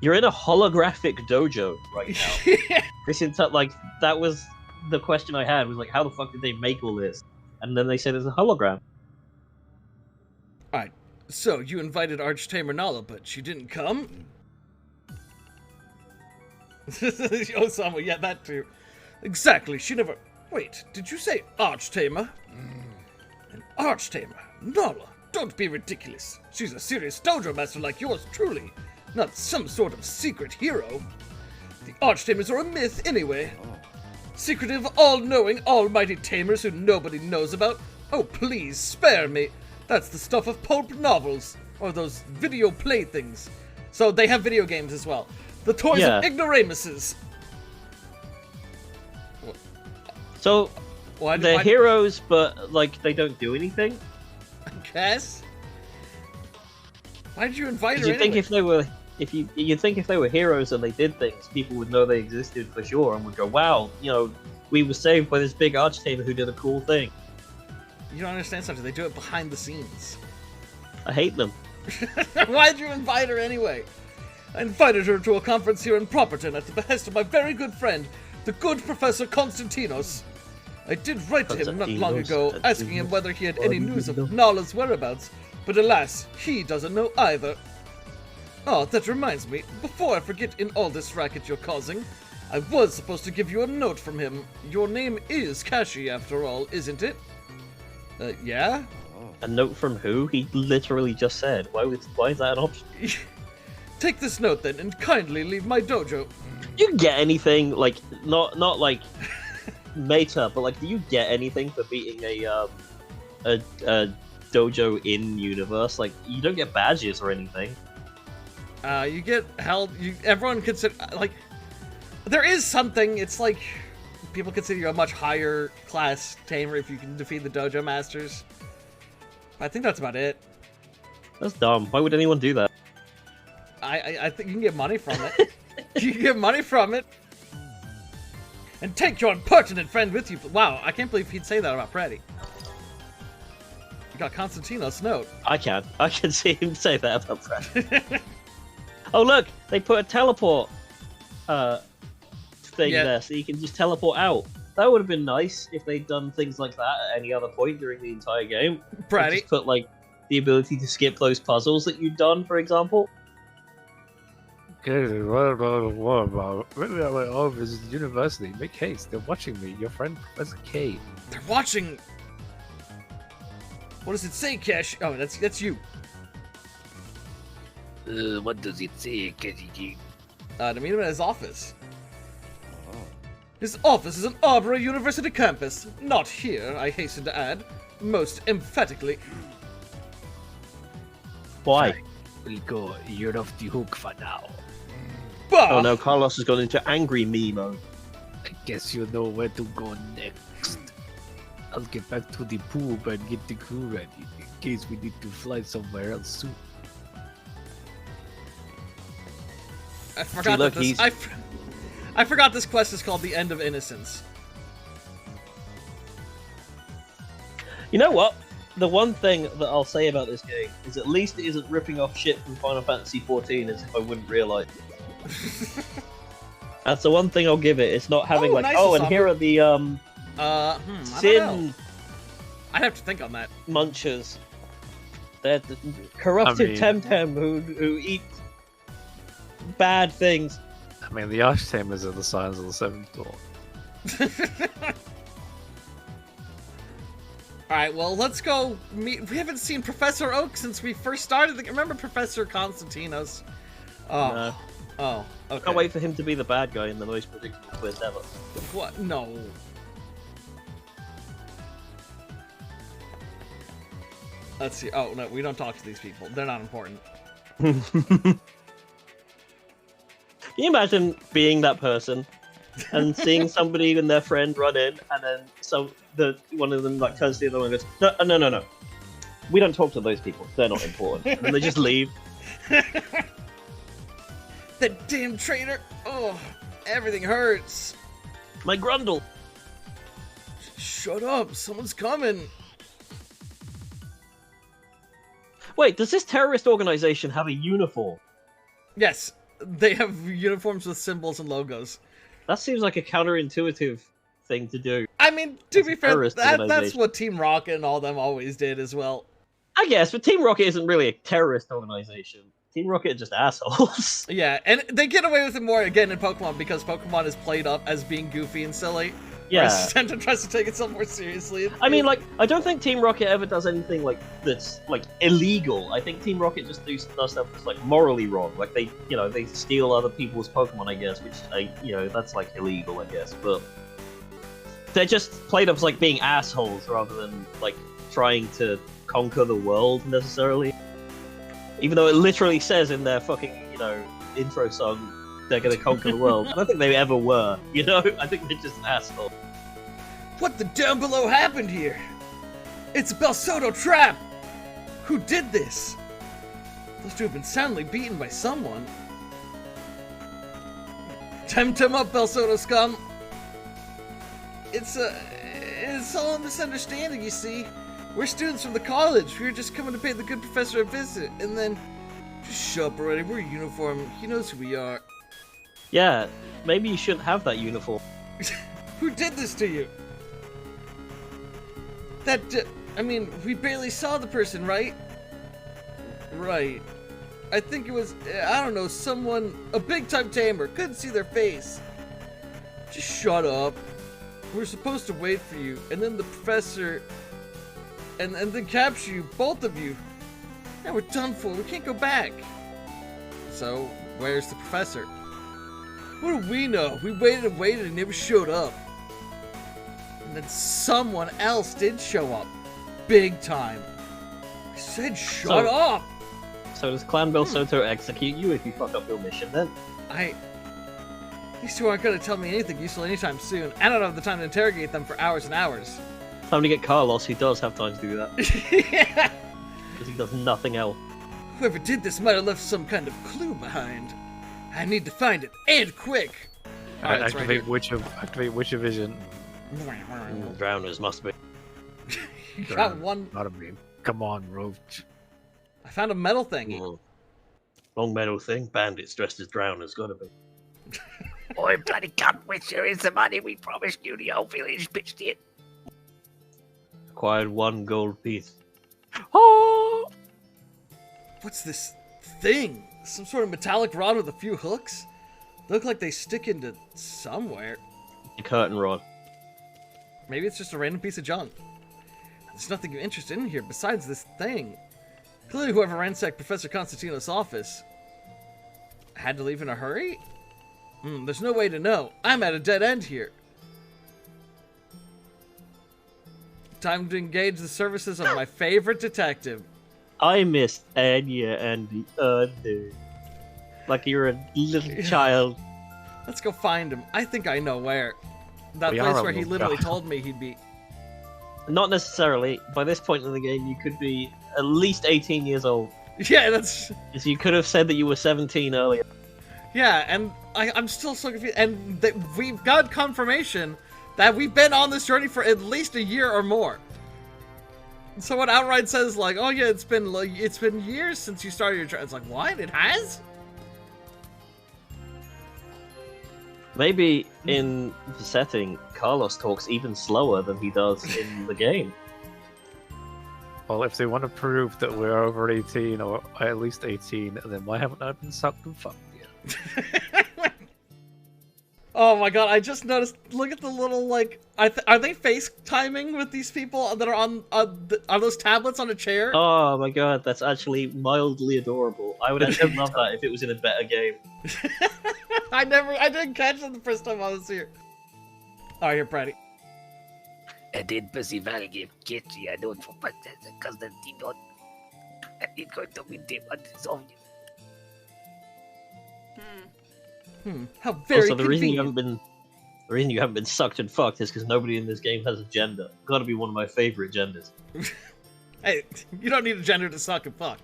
You're in a holographic dojo right now. Yeah. This like, that was the question I had, was like, how the fuck did they make all this? And then they said it's a hologram. Alright, so you invited Archtamer Nala, but she didn't come? Osama, yeah, that too. Exactly, she never... Wait, did you say Archtamer? An Archtamer? Nala, don't be ridiculous. She's a serious dojo master like yours truly, not some sort of secret hero. The Archtamers are a myth anyway. Secretive, all-knowing, almighty tamers who nobody knows about. Oh, please, spare me. That's the stuff of pulp novels, or those video playthings. So they have video games as well. The toys of ignoramuses. So, they're heroes, but, like, they don't do anything? I guess. Why did you invite her You think anyway? if they were... you'd think if they were heroes and they did things, people would know they existed for sure and would go, wow, you know, we were saved by this big archtamer who did a cool thing. You don't understand something. They do it behind the scenes. I hate them. Why'd you invite her anyway? I invited her to a conference here in Properton at the behest of my very good friend, the good Professor Konstantinos. I did write to him not long ago, asking him whether he had any news of Nala's whereabouts, but alas, he doesn't know either. Oh, that reminds me, before I forget in all this racket you're causing, I was supposed to give you a note from him. Your name is Kashi, after all, isn't it? Yeah? A note from who? He literally just said. Why is that an option? Take this note then, and kindly leave my dojo. Do you get anything, like, not like, meta, but like, do you get anything for beating a dojo in universe? Like, you don't get badges or anything. You get held. Everyone consider like there is something. It's like people consider you a much higher class tamer if you can defeat the dojo masters. I think that's about it. That's dumb. Why would anyone do that? I think you can get money from it. You can get money from it. And take your impertinent friend with you. Wow, I can't believe he'd say that about Freddy. You got Konstantinos' note. I can see him say that about Fred. Oh look, they put a teleport thing there, so you can just teleport out. That would have been nice if they'd done things like that at any other point during the entire game. Brady. Just put like the ability to skip those puzzles that you'd done, for example. Okay, what about oh, visit university. Make haste, they're watching me. Your friend Professor K. They're watching. What does it say, Cash? Oh, that's you. What does it say, KGG? To meet him at his office. His office is an Arbor University campus. Not here, I hasten to add. Most emphatically. Why? We'll go. You're off the hook for now. Bah! Oh no, Carlos has gone into angry me mode. I guess you know where to go next. I'll get back to the poop and get the crew ready in case we need to fly somewhere else soon. I forgot that this. I forgot this quest is called the End of Innocence. You know what? The one thing that I'll say about this game is at least it isn't ripping off shit from Final Fantasy XIV as if I wouldn't realize. That's the one thing I'll give it. It's not having Oh, like, nice, oh, and Asami. here are the I don't know. sin I'd have to think on that. munchers. They're the corrupted I mean- Temtem who eat bad things. I mean, the Archtamers are the signs of the seventh door. Alright, well, let's go meet. We haven't seen Professor Oak since we first started. Remember Professor Constantinos? Oh. No. Oh, okay. Can't wait for him to be the bad guy in the most predictable twist ever. What? No. Let's see. Oh, no, we don't talk to these people. They're not important. Can you imagine being that person and seeing somebody and their friend run in, and then one of them like turns to the other one and goes, no. We don't talk to those people. They're not important. And then they just leave. That damn traitor! Oh, everything hurts. My grundle. Shut up! Someone's coming. Wait, does this terrorist organization have a uniform? Yes, they have uniforms with symbols and logos. That seems like a counterintuitive thing to do. I mean, to It's be a fair, terrorist that's organization. what Team Rocket and all them always did as well. I guess, but Team Rocket isn't really a terrorist organization. Team Rocket are just assholes. Yeah, and they get away with it more again in Pokemon because Pokemon is played up as being goofy and silly. Yeah. Whereas Temtem tries to take itself more seriously. I mean, like, I don't think Team Rocket ever does anything like that's like illegal. I think Team Rocket just does stuff that's like morally wrong. Like they steal other people's Pokemon, I guess, which that's like illegal, I guess. But they're just played up as like being assholes rather than like trying to conquer the world necessarily. Even though it literally says in their fucking intro song they're gonna conquer the world. I don't think they ever were. I think they're just assholes. What the down below happened here? It's a Belsoto trap! Who did this? Those two have been soundly beaten by someone. Temtem up, Belsoto scum! It's all a misunderstanding, you see. We're students from the college. We were just coming to pay the good professor a visit, and then... Just shut up already, we're uniform. He knows who we are. Yeah, maybe you shouldn't have that uniform. Who did this to you? We barely saw the person, right? Right. I think it was, I don't know, someone, a big-time tamer. Couldn't see their face. Just shut up. We're supposed to wait for you, and then the professor, and then capture you, both of you. Now we're done for. We can't go back. So, where's the professor? What do we know? We waited and waited and he never showed up. And then someone else did show up. Big time. I said shut up! So does Clan Belsoto execute you if you fuck up your mission then? These two aren't gonna tell me anything useful anytime soon. I don't have the time to interrogate them for hours and hours. Time to get Carlos, who does have time to do that. Yeah! Because he does nothing else. Whoever did this might have left some kind of clue behind. I need to find it, and quick! Alright, it's right Activate Witcher Vision. Drowners must be. You got one. Not a beam. Come on, Roach. I found a metal thingy. Long metal thing, bandits dressed as drowners, gotta be. Oi, bloody cunt, Witcher, is the money we promised you. The whole village pitched in. Acquired 1 gold piece. Oh! What's this thing? Some sort of metallic rod with a few hooks? They look like they stick into somewhere. The curtain rod. Maybe it's just a random piece of junk. There's nothing you're interested in here besides this thing. Clearly whoever ransacked Professor Constantino's office had to leave in a hurry? There's no way to know. I'm at a dead end here. Time to engage the services of my favorite detective. I missed Anya and the other. Like you're a little child. Let's go find him. I think I know where. That We place are a where he little literally child. told me he'd be. Not necessarily. By this point in the game, you could be at least 18 years old. Yeah, that's... So you could have said that you were 17 earlier. Yeah, and I'm still so confused. And we've got confirmation that we've been on this journey for at least a year or more. someone outright says like, "Oh yeah, it's been years since you started your trial." It's like, what? It has? Maybe in the setting, Carlos talks even slower than he does in the game. Well, if they want to prove that we're over 18 or at least 18, then why haven't I been sucked and fucked yet? Oh my god, I just noticed, look at the little, like, are they FaceTiming with these people that are on those tablets on a chair? Oh my god, that's actually mildly adorable. I would actually love that if it was in a better game. I didn't catch it the first time I was here. Alright, here, Brady. And then Percival gave Ketchy a note for Princess because the not. And it's going to be them unresolved. How very Also, the reason convenient. you haven't been sucked and fucked is because nobody in this game has a gender. Gotta be one of my favorite genders. Hey, you don't need a gender to suck and fuck.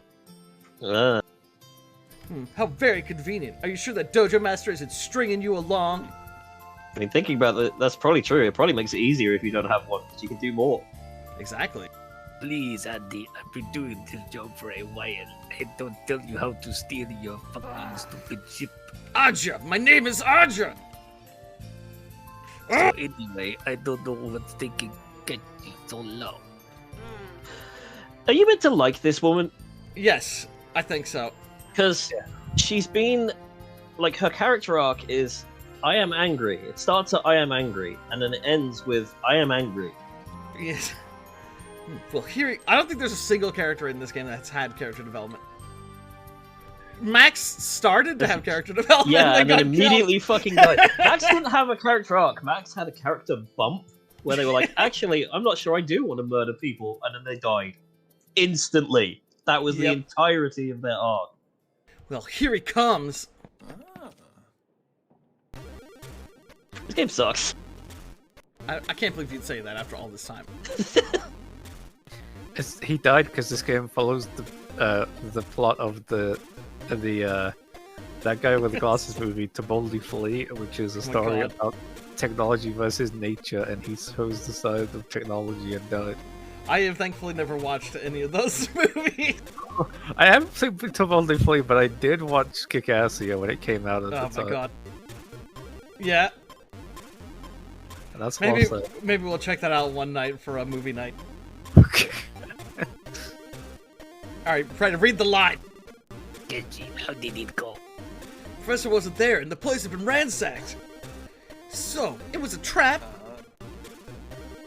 How very convenient. Are you sure that Dojo Master isn't stringing you along? I mean, thinking about that, that's probably true. It probably makes it easier if you don't have one, because you can do more. Exactly. Please, Andy, I've been doing this job for a while. I don't tell you how to steer your fucking stupid ship. Aja! My name is Aja! So anyway, I don't know what's taking Ketchy so long. Are you meant to like this woman? Yes, I think so. Because she's been... Like, her character arc is, I am angry. It starts at I am angry, and then it ends with I am angry. Yes. Well, here, I don't think there's a single character in this game that's had character development. Max started to have character development. Yeah, and then got immediately fucking died. Max didn't have a character arc. Max had a character bump where they were like, actually, I'm not sure I do want to murder people, and then they died. Instantly. That was the entirety of their arc. Well, here he comes. This game sucks. I can't believe you'd say that after all this time. He died because this game follows the plot of the that guy with the glasses movie To Boldly Flee, which is a story about technology versus nature, and he chose the side of technology and died. I have thankfully never watched any of those movies. I haven't seen To Boldly Flee, but I did watch Kick-Ass when it came out at the time. Oh my god. Yeah. And that's maybe we'll check that out one night for a movie night. Okay. Alright, try to read the line. Ketchy, how did it go? Professor wasn't there, and the place had been ransacked. So, it was a trap?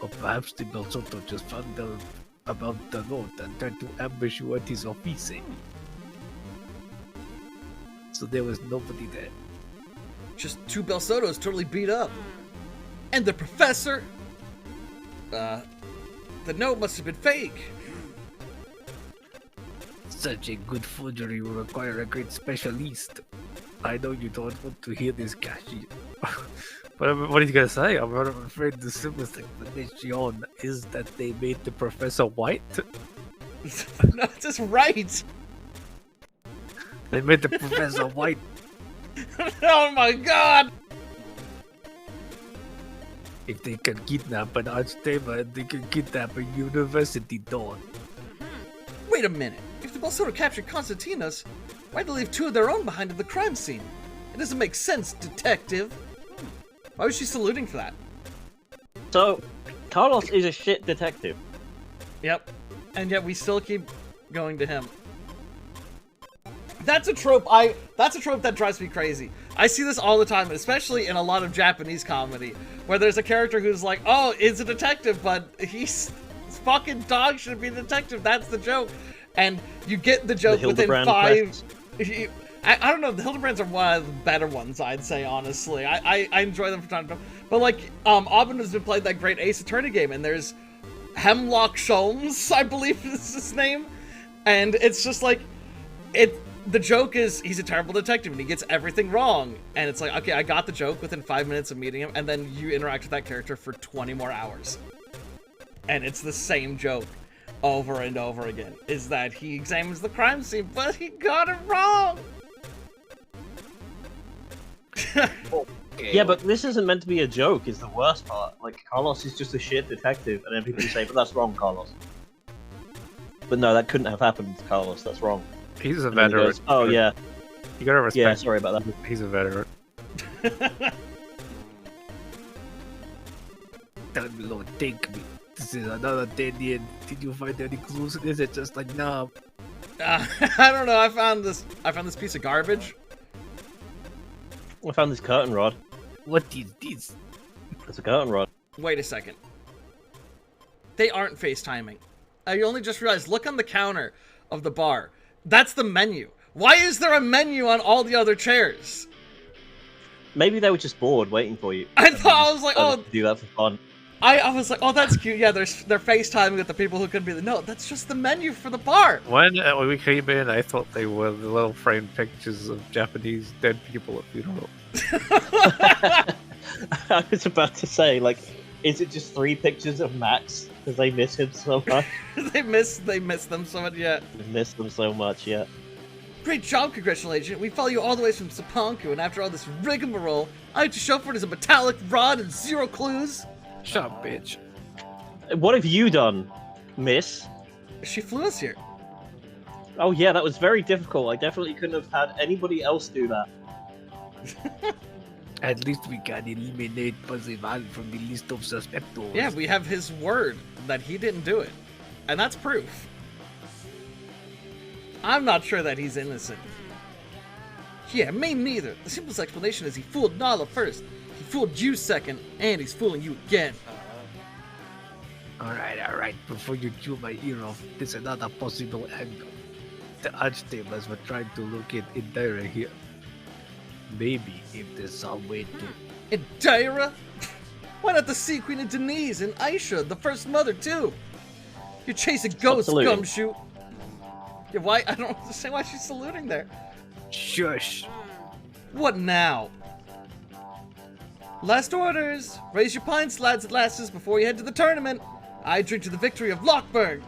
Or perhaps the Belzotto just found out about the note and tried to ambush you at his office. So there was nobody there. Just two Belsotos totally beat up. And the professor? The note must have been fake. Such a good forgery will require a great specialist. I know you don't want to hear this, Kashi. But what are you gonna say? I'm afraid the simplest explanation is that they made the professor white. No, it's just right. They made the professor white. Oh my god! If they can kidnap an archtamer, they can kidnap a university don. Wait a minute. If the Belsoto captured Constantinos, why'd they leave two of their own behind at the crime scene? It doesn't make sense, detective. Why was she saluting for that? So, Carlos is a shit detective. Yep. And yet we still keep going to him. That's a trope that drives me crazy. I see this all the time, especially in a lot of Japanese comedy, where there's a character who's like, oh, it's a detective, but he's fucking dog should be a detective. That's the joke. And you get the joke within five... I don't know, the Hildebrands are one of the better ones, I'd say, honestly. I enjoy them from time to time. But, like, Aubin has been playing that great Ace Attorney game, and there's Hemlock Sholmes, I believe is his name. And it's just like, the joke is, he's a terrible detective, and he gets everything wrong. And it's like, okay, I got the joke within 5 minutes of meeting him, and then you interact with that character for 20 more hours. And it's the same joke over and over again, is that he examines the crime scene, but he got it wrong! Yeah, but this isn't meant to be a joke, is the worst part. Like, Carlos is just a shit detective, and then people say, but that's wrong, Carlos. but no, that couldn't have happened, Carlos. That's wrong. He's a And then he veteran. goes, oh yeah, You gotta respect. yeah. Sorry about that. He's a veteran. Down below, take me. This is another dead end. Did you find any clues? Is it just like nah? I don't know. I found this piece of garbage. I found this curtain rod. What is this? It's a curtain rod. Wait a second. They aren't FaceTiming. I only just realized, look on the counter of the bar. That's the menu. Why is there a menu on all the other chairs? Maybe they were just bored waiting for you. I thought, I was like, oh, do that for fun. I was like, oh, that's cute. Yeah, they're FaceTiming with the people who could be no, that's just the menu for the bar. When we came in, I thought they were the little framed pictures of Japanese dead people at funerals. I was about to say, like, is it just 3 pictures of Max because they miss him so much? they miss them so much, yeah. They miss them so much, yeah. Great job, Congressional Agent. We follow you all the way from Saponku, and after all this rigmarole, I have to show for it as a metallic rod and 0 clues. Shut up, bitch. What have you done, miss? She flew us here. Oh yeah, that was very difficult. I definitely couldn't have had anybody else do that. At least we can eliminate Percival from the list of suspectos. Yeah, we have his word that he didn't do it. And that's proof. I'm not sure that he's innocent. Yeah, me neither. The simplest explanation is he fooled Nala first, he fooled you second, and he's fooling you again. Alright. Before you chew my ear off, there's another possible angle. The Archtamers were trying to locate Indira here. Maybe if there's some way to... Indira? Why not the Sea Queen of Denise and Aisha, the First Mother, too? You're chasing ghosts, saluting. gumshoe. Yeah, why? I don't understand why she's saluting there. Shush! What now? Last orders. Raise your pints, lads and lasses, before you head to the tournament. I drink to the victory of Lockburn.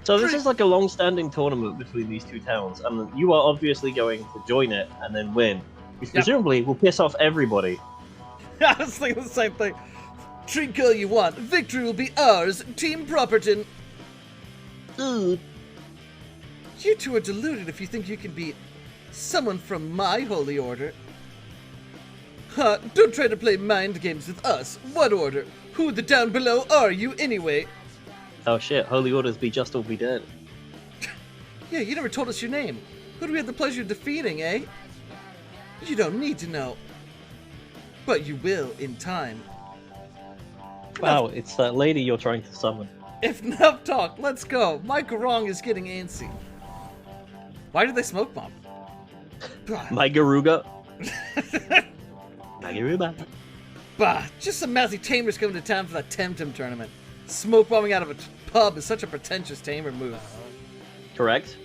So this is like a long-standing tournament between these two towns, and you are obviously going to join it and then win, which Yep. presumably will piss off everybody. I was thinking the same thing. Drink all you want. Victory will be ours. Team Properton. Ooh. You two are deluded if you think you can beat someone from my holy order. Huh, don't try to play mind games with us. What order? Who the down below are you anyway? Oh shit, Holy Orders be just or be dead. Yeah, you never told us your name. Who do we have the pleasure of defeating, eh? You don't need to know. But you will in time. Wow, it's that lady you're trying to summon. If enough talk, let's go. My Garong is getting antsy. Why did they smoke bomb? My Garuga. My Garuga. Bah, just some mouthy tamers coming to town for that Temtem tournament. Smoke bombing out of a pub is such a pretentious tamer move. Correct.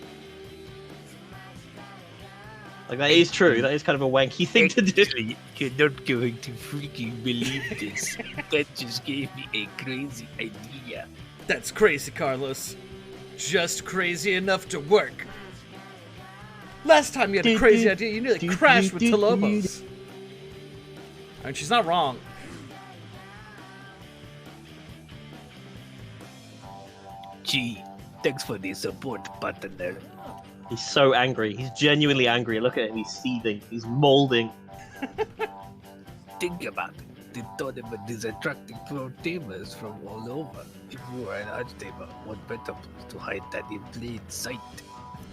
Like, that is true. That is kind of a wanky thing to do. Actually, you're not going to freaking believe this. That just gave me a crazy idea. That's crazy, Carlos. Just crazy enough to work. Last time you had a crazy idea, you nearly crashed with Tolobos. I mean, she's not wrong. Gee, thanks for the support, partner. He's so angry. He's genuinely angry. Look at him. He's seething. He's molding. Think about it. The tournament is attracting pro tamers from all over. If you are an archtamer, what better place to hide than in plain sight?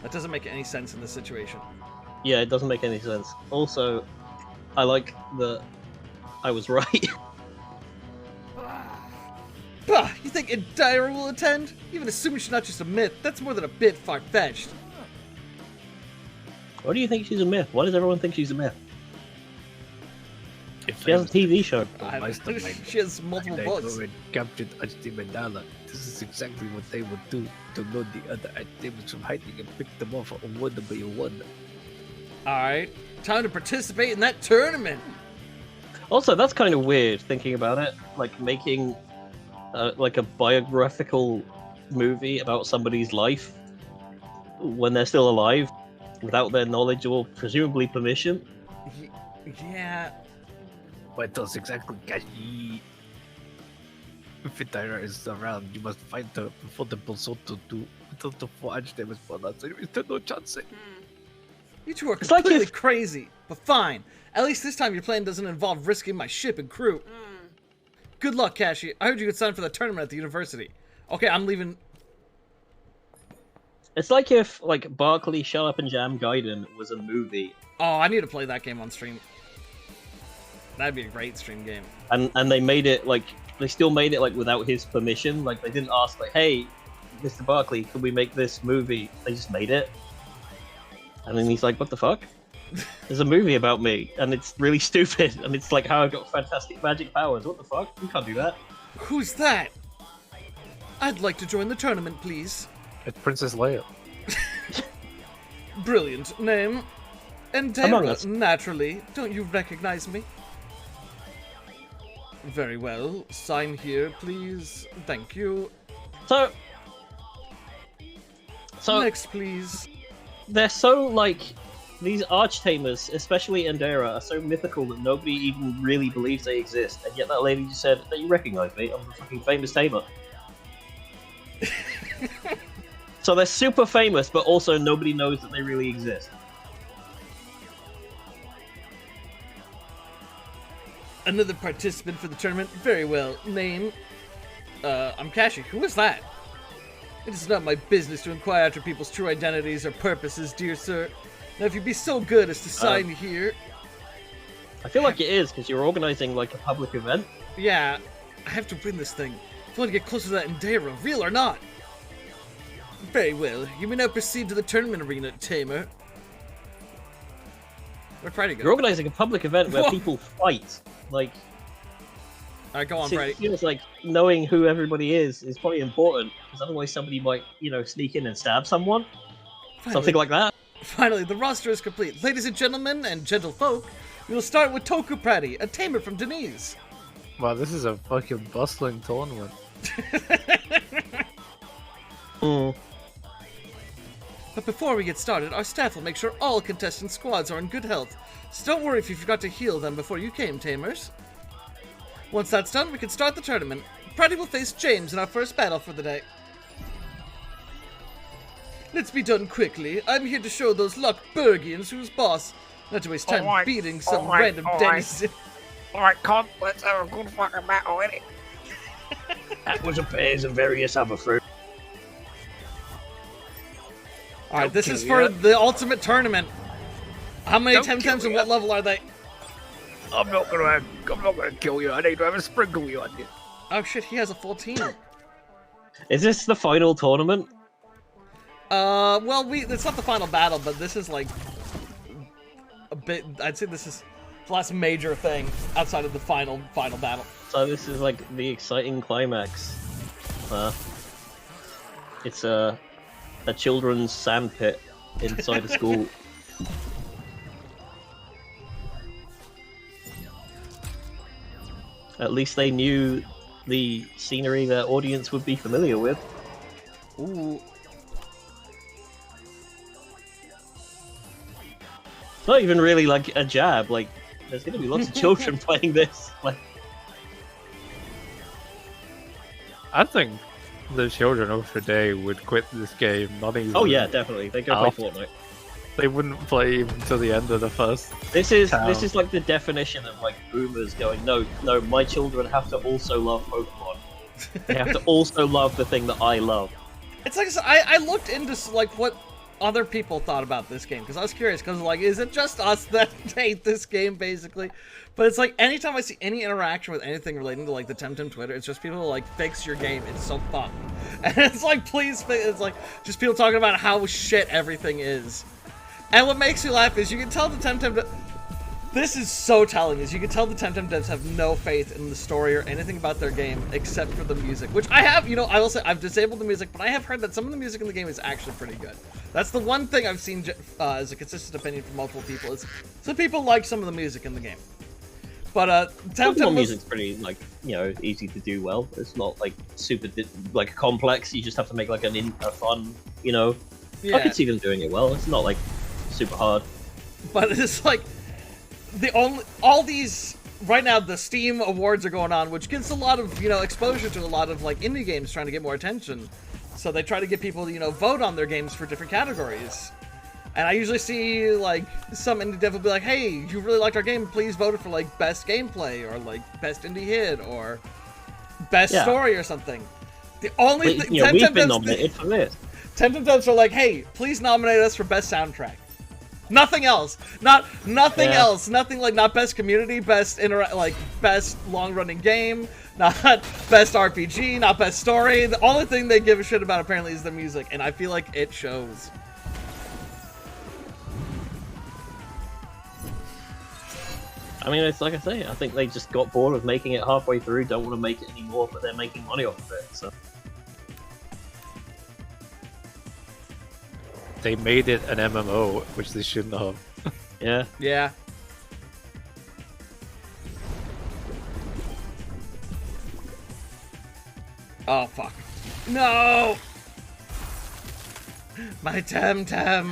That doesn't make any sense in this situation. Yeah, it doesn't make any sense. Also, I like that I was right. Bah, you think Indira will attend? Even assuming she's not just a myth, that's more than a bit far-fetched. Why do you think she's a myth? Why does everyone think she's a myth? If She has a TV show. She has multiple books. Captured Archtamer, this is exactly what they would do to know the other Archtamers from hiding and pick them off one by one. Alright, time to participate in that tournament. Also, that's kind of weird thinking about it. Like making like a biographical movie about somebody's life when they're still alive without their knowledge or presumably permission. Yeah. What else exactly, Kashi? If Vidira is around, you must find her before the Bolsotto do. Without the forge them is for that, there is no chance. You two are It's like completely if- crazy, but fine. At least this time your plan doesn't involve risking my ship and crew. Good luck, Kashi. I heard you could sign for the tournament at the university. Okay, I'm leaving. It's like if like Barkley Shut Up and Jam Gaiden was a movie, Oh, I need to play that game on stream. That'd be a great stream game. and they made it like they still made it like without his permission. Like they didn't ask like, hey, Mr. Barkley, can we make this movie? They just made it, and then he's like, what the fuck? There's a movie about me, and it's really stupid, and it's like how I got fantastic magic powers. What the fuck? You can't do that. Who's that? I'd like to join the tournament, please. It's Princess Leia. Brilliant name. And Among Dara, Us. naturally. Don't you recognize me? Very well. Sign here, please. Thank you. So Next, please. they're so like these arch-tamers, especially Endera, are so mythical that nobody even really believes they exist, and yet that lady just said that you recognize me, I'm the fucking famous tamer. So they're super famous, but also nobody knows that they really exist. Another participant for the tournament. Very well. Name? I'm Kashi. Who is that? It is not my business to inquire after people's true identities or purposes, dear sir. Now, if you'd be so good as to sign here... I feel like it is, because you're organizing like a public event. Yeah, I have to win this thing. If I want to get closer to that Endera, real or not. Very well. You may now proceed to the tournament arena, Tamer. Where'd Friday go? You're organizing a public event where Whoa. people fight. Like, Alright, go on, it Friday. feels like knowing who everybody is probably important, because otherwise somebody might, sneak in and stab someone. Something like that. Finally, the roster is complete. Ladies and gentlemen and gentlefolk, we will start with Toku Pratty, a tamer from Denise. Wow, this is a fucking bustling tournament. But before we get started, our staff will make sure all contestant squads are in good health. So don't worry if you forgot to heal them before you came, Tamers. Once that's done, we can start the tournament. Pratty will face James in our first battle for the day. Let's be done quickly. I'm here to show those Luckbergians who's boss. Not to waste time Alright, beating some alright, random alright. denizen. Alright, con, let's have a good fucking battle, innit? That was a phase of various other fruit. Alright, this is kill for ya. the ultimate tournament. How many Don't Temtems kill and what level are they? I'm not gonna kill you. I need to have a sprinkle you on you. Oh shit, he has a full team. Is this the final tournament? Well, it's not the final battle, but this is like a bit. I'd say this is the last major thing outside of the final battle. So this is like the exciting climax. It's a children's sandpit inside a school. At least they knew the scenery their audience would be familiar with. Ooh. It's not even really like a jab, like, there's gonna be lots of children playing this. Like, I think the children of today would quit this game. Not even. oh yeah, definitely. They go play Fortnite. They wouldn't play even to the end of the first. This is Town. like the definition of like boomers going, no, my children have to also love Pokemon. They have to also love the thing that I love. It's like I looked into like what other people thought about this game because I was curious because like is it just us that hate this game basically? But it's like anytime I see any interaction with anything relating to like the Temtem Twitter, it's just people like fix your game. It's so fucked, and it's like please fix. It's like just people talking about how shit everything is. And what makes me laugh is you can tell the Temtem. This is so telling. Is you can tell the Temtem devs have no faith in the story or anything about their game except for the music, which I have. You know, I will say I've disabled the music, but I have heard that some of the music in the game is actually pretty good. That's the one thing I've seen as a consistent opinion from multiple people. Is some people like some of the music in the game. But Temtem Pokemon was, music's pretty like easy to do well. It's not like super like complex. You just have to make like a fun. I yeah. could see them doing it well. It's not like super hard. But it's like all these right now the Steam Awards are going on, which gives a lot of, exposure to a lot of, like, indie games trying to get more attention. So they try to get people to, vote on their games for different categories. And I usually see, like, some indie dev will be like, hey, you really liked our game, please vote for, like, best gameplay, or, like, best indie hit, or best story or something. The only thing... we've been nominated for this. Temtem devs are like, hey, please nominate us for best soundtrack. Nothing else. Nothing else. Nothing like not best community, best best long-running game, not best RPG, not best story. The only thing they give a shit about apparently is the music, and I feel like it shows. I mean, it's like I say, I think they just got bored of making it halfway through, don't want to make it anymore, but they're making money off of it, so... They made it an MMO, which they shouldn't have. Yeah. Yeah. Oh, fuck. No! My Temtem!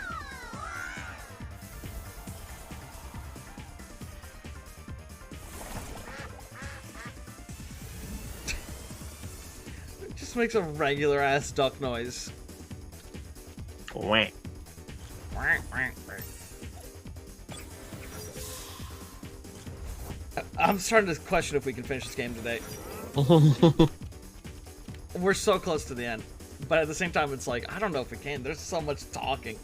It just makes a regular ass duck noise. Wah. I'm starting to question if we can finish this game today. We're so close to the end. But at the same time, it's like, I don't know if we can. There's so much talking.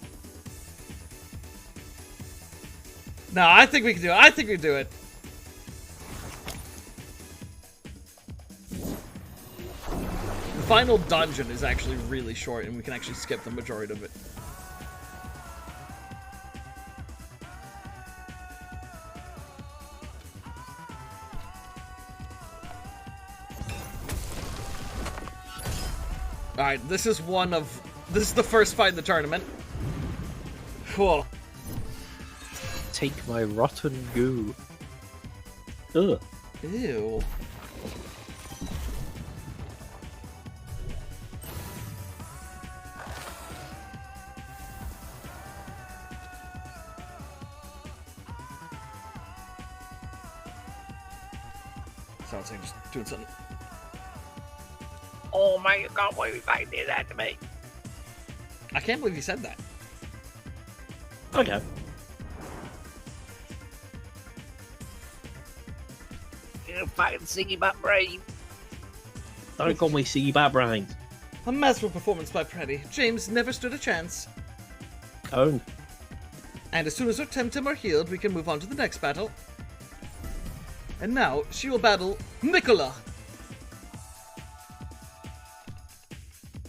No, I think we can do it. I think we do it. The final dungeon is actually really short, and we can actually skip the majority of it. Alright, this is the first fight in the tournament. Cool. Take my rotten goo. Ugh. Ew. Sounds like just doing something. Oh man, you can't believe they did that to me. I can't believe you said that. Okay. You fucking singy butt brain. Don't call me Siggy Bad Brains. A masterful performance by Pretty. James never stood a chance. Owned. And as soon as her Temtem are healed, we can move on to the next battle. And now, she will battle Nicola.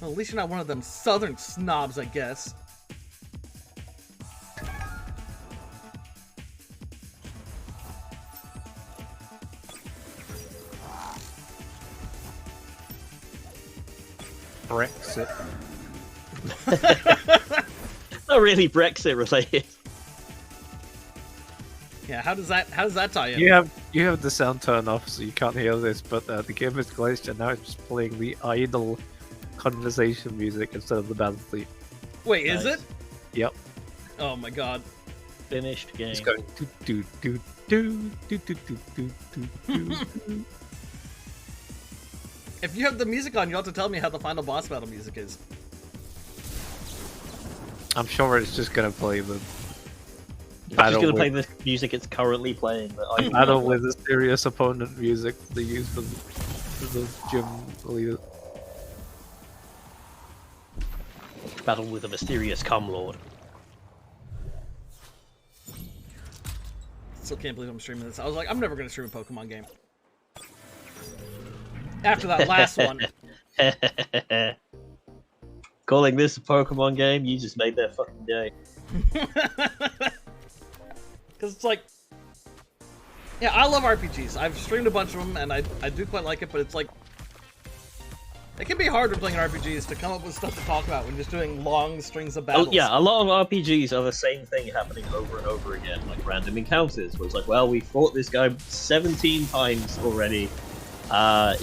Well, at least you're not one of them southern snobs, I guess. Brexit. Not really Brexit related. Yeah, how does that tie in? You have the sound turned off, so you can't hear this. But the game is glitched, and now it's just playing the idle conversation music instead of the battle theme. Wait, is it? Yep. Oh my god. Finished game. It's going do do do do do do do do do do. If you have the music on, you'll have to tell me how the final boss battle music is. I'm sure it's just gonna play the It's just battle gonna with, play the music it's currently playing. battle with the serious opponent music they use for the gym leader. Battle with a mysterious Cumlord. Still can't believe I'm streaming this. I was like, I'm never gonna stream a Pokemon game. After that last one. Calling this a Pokemon game, you just made their fucking day. Because it's like... Yeah, I love RPGs. I've streamed a bunch of them, and I do quite like it, but it's like... It can be hard when playing RPGs to come up with stuff to talk about when just doing long strings of battles. Oh, yeah, a lot of RPGs are the same thing happening over and over again, like random encounters, where it's like, well, we fought this guy 17 times already.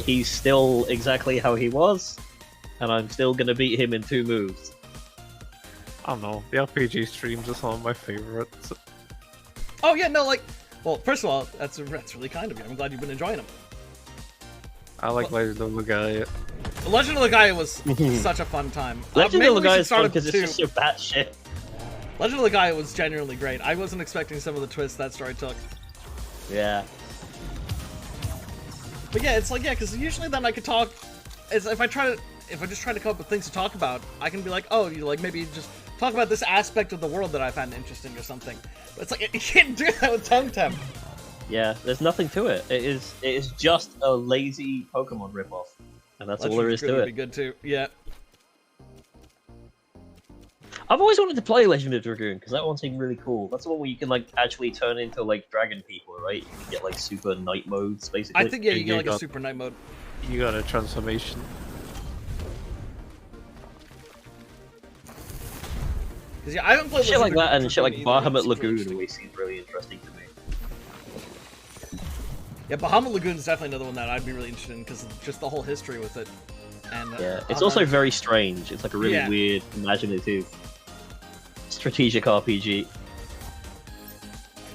He's still exactly how he was, and I'm still gonna beat him in 2 moves. I don't know. The RPG streams are some of my favorites. Oh yeah, no, like Well, first of all, that's really kind of you. I'm glad you've been enjoying them. I like Legend of Legaia. The Legend of Legaia was such a fun time. Legend maybe of we should Legaia is start fun up because it's two. just so batshit. Legend of Legaia was genuinely great. I wasn't expecting some of the twists that story took. Yeah. But yeah, it's like, yeah, because usually then I could talk, if I just try to come up with things to talk about, I can be like, oh, you like maybe just talk about this aspect of the world that I find interesting or something. But it's like, you can't do that with Temtem. Yeah, there's nothing to it. It is just a lazy Pokemon ripoff. And that's all there is to Would it. be good too, yeah. I've always wanted to play Legend of Dragoon, because that one seemed really cool. That's the one where you can, like, actually turn into, like, dragon people, right? You can get, like, super night modes, basically. I think, yeah, you get like a got- super night mode. You got a transformation. Because yeah, I haven't played Shit like Legend of that and shit like Dragoon either. Bahamut It's super Lagoon interesting. always seems really interesting to me. Yeah, Bahamut Lagoon is definitely another one that I'd be really interested in because of just the whole history with it. And Yeah, it's also very strange. It's like a really Yeah. weird, imaginative, strategic RPG.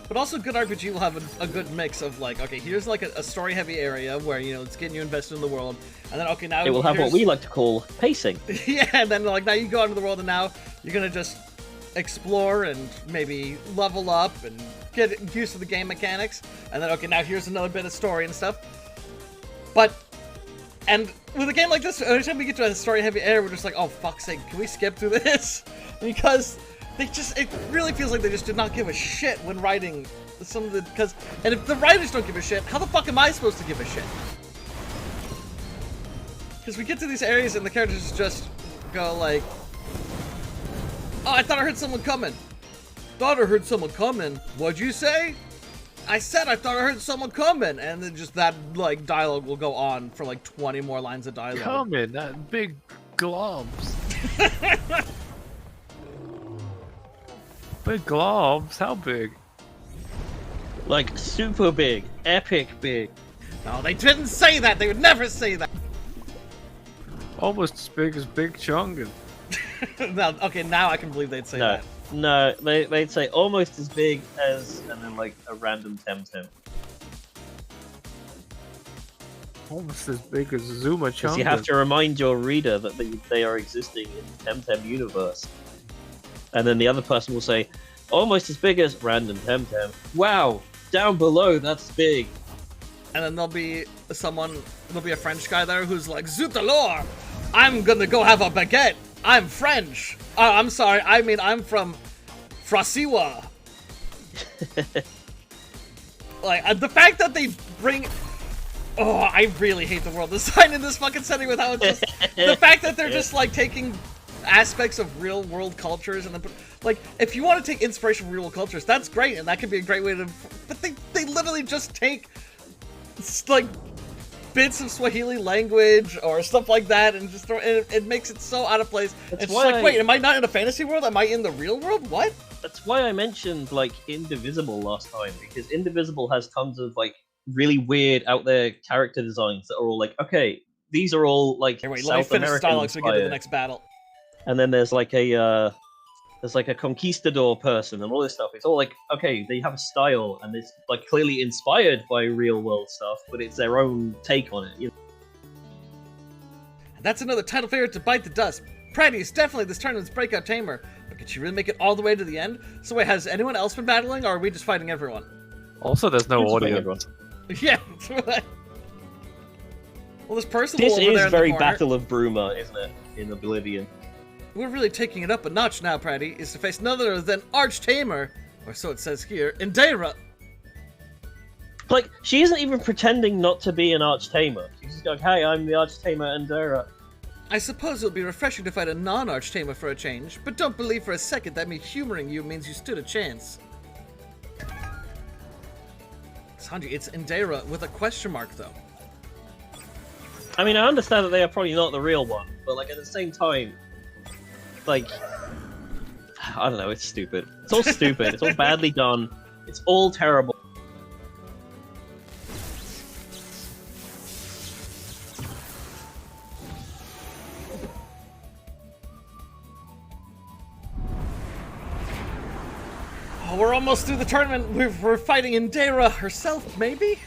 But also, good RPG will have a good mix of like, okay, here's like a story-heavy area where you know it's getting you invested in the world, and then okay, now It will have what here's- we like to call pacing. yeah, and then like now you go out into the world, and now you're gonna just explore and maybe level up and get used to the game mechanics, and then okay, now here's another bit of story and stuff. But and with a game like this, every time we get to a story-heavy area, we're just like, oh fuck's sake, can we skip through this? Because it really feels like they just did not give a shit when writing some of the, and if the writers don't give a shit, how the fuck am I supposed to give a shit? Because we get to these areas and the characters just go like, oh, I thought I heard someone coming. Thought I heard someone coming. What'd you say? I said I thought I heard someone coming. And then just that, like, dialogue will go on for like 20 more lines of dialogue. Come in, that big globs. Big globs? How big? Like, super big, epic big. No, they didn't say that. They would never say that. Almost as big as Big Chungan. No, okay, now I can believe they'd say that. No, they'd say almost as big as, and then like a random Temtem. Almost as big as Zuma Because Chungan. you have to remind your reader that they are existing in the Temtem universe. And then the other person will say, almost as big as random Temtem. Wow, down below, that's big. And then there'll be a French guy there who's like, Zut alors! I'm gonna go have a baguette! I'm French! I'm sorry, I mean, I'm from Frasiwa! Like, the fact that they bring... Oh, I really hate the world design in this fucking setting with how it's just... The fact that they're just, like, taking aspects of real-world cultures and then like, if you want to take inspiration from real-world cultures, that's great, and that could be a great way to... But they literally just take, like, bits of Swahili language or stuff like that and just throw it makes it so out of place. That's It's just why like, wait, am I not in a fantasy world? Am I in the real world? What? That's why I mentioned, like, Indivisible last time, because Indivisible has tons of, like, really weird out there character designs that are all like, okay, these are all, like, Here, wait, let me South finish this American dialogue so we get to the inspired. next battle. And then there's like a conquistador person and all this stuff. It's all like, okay, they have a style and it's like clearly inspired by real world stuff, but it's their own take on it. You know? And that's another title favorite to bite the dust. Pratty is definitely this tournament's breakout tamer, but can she really make it all the way to the end? So wait, has anyone else been battling, or are we just fighting everyone? Also, there's no Just audio. everyone. Yeah. Well, this Percival This over there is in very the corner. Battle of Bruma, isn't it? In Oblivion. We're really taking it up a notch now, Pratty, is to face none other than Arch Tamer, or so it says here, Indira. Like, she isn't even pretending not to be an Archtamer. She's just like, hey, I'm the Archtamer Andera. I suppose it'll be refreshing to fight a non-Arch Tamer for a change, but don't believe for a second that me humoring you means you stood a chance. Sanji, it's Indira with a question mark, though. I mean, I understand that they are probably not the real one, but like at the same time, like, I don't know, it's stupid. It's all stupid. It's all badly done. It's all terrible. we're almost through the tournament. We're fighting Indira herself, maybe?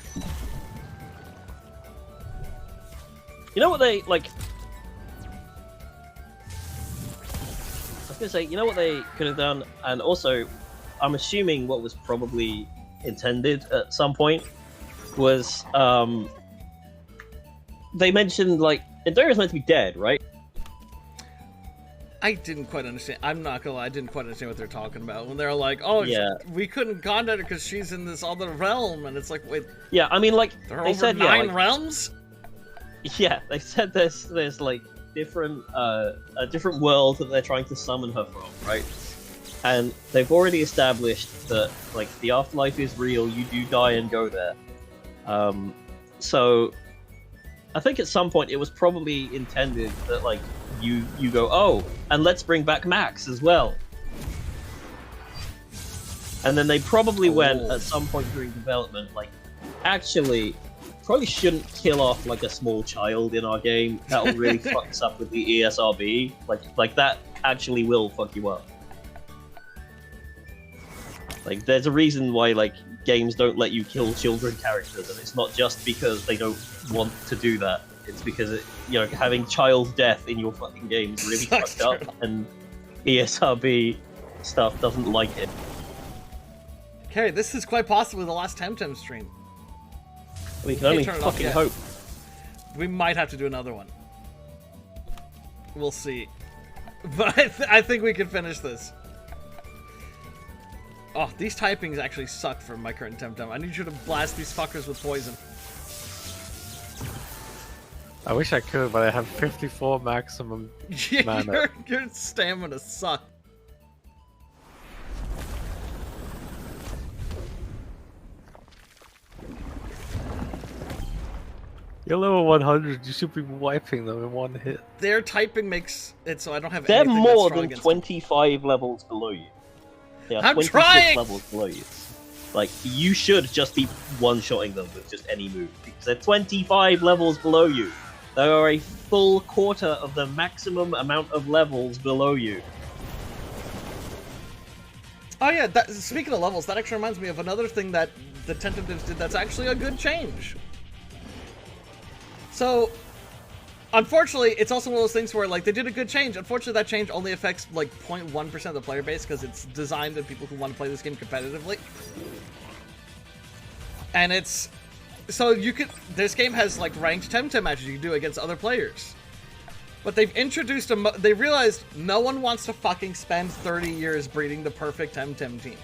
You know what they, like... I was gonna say, you know what they could have done? And also, I'm assuming what was probably intended at some point was, they mentioned, like, Indira's meant to be dead, right? I didn't quite understand. I'm not gonna lie, I didn't quite understand what they're talking about. When they're like, oh, Yeah. we couldn't contact her because she's in this other realm. And it's like, wait, Yeah, I mean, like, there are they over said, 9 yeah, like, realms? yeah, they said there's like different a different world that they're trying to summon her from, right? And they've already established that like the afterlife is real. You do die and go there. So I think at some point it was probably intended that like you go, oh, and let's bring back Max as well. And then they probably went at some point during development, like, actually, probably shouldn't kill off like a small child in our game. That'll really fuck us up with the ESRB. Like that actually will fuck you up. Like, there's a reason why like games don't let you kill children characters, and it's not just because they don't want to do that. It's because having child death in your fucking game is really fucked up, and ESRB stuff doesn't like it. Okay, this is quite possibly the last Temtem stream. We can only turn it off fucking yet. hope. We might have to do another one. We'll see. But I think we can finish this. Oh, these typings actually suck for my current Temtem. I need you to blast these fuckers with poison. I wish I could, but I have 54 maximum mana. Your stamina sucks. You're level 100, you should be wiping them in one hit. Their typing makes it so I don't have They're anything that's more strong than against them. 25 levels below you. They are I'm 26 trying! levels below you. Like, you should just be one-shotting them with just any move, because they're 25 levels below you. They are a full quarter of the maximum amount of levels below you. Oh yeah, speaking of levels, that actually reminds me of another thing that the Tentatives did that's actually a good change. So, unfortunately, it's also one of those things where, like, they did a good change. Unfortunately, that change only affects, like, 0.1% of the player base because it's designed to people who want to play this game competitively. And it's... So, you could... This game has, like, ranked Temtem matches you can do against other players. But they've introduced a... They realized no one wants to fucking spend 30 years breeding the perfect Temtem team.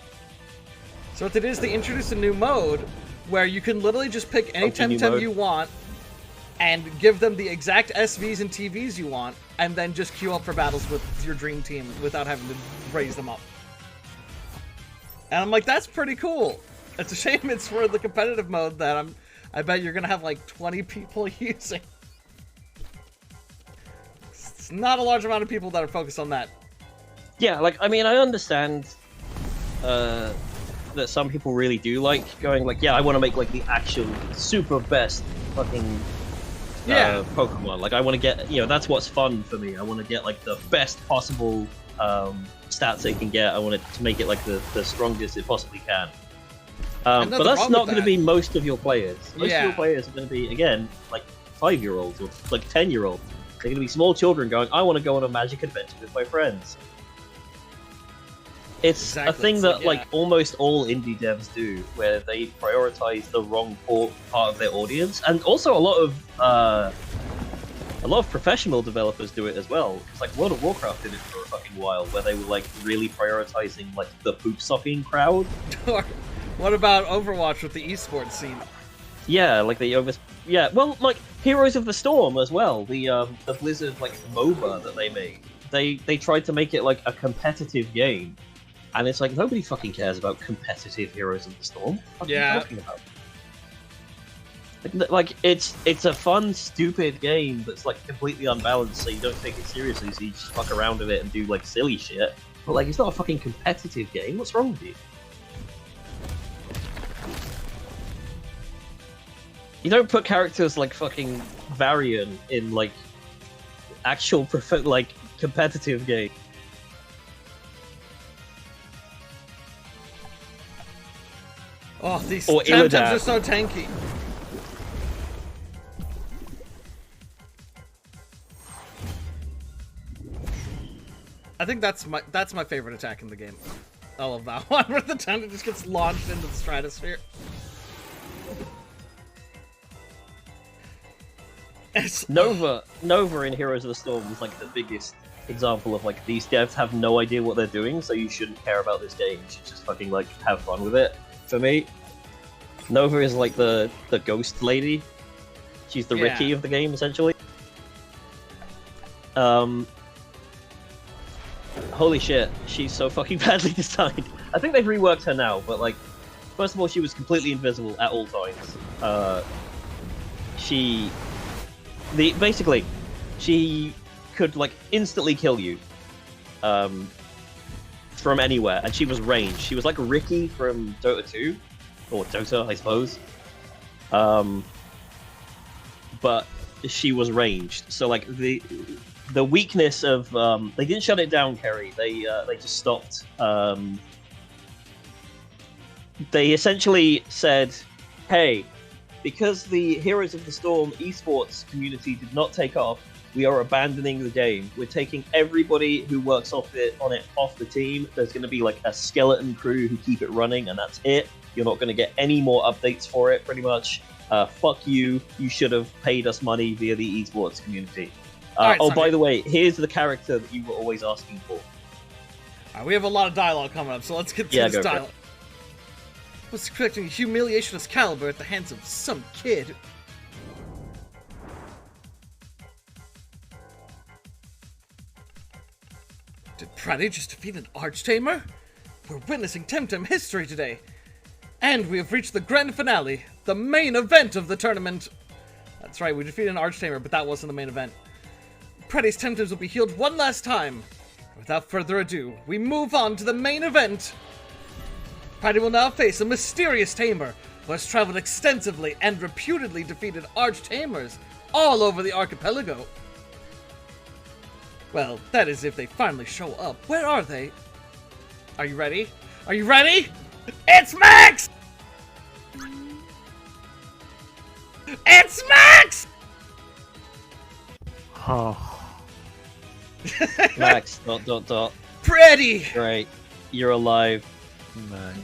So what they did is they introduced a new mode where you can literally just pick any Temtem you want and give them the exact SVs and TVs you want, and then just queue up for battles with your dream team without having to raise them up. And I'm like, that's pretty cool. It's a shame it's for the competitive mode that I bet you're gonna have like 20 people using. It's not a large amount of people that are focused on that. Yeah, like, I mean, I understand that some people really do like going, like, yeah, I want to make, like, the actual super best fucking Pokemon. Like, I want to get, that's what's fun for me. I want to get, like, the best possible stats it can get. I want it to make it, like, the strongest it possibly can. But that's not going to be most of your players. Most of your players are going to be, again, like, 5-year-olds or, like, 10-year-olds. They're going to be small children going, I want to go on a magic adventure with my friends. It's a thing that, like, almost all indie devs do, where they prioritize the wrong part of their audience, and also a lot of professional developers do it as well. It's like World of Warcraft did it for a fucking while, where they were like really prioritizing like the poop sucking crowd. What about Overwatch with the esports scene? Yeah, like well, like Heroes of the Storm as well. The Blizzard like MOBA that they made. They tried to make it like a competitive game. And it's like, nobody fucking cares about competitive Heroes of the Storm. What are you talking about? Like, it's a fun, stupid game that's, like, completely unbalanced, so you don't take it seriously, so you just fuck around with it and do, like, silly shit. But, like, it's not a fucking competitive game. What's wrong with you? You don't put characters like fucking Varian in, like, actual, competitive game. Oh, these Or Temtems Illidan. are so tanky. I think that's my favorite attack in the game. I love that one where the Temtem just gets launched into the stratosphere. It's, Nova in Heroes of the Storm was like the biggest example of like these devs have no idea what they're doing, so you shouldn't care about this game. You should just fucking like have fun with it. For me, Nova is like the ghost lady. She's the Yeah. Ricky of the game, essentially. Holy shit, she's so fucking badly designed. I think they've reworked her now, but like, first of all, she was completely invisible at all times. Basically, she could like instantly kill you from anywhere, and she was ranged. She was like Ricky from Dota 2, or Dota, I suppose. But she was ranged, so like the weakness of they didn't shut it down, Kerry. They just stopped. They essentially said, "Hey, because the Heroes of the Storm esports community did not take off, we are abandoning the game. We're taking everybody who works off the team. There's going to be like a skeleton crew who keep it running, and that's it. You're not going to get any more updates for it, pretty much. Fuck you. You should have paid us money via the esports community." Alright, oh, Sunny. by the way, here's the character that you were always asking for. Alright, we have a lot of dialogue coming up, so let's get to Yeah, this go for it. dialogue. Was expecting humiliationist caliber at the hands of some kid. Did Pratty just defeat an Archtamer? We're witnessing Temtem history today. And we have reached the grand finale, the main event of the tournament. That's right, we defeated an Archtamer, but that wasn't the main event. Pratty's Temtems will be healed one last time. Without further ado, we move on to the main event. Pratty will now face a mysterious tamer who has traveled extensively and reputedly defeated Archtamers all over the archipelago. Well, that is if they finally show up. Where are they? Are you ready? Are you ready? It's Max! It's Max! Oh, Max, ... Pretty! Great. You're alive. man.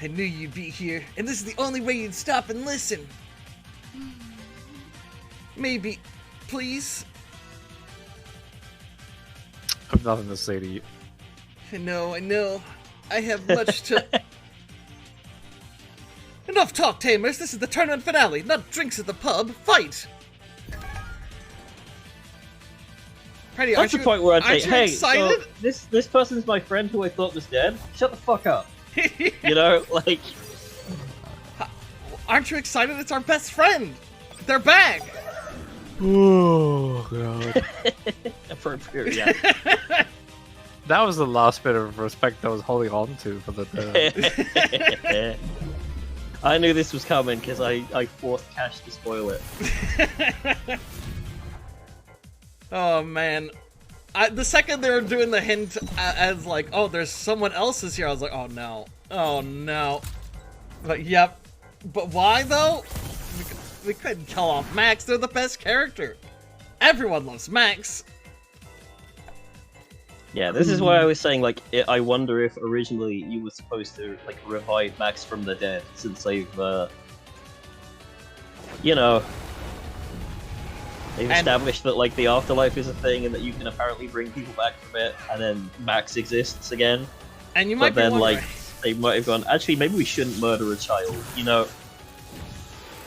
I knew you'd be here, and this is the only way you'd stop and listen. Maybe, please? I've nothing to say to you. I know. I have much to... Enough talk, Tamers. This is the tournament finale, not drinks at the pub. Fight! Pretty, That's the point where I'd say, aren't you hey, excited? so this person's my friend who I thought was dead. Shut the fuck up. You know, like... Aren't you excited? It's our best friend. They're back. Oh god. Appropriate, yeah. That was the last bit of respect I was holding on to for the I knew this was coming because I forced Cash to spoil it. Oh man. The second they were doing the hint as like, oh, there's someone else is here, I was like, oh no. Oh no. But yep. But why though? We couldn't kill off Max. They're the best character. Everyone loves Max. Yeah, this is why I was saying, like, I wonder if originally you were supposed to, like, revive Max from the dead, since they've, you know, they've established that, like, the afterlife is a thing, and that you can apparently bring people back from it, and then Max exists again. And you might But then, be wondering, like, they might have gone, actually, maybe we shouldn't murder a child, you know?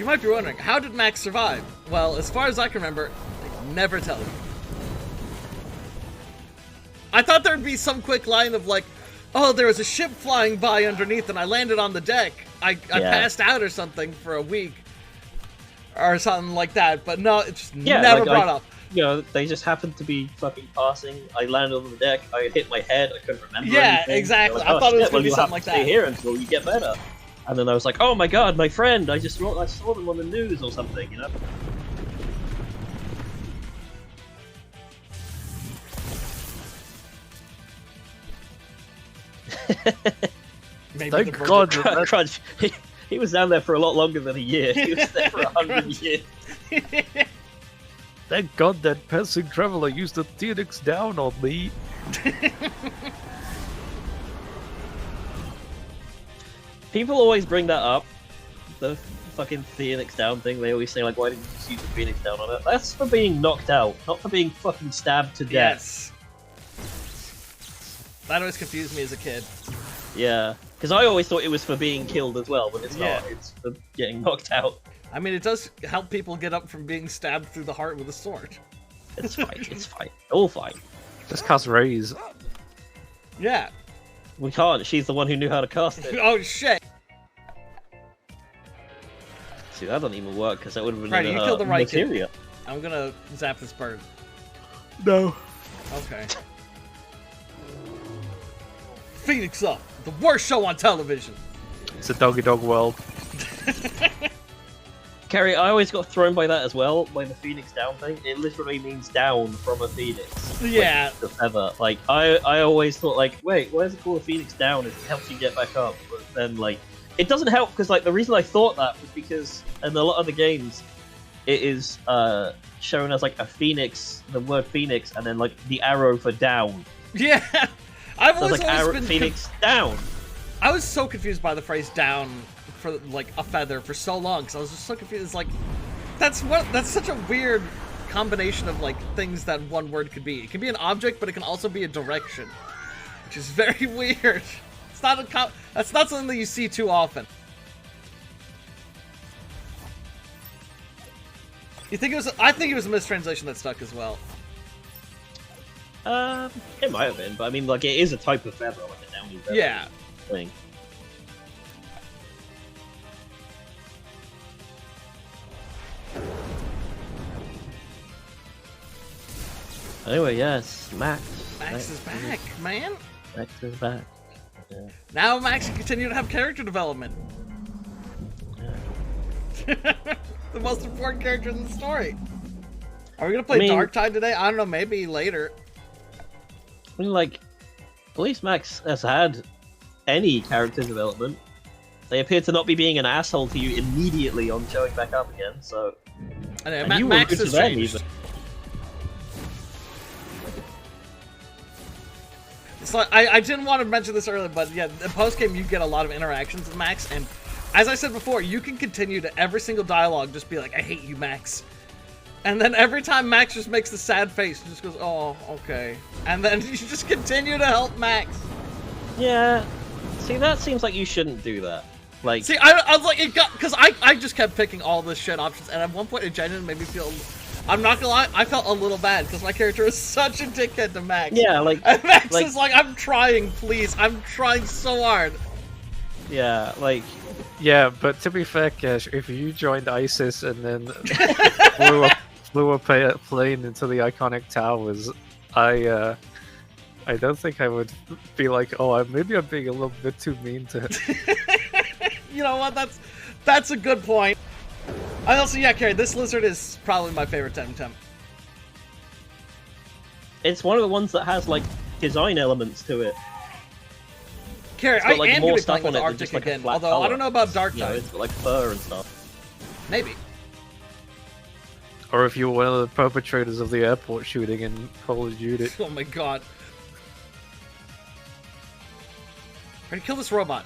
you might be wondering, how did Max survive? Well, as far as I can remember, they never tell you. I thought there'd be some quick line of like, oh, there was a ship flying by underneath and I landed on the deck. I passed out or something for a week. Or something like that, but no, it's never like, brought up. You know, they just happened to be fucking passing. I landed on the deck, I hit my head, I couldn't remember Yeah, anything. exactly. Like, I thought it was shit, gonna well, be you'll something have to like stay that. here until you get better. And then I was like, oh my god, my friend, I saw them on the news or something, you know? Maybe Thank the virgin- God that Crunch. He was down there for a lot longer than a year. He was there for 100 years. Thank God that passing traveler used the Phoenix down on me. People always bring that up. The fucking Phoenix down thing. They always say, like, why didn't you just use the Phoenix down on it? That's for being knocked out, not for being fucking stabbed to death. Yes. That always confused me as a kid. Yeah. Because I always thought it was for being killed as well, but it's Yeah. not. It's for getting knocked out. I mean, it does help people get up from being stabbed through the heart with a sword. It's fine. It's fine. All fine. Just cast raise. Yeah. We can't. She's the one who knew how to cast it. Oh shit. See, that doesn't even work because that would have been Right, in you her killed the right kid. materia. I'm gonna zap this bird. No. Okay. Phoenix Up, the worst show on television. It's a doggy dog world. Carrie, I always got thrown by that as well, by the Phoenix down thing. It literally means down from a phoenix. Yeah. Like, the feather. Like, I always thought, like, wait, why is it called a Phoenix down? It helps you get back up. But then, like, it doesn't help because, like, the reason I thought that was because in a lot of the games, it is shown as, like, a phoenix, the word phoenix, and then, like, the arrow for down. Yeah. I've So it's always, like arrow, been Phoenix down. I was so confused by the phrase down for like a feather for so long because I was just so confused. It's like that's such a weird combination of like things that one word could be. It can be an object, but it can also be a direction, which is very weird. It's not that's not something that you see too often. You think it was? I think it was a mistranslation that stuck as well. It might have been, but I mean, like, it is a type of feather, like a downy feather Yeah. thing. Anyway, yes, Max. Max is back, man. Max is back. Yeah. Now Max can continue to have character development. The most important character in the story. Are we gonna play Dark Tide today? I don't know, maybe later. I mean, like, at least Max has had any character development. They appear to not be being an asshole to you immediately on showing back up again, so... I know, And you were Max good to has them, changed. even. It's like, I didn't want to mention this earlier, but yeah, in post-game you get a lot of interactions with Max, and as I said before, you can continue to every single dialogue just be like, I hate you, Max. And then every time Max just makes the sad face, he just goes, oh, okay. And then you just continue to help Max. Yeah. See, that seems like you shouldn't do that. Like, See, I was like, it got, because I just kept picking all the shit options, and at one point it genuinely made me feel, I'm not gonna lie, I felt a little bad, because my character is such a dickhead to Max. yeah, like... And Max like, is like, I'm trying, please, I'm trying so hard. yeah, like... Yeah, but to be fair, Cash, if you joined ISIS and then flew a plane into the iconic towers, I don't think I would be like, oh, maybe I'm being a little bit too mean to him. You know what? That's a good point. I also, yeah, Carrie, this lizard is probably my favorite Temtem. It's one of the ones that has, like, design elements to it. Carrie, It's got, I like, am more going to be stuff playing with on it than Arctic just, like, a again, flat although I color. don't know about Dark You know, Tide. it's got, like, fur and stuff. Maybe. Or if you were one of the perpetrators of the airport shooting in Call of Duty. Oh my god. Ready to kill this robot.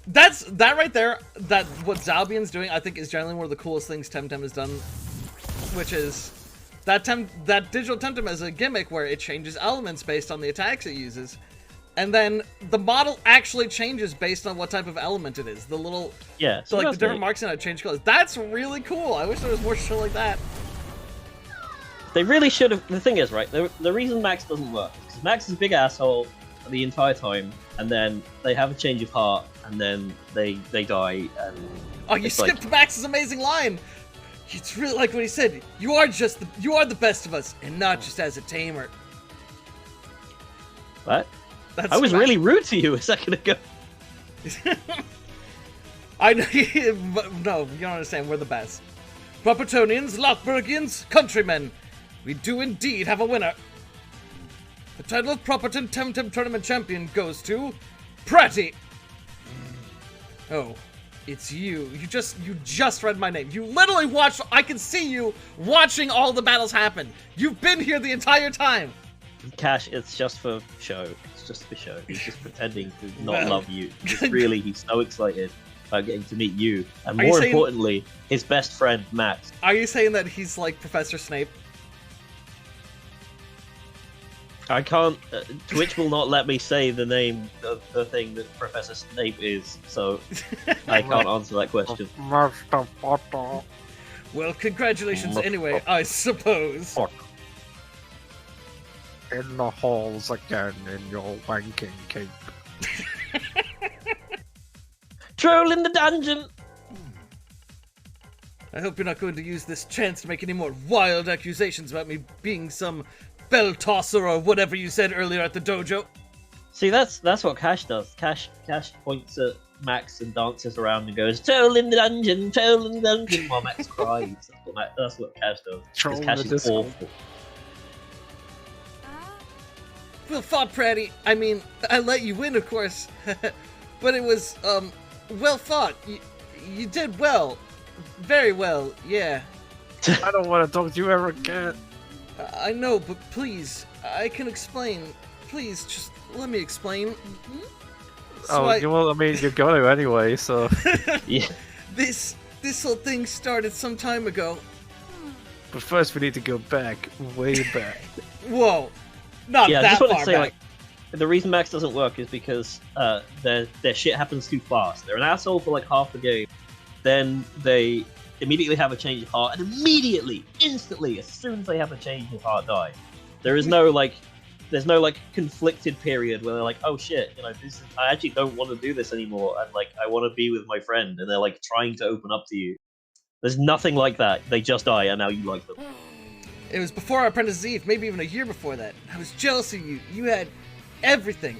That right there, that what Zalbian's doing, I think is generally one of the coolest things Temtem has done, which is that digital Temtem has a gimmick where it changes elements based on the attacks it uses, and then the model actually changes based on what type of element it is. The little Yeah, so like the that's different neat. marks in it change colors. That's really cool. I wish there was more shit like that. They really should have... The thing is, right, the reason Max doesn't work is because Max is a big asshole the entire time, and then they have a change of heart, and then they die, and... Oh, you it's like- skipped Max's amazing line. It's really like what he said. You are the best of us, and not just as a tamer. What? That's I was Max. really rude to you a second ago. I know, but no, you don't understand. We're the best. Propatonians, Lothburgians, countrymen. We do indeed have a winner. The title of Properton Temtem Tournament Champion goes to Pratty. Oh, it's you. You just read my name. You literally watched. I can see you watching all the battles happen. You've been here the entire time. Cash, it's just for show. It's just for show. He's just pretending to not Well, love you. He's so excited about getting to meet you, and Are you more saying- importantly, his best friend Max. Are you saying that he's like Professor Snape? I can't. Twitch will not let me say the name of the thing that Professor Snape is, so I can't answer that question. Master Potter. Well, congratulations anyway, I suppose. In the halls again in your wanking cape. Troll in the dungeon. I hope you're not going to use this chance to make any more wild accusations about me being some bell tosser or whatever you said earlier at the dojo. See, that's what Cash does. Cash points at Max and dances around and goes, "Troll in the dungeon, troll in the dungeon," while Max cries. That's what Cash does. 'Cause Troll in Cash the is disco. awful. Well fought, Pratty. I mean, I let you win, of course. But it was, well fought. You did well. Very well, yeah. I don't want to talk to you ever again. I know, but please, I can explain. Please, just let me explain. So Well, I mean, you're going to anyway, so... Yeah. This whole thing started some time ago. But first we need to go back, way back. Whoa. Not Yeah, I that just want far to say, back. like, the reason Max doesn't work is because their shit happens too fast. They're an asshole for like half the game, then they immediately have a change of heart, and instantly, as soon as they have a change of heart, die. There's no conflicted period where they're like, oh shit, I actually don't want to do this anymore, and like I want to be with my friend, and they're like trying to open up to you. There's nothing like that. They just die, and now you like them. It was before Apprentice Eve, maybe even a year before that. I was jealous of you. You had everything.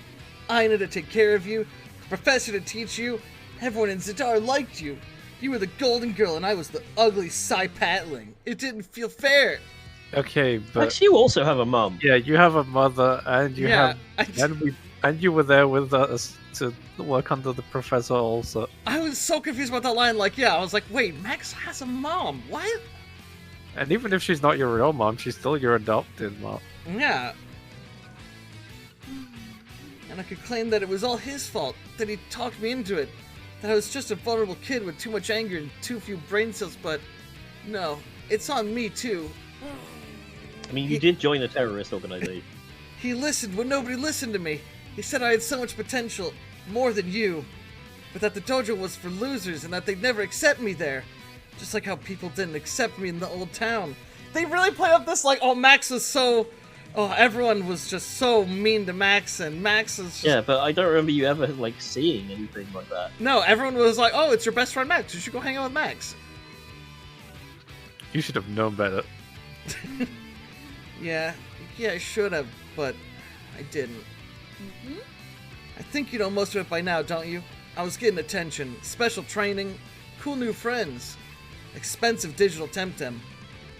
Aina to take care of you, the professor to teach you, everyone in Zadar liked you. You were the golden girl and I was the ugly Psy-Patling. It didn't feel fair. Okay, but... Max, you also have a mum. Yeah, you have a mother, and you Yeah, and you were there with us to work under the professor also. I was so confused about that line, like, yeah, I was like, wait, Max has a mom, what? And even if she's not your real mom, she's still your adopted mom. Yeah. And I could claim that it was all his fault, that he talked me into it, that I was just a vulnerable kid with too much anger and too few brain cells, but no, it's on me too. I mean, you did join a terrorist organization. He listened when nobody listened to me. He said I had so much potential, more than you, but that the dojo was for losers and that they'd never accept me there. Just like how people didn't accept me in the old town. They really play up this like, oh, Max was so... Oh, everyone was just so mean to Max, and Max was just... Yeah, but I don't remember you ever like seeing anything like that. No, everyone was like, oh, it's your best friend Max. You should go hang out with Max. You should have known better. Yeah, I should have, but I didn't. I think you know most of it by now, don't you? I was getting attention, special training, cool new friends, expensive digital Temtem.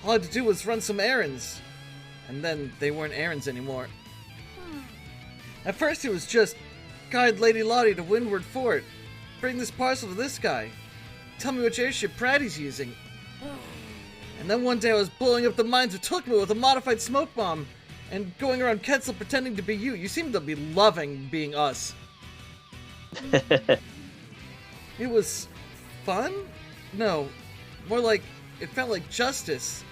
All I had to do was run some errands. And then they weren't errands anymore. At first it was just, guide Lady Lottie to Windward Fort. Bring this parcel to this guy. Tell me which airship Pratty's using. And then one day I was blowing up the mines of Tukma with a modified smoke bomb. And going around Ketzel pretending to be you. You seem to be loving being us. It was fun? No, more like it felt like justice.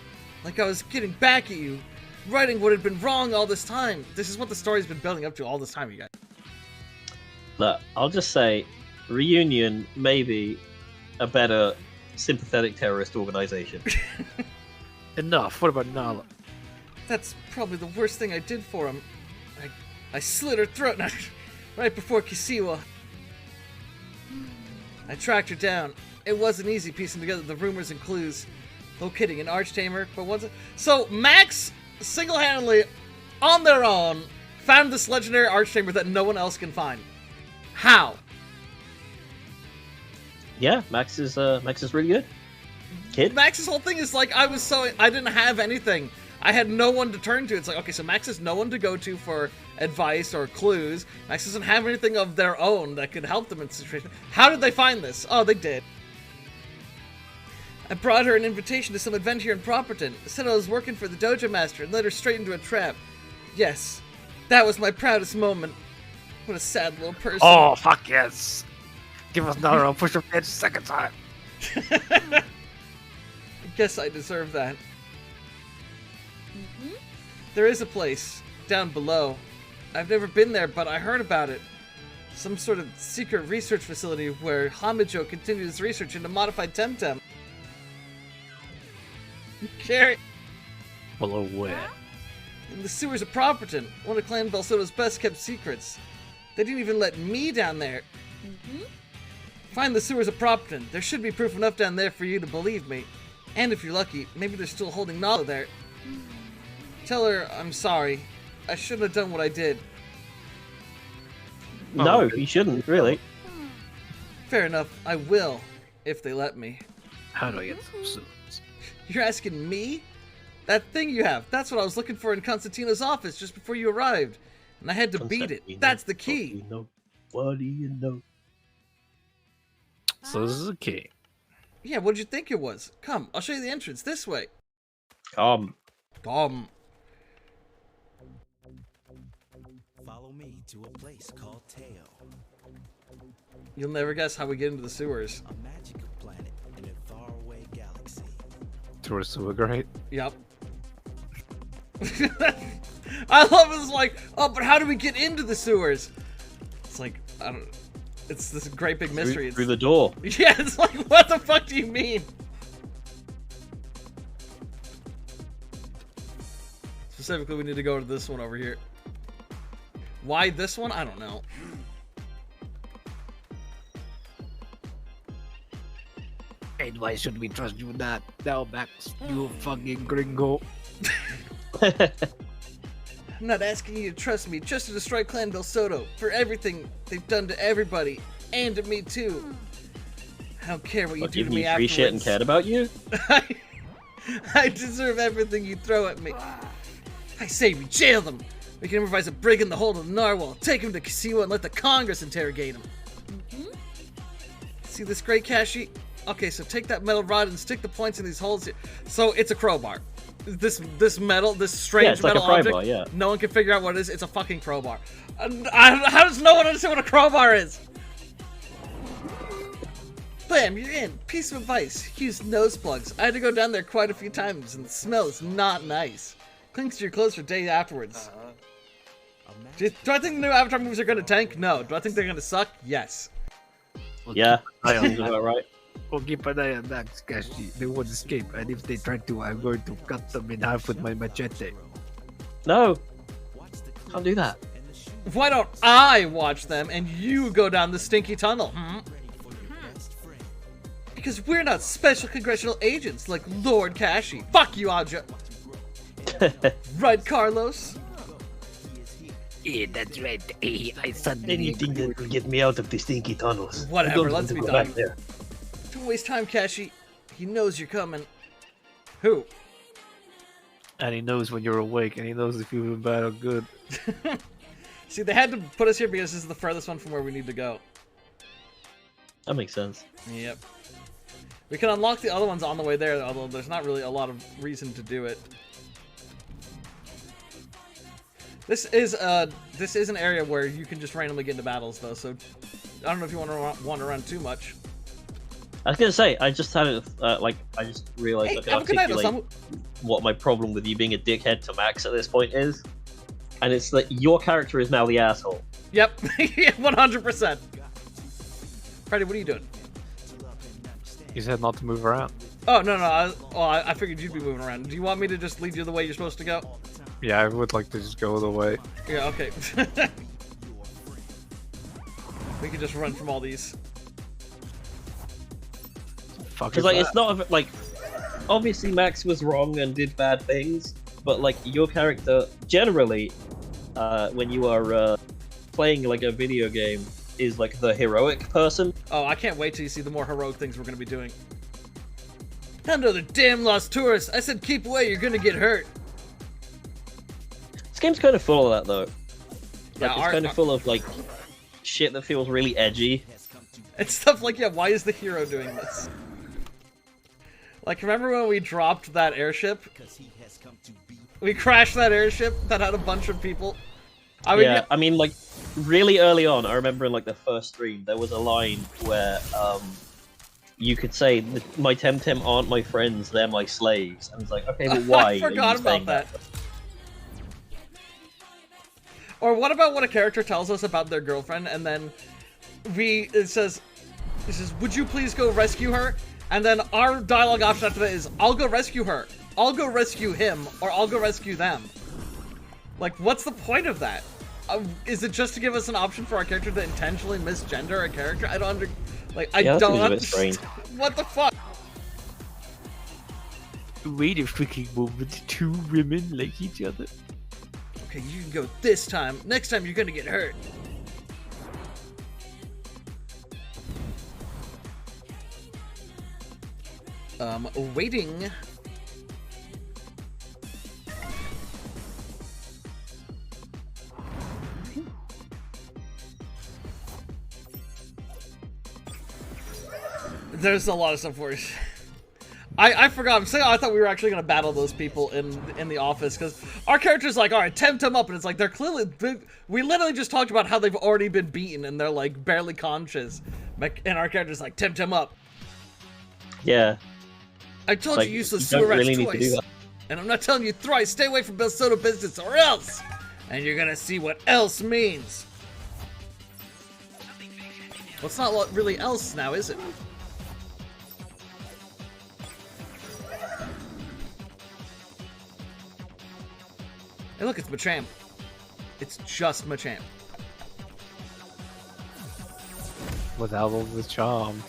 Like I was getting back at you. Righting what had been wrong all this time. This is what the story's been building up to all this time, you guys. Look, I'll just say, Reunion may be a better sympathetic terrorist organization. Enough. What about Nala? That's probably the worst thing I did for him. I slit her throat right before Kisiwa. I tracked her down. It wasn't easy piecing together the rumors and clues. Locating an Archtamer, but once... So, Max... single-handedly, on their own, found this legendary Archtamer that no one else can find. How? Yeah, Max is really good. Kid? Max's whole thing is like, I didn't have anything. I had no one to turn to. It's like, okay, so Max has no one to go to for advice or clues. Max doesn't have anything of their own that could help them in the situation. How did they find this? Oh, they did. I brought her an invitation to some event here in Properton. Said I was working for the Dojo Master and led her straight into a trap. Yes, that was my proudest moment. What a sad little person. Oh, fuck yes. Give us another, I'll push your edge second time. I guess I deserve that. There is a place down below. I've never been there, but I heard about it. Some sort of secret research facility where Hamajo continued his research into modified Temtem. Carry Below where? in the sewers of Properton, one of Clan Belsoto's best kept secrets. They didn't even let me down there. Find the sewers of Properton. There should be proof enough down there for you to believe me. And if you're lucky, maybe they're still holding Nala there. Tell her I'm sorry. I shouldn't have done what I did. No, you shouldn't, really. Fair enough, I will, if they let me. How do I get those sewers? You're asking me? That thing you have, that's what I was looking for in Constantino's office just before you arrived. And I had to beat it. That's the key. What do you know? So this is a key. Yeah, what did you think it was? Come, I'll show you the entrance this way. Come. Come. Follow me to a place called Teo, You'll never guess how we get into the sewers. a magical planet in a faraway galaxy. Through a sewer grate. Yep. I love it. It's like, oh, but how do we get into the sewers? It's like, I don't. It's this great big mystery. Through the door. Yeah, it's like, what the fuck do you mean? Specifically, we need to go to this one over here. Why this one? I don't know. And why should we trust you not? Now, Max, you fucking gringo. I'm not asking you to trust me, just to destroy Clan Belsoto for everything they've done to everybody, and to me too. I don't care what you What, do to giving me you free afterwards. shit and cared about you? I deserve everything you throw at me. I say we jail them. We can improvise a brig in the hold of the Narwhal, take him to Kasiwa and let the Congress interrogate him. See this great Kashi? Okay, so take that metal rod and stick the points in these holes here. So it's a crowbar. This metal, this strange Yeah, it's like metal a crowbar, object. yeah. No one can figure out what it is. It's a fucking crowbar. How does no one understand what a crowbar is? Bam, you're in. Piece of advice. Use nose plugs. I had to go down there quite a few times, and the smell is not nice. Clings to your clothes for days afterwards. Do I think the new Avatar movies are gonna tank? No. Do I think they're gonna suck? Yes. Yeah, I sounds about right. We'll keep an eye on Max, Kashi. They won't escape, and if they try to, I'm going to cut them in half with my machete. No, can't do that. Why don't I watch them and you go down the stinky tunnel? Because we're not special congressional agents like Lord Kashi. Fuck you, Aja. Right, Carlos? Yeah, that's right. I suddenly Anything that will get me out of the stinky tunnels. Whatever, I don't let's want to be go done. back there. Don't waste time, Kashi. He knows you're coming. Who? And he knows when you're awake, and he knows if you've been bad or good. See, they had to put us here because this is the furthest one from where we need to go. That makes sense. Yep. We can unlock the other ones on the way there, although there's not really a lot of reason to do it. This is an area where you can just randomly get into battles, though, so I don't know if you want to wander around too much. I was gonna say, I just had it, I just realized I Hey, could have a good night, articulate what my problem with you being a dickhead to Max at this point is. And it's that your character is now the asshole. Yep, 100%. Freddy, what are you doing? He said not to move around. Oh, no, I figured you'd be moving around. Do you want me to just lead you the way you're supposed to go? Yeah, I would like to just go the way. Yeah, okay. We can just run from all these. Fuck Because, is like, that? it's not, like, obviously Max was wrong and did bad things, but, like, your character, generally, when you are, playing, like, a video game, is, like, the heroic person. Oh, I can't wait till you see the more heroic things we're gonna be doing. Another damn lost tourist! I said keep away, you're gonna get hurt! This game's kind of full of that though. Yeah, Like, it's kind of full of like shit that feels really edgy. It's stuff like, yeah, why is the hero doing this? Like, remember when we dropped that airship? We crashed that airship that had a bunch of people. I mean, Yeah, I mean, like, really early on, I remember in like the first stream, there was a line where you could say, "My Temtem aren't my friends; they're my slaves." And it's like, okay, but why? I forgot about that. Or what about when a character tells us about their girlfriend, and then it says, "Would you please go rescue her?" And then our dialogue option after that is, "I'll go rescue her, I'll go rescue him, or I'll go rescue them." Like, what's the point of that? Is it just to give us an option for our character to intentionally misgender a character? I don't I Yeah, that don't seems a bit understand. strange. What the fuck? Wait a freaking moment. Two women like each other. Okay, you can go this time. Next time you're gonna get hurt. Waiting. There's a lot of stuff for you. I forgot. I'm saying I thought we were actually gonna battle those people in the office because our character's like, all right, Temtem up, and it's like they're clearly we literally just talked about how they've already been beaten and they're like barely conscious, and our character's like Temtem up. Yeah. I told Like, you useless you don't sewer rats really need to do twice, that. and I'm not telling you thrice. Stay away from Soda business or else, and you're gonna see what else means. Well, it's not what really else now, is it? Hey, look, it's Machamp. It's just Machamp. Without all the charm.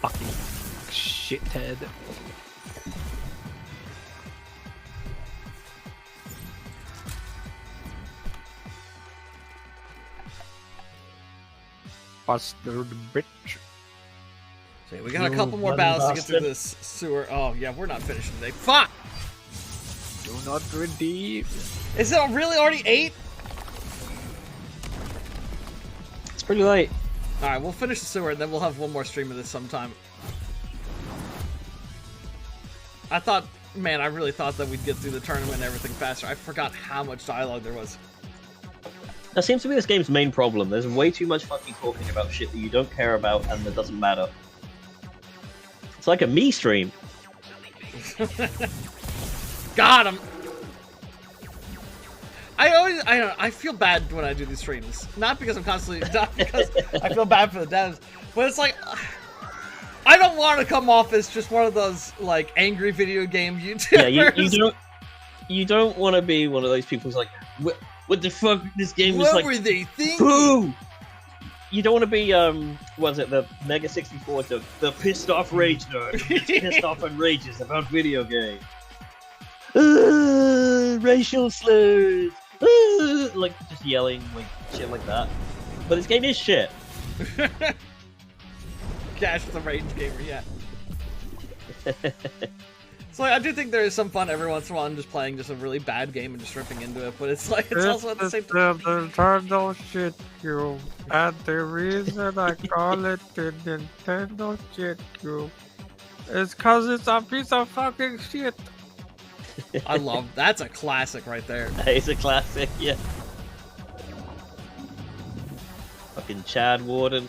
Fucking shithead. Bastard bitch. So we got a You couple more bloody battles to get through bastard. this sewer. Oh, yeah, we're not finishing today. Fuck! Do not redeem. Is it really already 8? It's pretty late. Alright, we'll finish the sewer and then we'll have one more stream of this sometime. I thought, man, I really thought that we'd get through the tournament and everything faster. I forgot how much dialogue there was. That seems to be this game's main problem. There's way too much fucking talking about shit that you don't care about and that doesn't matter. It's like a me stream. Got him! I feel bad when I do these streams. Not because I'm constantly, not because I feel bad for the devs, but it's like, I don't want to come off as just one of those, like, angry video game YouTubers. Yeah, you don't want to be one of those people who's like, what the fuck, this game is What like, were they thinking? boo! You don't want to be, what is it, the Mega 64 joke, the pissed off rage nerd, who gets pissed off and rages about video games. Racial slurs! Like, just yelling, like, shit like that. But this game is shit. Cash the rage gamer, yeah. So I do think there is some fun every once in a while in just playing just a really bad game and just ripping into it, but it's like, it's also at the same time. The Nintendo shit, you. And the reason I call it the Nintendo shit, you, is cause it's a piece of fucking shit. I love, that's a classic right there. It's a classic, yeah. Fucking Chad Warden.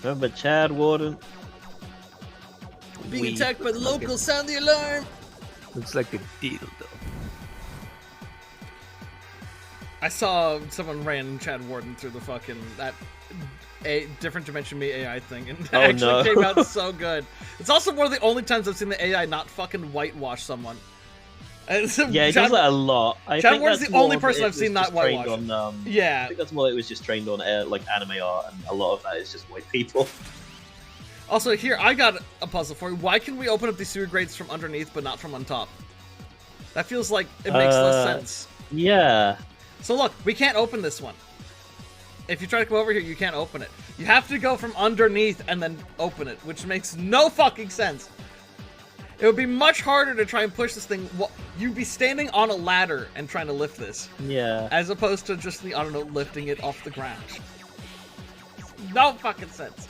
Remember Chad Warden? Being attacked by the locals, sound the alarm! Looks like a dildo. I saw someone ran Chad Warden through the fucking, that different dimension me AI thing, and it Oh, actually no. came out so good. It's also one of the only times I've seen the AI not fucking whitewash someone. Yeah, it does that a lot. I Chad think Warden's that's the only more of person it I've seen was that just trained whitewash. on, Yeah. I think that's more it was just trained on like anime art, and a lot of that is just white people. Also, here, I got a puzzle for you. Why can we open up these sewer grates from underneath but not from on top? That feels like it makes less sense. Yeah. So look, we can't open this one. If you try to come over here, you can't open it. You have to go from underneath and then open it, which makes no fucking sense. It would be much harder to try and push this thing. You'd be standing on a ladder and trying to lift this. Yeah. As opposed to just, I don't know, lifting it off the ground. No fucking sense.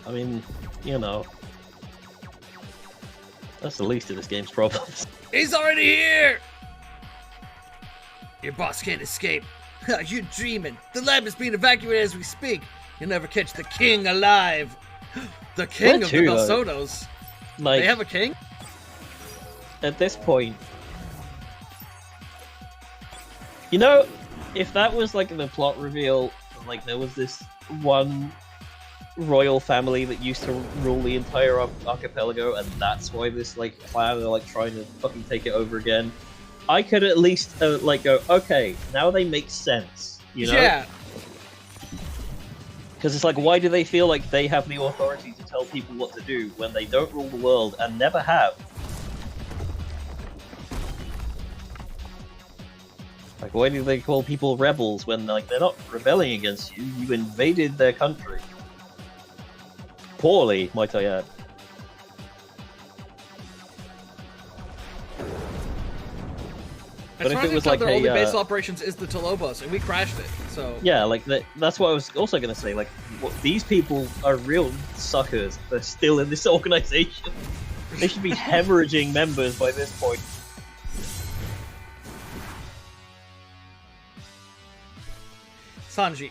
I mean, you know, that's the least of this game's problems. He's already here! Your boss can't escape. You're dreaming. The lab is being evacuated as we speak. You'll never catch the king alive. The king of the Belsotos. Like, they have a king? At this point, you know, if that was like the plot reveal, like there was this one royal family that used to rule the entire archipelago, and that's why this like clan are like trying to fucking take it over again, I could at least like go, okay, now they make sense, you know? Yeah. Because it's like, why do they feel like they have the authority to tell people what to do when they don't rule the world and never have? Like, why do they call people rebels when like they're not rebelling against you? You invaded their country. Poorly, might I add. As But far if as it was I like their only a, base of operations is the Telobos, and we crashed it, so... Yeah, like, that's what I was also going to say. Like, these people are real suckers. They're still in this organization. They should be hemorrhaging members by this point. Sanji,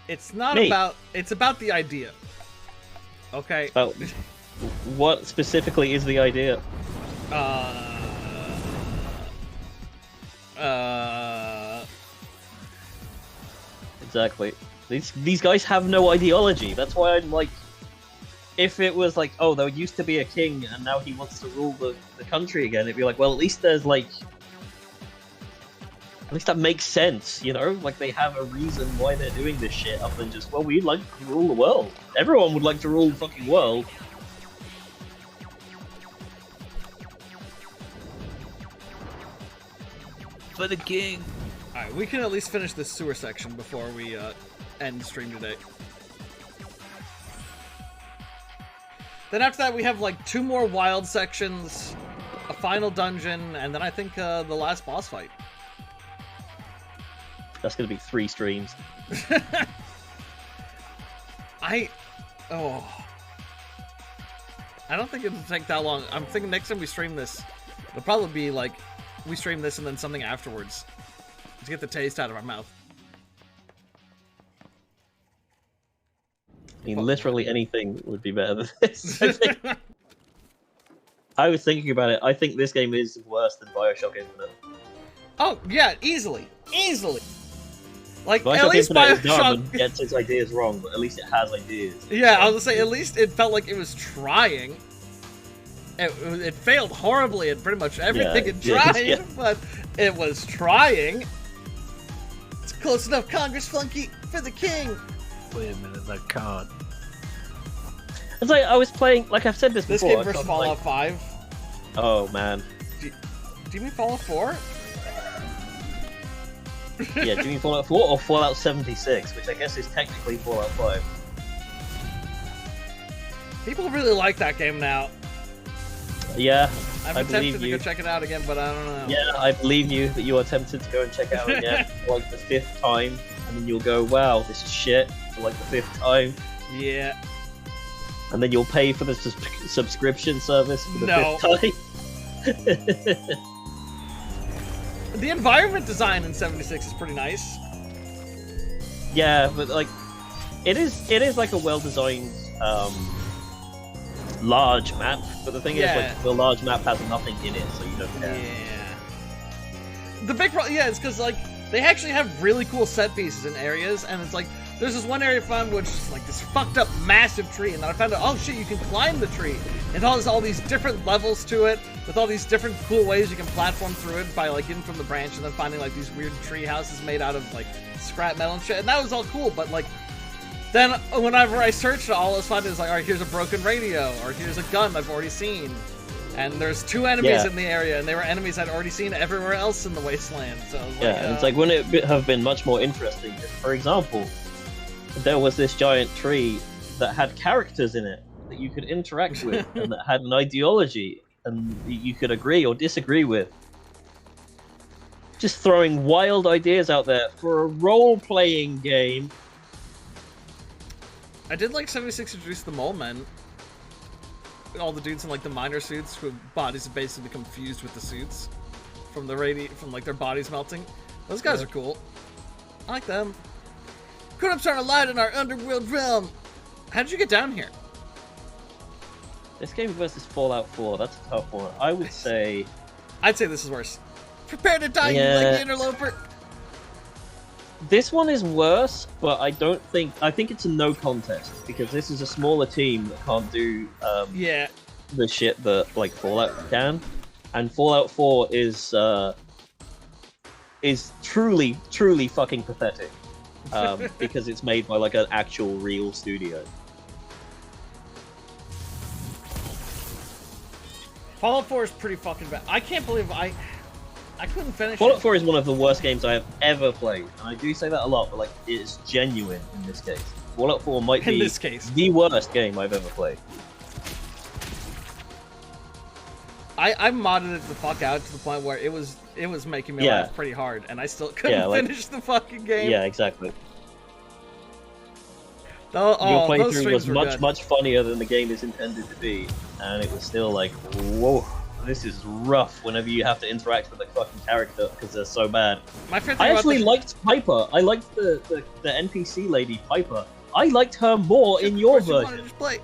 it's not Me. about... It's about the idea. Okay? About what specifically is the idea? Exactly. These guys have no ideology. That's why I'm like, if it was like, oh, there used to be a king and now he wants to rule the country again, it'd be like, well, at least there's like, at least that makes sense, you know? Like they have a reason why they're doing this shit, other than just, well, we'd like to rule the world. Everyone would like to rule the fucking world. For the king. Alright, we can at least finish this sewer section before we end the stream today. Then after that we have like 2 more wild sections, a final dungeon, and then I think the last boss fight. That's gonna be 3 streams. I don't think it'll take that long. I'm thinking next time we stream this, it'll probably be like, we stream this and then something afterwards. To get the taste out of our mouth. I mean, literally anything would be better than this. I think. I was thinking about it. I think this game is worse than Bioshock Infinite. Oh, yeah, easily. Easily. Like, Bioshock at least Infinite is dumb Bioshock... and gets its ideas wrong, but at least it has ideas. Yeah, I was gonna say, at least it felt like it was trying. It failed horribly at pretty much everything it tried, but it was trying. It's close enough, Congress Flunky, for the king. Wait a minute, I can't. It's like I was playing, like I've said this This before. game versus Fallout 5. Oh man. Do you mean Fallout 4? Yeah, do you mean Fallout 4 or Fallout 76, which I guess is technically Fallout 5? People really like that game now. Yeah, I've I been believe tempted to you. go check it out again, but I don't know. Yeah, I believe you that you are tempted to go and check it out again for like the 5th time, and then you'll go, wow, this is shit, for like the 5th time. Yeah. And then you'll pay for the subscription service for the 5th time. The environment design in 76 is pretty nice. Yeah, but like, it is like a well-designed, large map, but the thing is, like, the large map has nothing in it, so you don't care. Yeah. The big problem, it's because, like, they actually have really cool set pieces in areas, and it's like, there's this one area I found which is like this fucked up massive tree, and then I found out, oh shit, you can climb the tree, and there's all these different levels to it, with all these different cool ways you can platform through it by, like, getting from the branch and then finding, like, these weird tree houses made out of, like, scrap metal and shit, and that was all cool, but, like, then whenever I searched it, all I was finding is like, alright, here's a broken radio, or here's a gun I've already seen. And there's 2 enemies Yeah. in the area, and they were enemies I'd already seen everywhere else in the wasteland. So I was Yeah, and it's like, wouldn't it have been much more interesting if, for example, there was this giant tree that had characters in it that you could interact with, and that had an ideology, and you could agree or disagree with. Just throwing wild ideas out there for a role-playing game. I did like 76 introduce the mole men. All the dudes in like the miner suits whose bodies have basically become fused with the suits from the from like their bodies melting. Those guys are cool. I like them. Could have turned a light in our underworld realm. How did you get down here? This game versus Fallout 4, that's a tough one. I would say... I'd say this is worse. Prepare to die, Yeah. you like interloper. This one is worse, but I think it's a no contest, because this is a smaller team that can't do Yeah. the shit that like Fallout can, and Fallout 4 is truly fucking pathetic, because it's made by like an actual real studio. Fallout 4 is pretty fucking bad. I can't believe I couldn't finish Fallout it. 4 is one of the worst games I have ever played, and I do say that a lot, but like it's genuine in this case. Fallout 4 might In be this case. the worst game I've ever played. I modded it the fuck out to the point where it was making me Yeah. laugh pretty hard, and I still couldn't Yeah, like- finish the fucking game. Yeah, exactly. Oh, Your those playthrough streams was were much, good. much funnier than the game is intended to be, and it was still like, whoa, this is rough whenever you have to interact with a fucking character because they're so bad. My favorite I thing about actually the- liked Piper. I liked the NPC lady, Piper. I liked her more in your Of course you wanted version. to just play.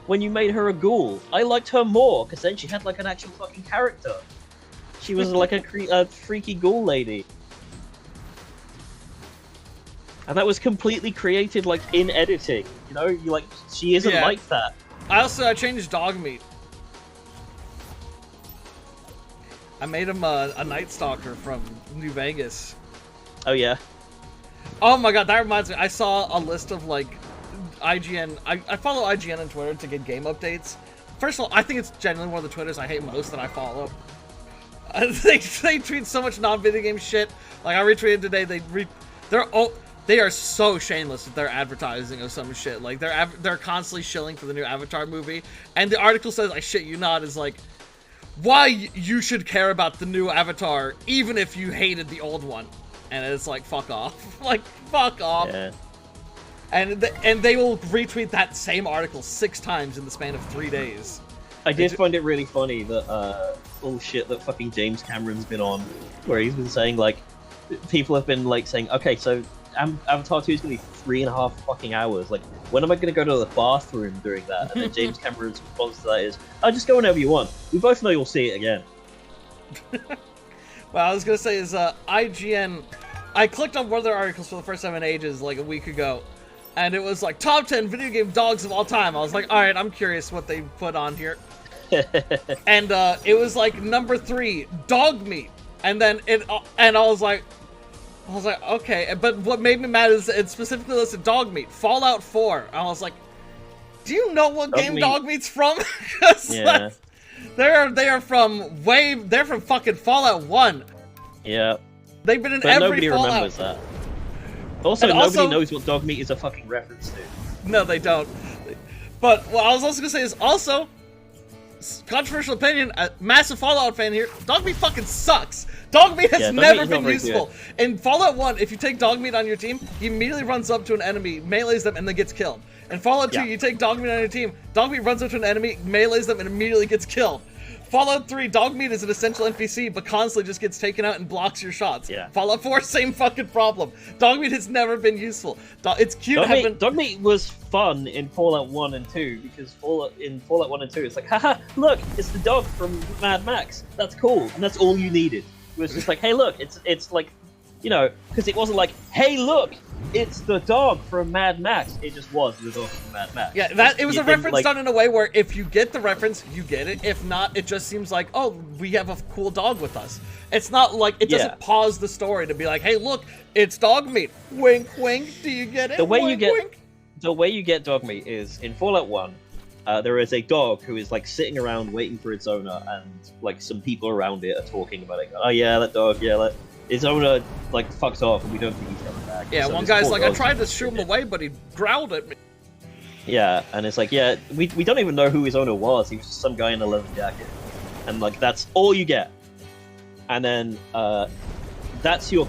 When you made her a ghoul. I liked her more, because then she had like an actual fucking character. She was like a freaky ghoul lady. And that was completely created like in editing, you know? You like, she isn't Yeah. like that. I changed dog meat. I made him a Night Stalker from New Vegas. Oh yeah. Oh my god, that reminds me. I saw a list of like IGN. I follow IGN on Twitter to get game updates. First of all, I think it's genuinely one of the Twitters I hate most that I follow. They tweet so much non-video game shit. Like I retweeted today, they are so shameless with their advertising of some shit. Like they're constantly shilling for the new Avatar movie, and the article says, "I shit you not," is like, why you should care about the new Avatar even if you hated the old one. And it's like, fuck off. Like, fuck off. Yeah. And they will retweet that same article 6 times in the span of 3 days. I did find it really funny that all shit that fucking James Cameron's been on, where he's been saying like, people have been like saying, okay, so Avatar 2 is gonna be 3.5 fucking hours. Like, when am I gonna go to the bathroom during that? And then James Cameron's response to that is, "Oh, just go whenever you want. We both know you'll see it again." Well, I was gonna say is IGN. I clicked on one of their articles for the first time in ages, like a week ago, and it was like top 10 video game dogs of all time. I was like, all right, I'm curious what they put on here. And it was like number 3, dog meat, and then and I was like, okay. But what made me mad is it specifically listed dog meat, Fallout 4. I was like, do you know what game dog meat's from? Yeah. They are from fucking Fallout 1. Yeah. They've been in But every nobody Fallout. remembers that. Also, And nobody also- knows what dog meat is a fucking reference to. No, they don't. But what I was also gonna say is also, controversial opinion, a massive Fallout fan here, dog meat fucking sucks. Dog meat has Yeah, dog meat never is not been very useful. In Fallout 1, if you take dog meat on your team, he immediately runs up to an enemy, melees them, and then gets killed. In Fallout 2, Yeah. you take dog meat on your team, dog meat runs up to an enemy, melees them, and immediately gets killed. Fallout 3, dog meat is an essential NPC, but constantly just gets taken out and blocks your shots. Yeah. Fallout 4, same fucking problem. Dog meat has never been useful. It's cute having... Dog meat was fun in Fallout 1 and 2, because in Fallout 1 and 2, it's like, haha, look, it's the dog from Mad Max. That's cool, and that's all you needed. It was just like, hey, look, it's like, you know, because it wasn't like, hey, look, it's the dog from Mad Max. It just was the dog from Mad Max. Yeah, it was You a didn't, reference like- done in a way where if you get the reference, you get it. If not, it just seems like, oh, we have a cool dog with us. It's not like, it doesn't Yeah. pause the story to be like, hey, look, it's dog meat. Wink, wink, do you get it? The way you Wink, get wink. the way you get dog meat is in Fallout 1, there is a dog who is like sitting around waiting for its owner, and like some people around it are talking about it. Oh yeah, that dog, yeah, its owner like fucked off, and we don't think he's coming back. Yeah, So one this guy's poor like, I dog's tried to just shoo him sitting away, but he growled at me. Yeah, and it's like, yeah, we don't even know who his owner was. He was just some guy in a leather jacket, and like that's all you get. And then that's your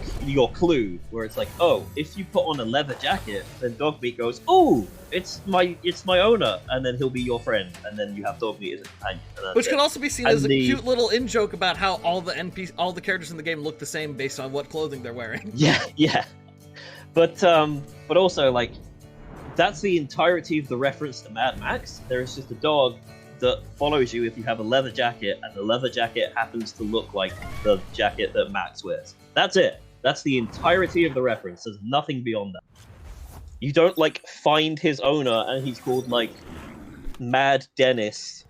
clue, where it's like, oh, if you put on a leather jacket, then Dogmeat goes, oh, it's my owner, and then he'll be your friend, and then you have Dogmeat as a companion. And that's Which can it. also be seen And as a the- cute little in-joke about how all the characters in the game look the same based on what clothing they're wearing. Yeah. But also like that's the entirety of the reference to Mad Max. There is just a dog that follows you if you have a leather jacket, and the leather jacket happens to look like the jacket that Max wears. That's it. That's the entirety of the reference. There's nothing beyond that. You don't like find his owner and he's called like Mad Dennis,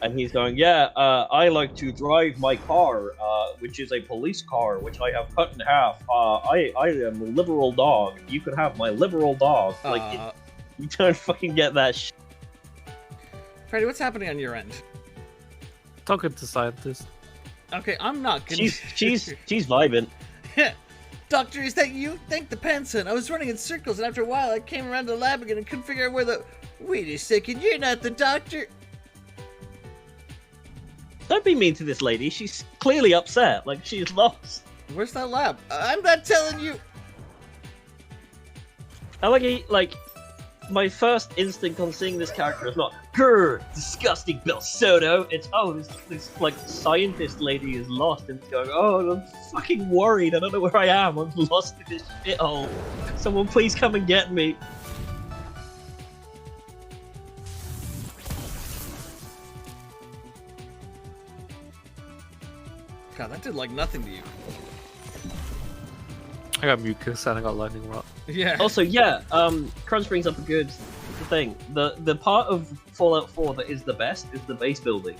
and he's going, yeah, I like to drive my car, which is a police car, which I have cut in half. I am a liberal dog. You can have my liberal dog. Like, you don't fucking get that shit. Freddy, what's happening on your end? Talking to scientists. Okay, I'm not gonna... She's vibing. Doctor, is that you? Thank the Panson. I was running in circles, and after a while, I came around the lab again and couldn't figure out where the... Wait a second, you're not the doctor. Don't be mean to this lady. She's clearly upset. Like, she's lost. Where's that lab? I'm not telling you. I like, my first instinct on seeing this character is not, grr, disgusting Bel Soto. It's, oh, this like, scientist lady is lost and going, oh, I'm fucking worried. I don't know where I am. I'm lost in this shithole. Someone please come and get me. God, that did like nothing to you. I got mucus and I got lightning rod. Yeah. Also, yeah, Crunch brings up a good thing. The part of Fallout 4 that is the best is the base building.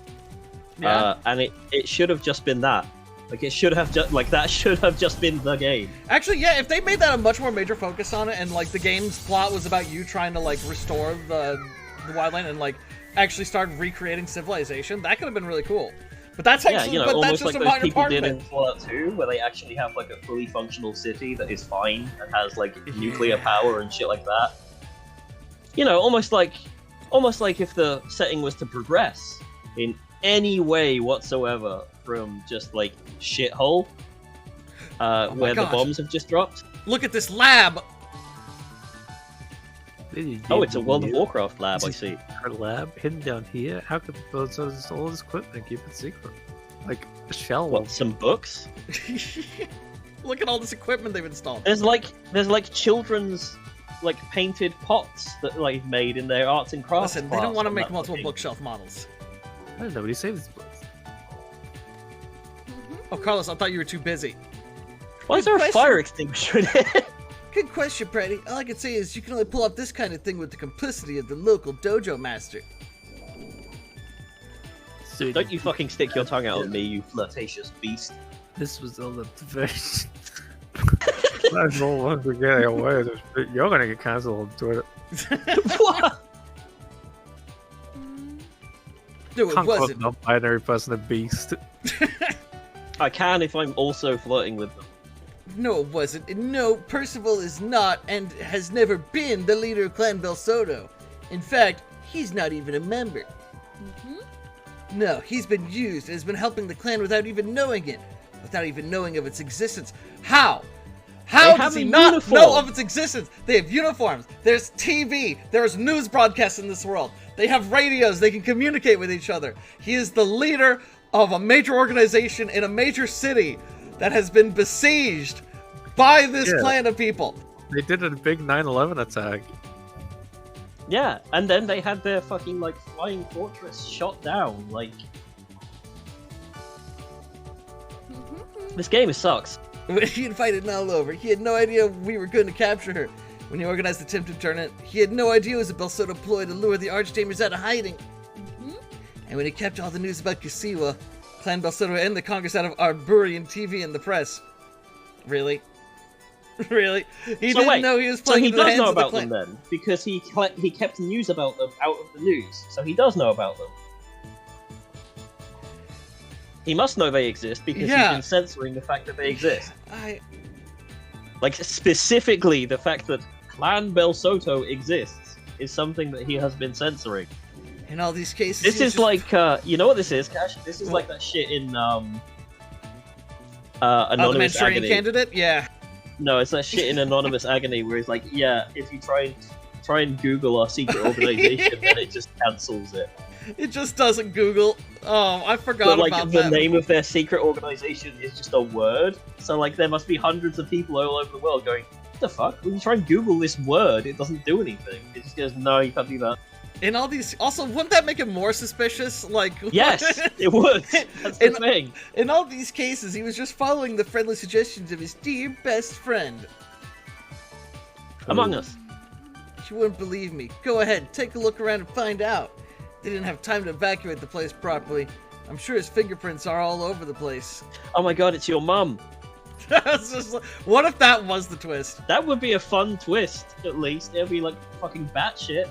Yeah. And it should have just been that. Like, it should have that should have just been the game. Actually, yeah, if they made that a much more major focus on it, and like the game's plot was about you trying to like restore the wildland and like actually start recreating civilization, that could have been really cool. But that's actually, yeah, but that's almost just like a those minor people part did of in it. Fallout 2, where they actually have like a fully functional city that is fine and has like nuclear power and shit like that. You know, almost like if the setting was to progress in any way whatsoever from just like shithole, where the gosh. bombs have just dropped. Look at this lab. Oh, it's a World of Warcraft lab, I see. Our lab hidden down here. How could the build all this equipment and keep it secret? Like a shell. What, some books? Look at all this equipment they've installed. There's like children's like painted pots that like made in their arts and crafts. Listen, they don't want to class make on that multiple fucking- bookshelf models. I don't know. Nobody saved this place. Oh, Carlos, I thought you were too busy. Why is there a question. fire extinguisher in it? Good question, Freddy. All I can say is you can only pull off this kind of thing with the complicity of the local dojo master. So Don't you fucking stick your tongue out at me, you flirtatious beast. This was all up to very. That's no longer getting away. You're gonna get cancelled on Twitter. What? No, it Can't call wasn't. a non-binary person a beast. I can if I'm also flirting with them. No, it wasn't. And no, Percival is not and has never been the leader of Clan Belsoto. In fact, he's not even a member. No, he's been used and has been helping the clan without even knowing it. Without even knowing of its existence. How? How They does have he a not uniform. know of its existence? They have uniforms. There's TV. There's news broadcasts in this world. They have radios. They can communicate with each other. He is the leader of a major organization in a major city that has been besieged by this Yeah. clan of people. They did a big 9/11 attack. Yeah, and then they had their fucking like flying fortress shot down. Like, this game sucks. When he invited Nell over, he had no idea we were going to capture her. When he organized the Temtem tournament, he had no idea it was a Belsoto ploy to lure the Archtamers out of hiding. And when he kept all the news about Kasiwa, Clan Belsoto and the Congress out of Arburian TV and the press. Really? Really? He So didn't wait, know he was So playing he into the does hands know of the about them clan. then, because he kept news about them out of the news, so he does know about them. He must know they exist because Yeah. he's been censoring the fact that they exist. I Like, specifically, the fact that Clan Bel Soto exists is something that he has been censoring. in all these cases. This he was is just- like, you know what this is, Cash? This is What? like that shit in, the Anonymous Manchurian Agony. Candidate. Yeah. No, it's that shit in Anonymous Agony where he's like, yeah, if you try and Google our secret organization, then it just cancels it. It just doesn't Google. Oh, I forgot But like about the that. name of their secret organization is just a word, so like there must be hundreds of people all over the world going, "What the fuck? When you try and Google this word, it doesn't do anything. It just goes, no, you can't do that." In all these, also, wouldn't that make him more suspicious? Like, Yes, it would. That's the In- thing. in all these cases, he was just following the friendly suggestions of his dear best friend. Among Us. You wouldn't believe me. Go ahead, take a look around and find out. They didn't have time to evacuate the place properly. I'm sure his fingerprints are all over the place. Oh my god, it's your mum. It's just like, what if that was the twist? That would be a fun twist, at least. It'd be like fucking batshit.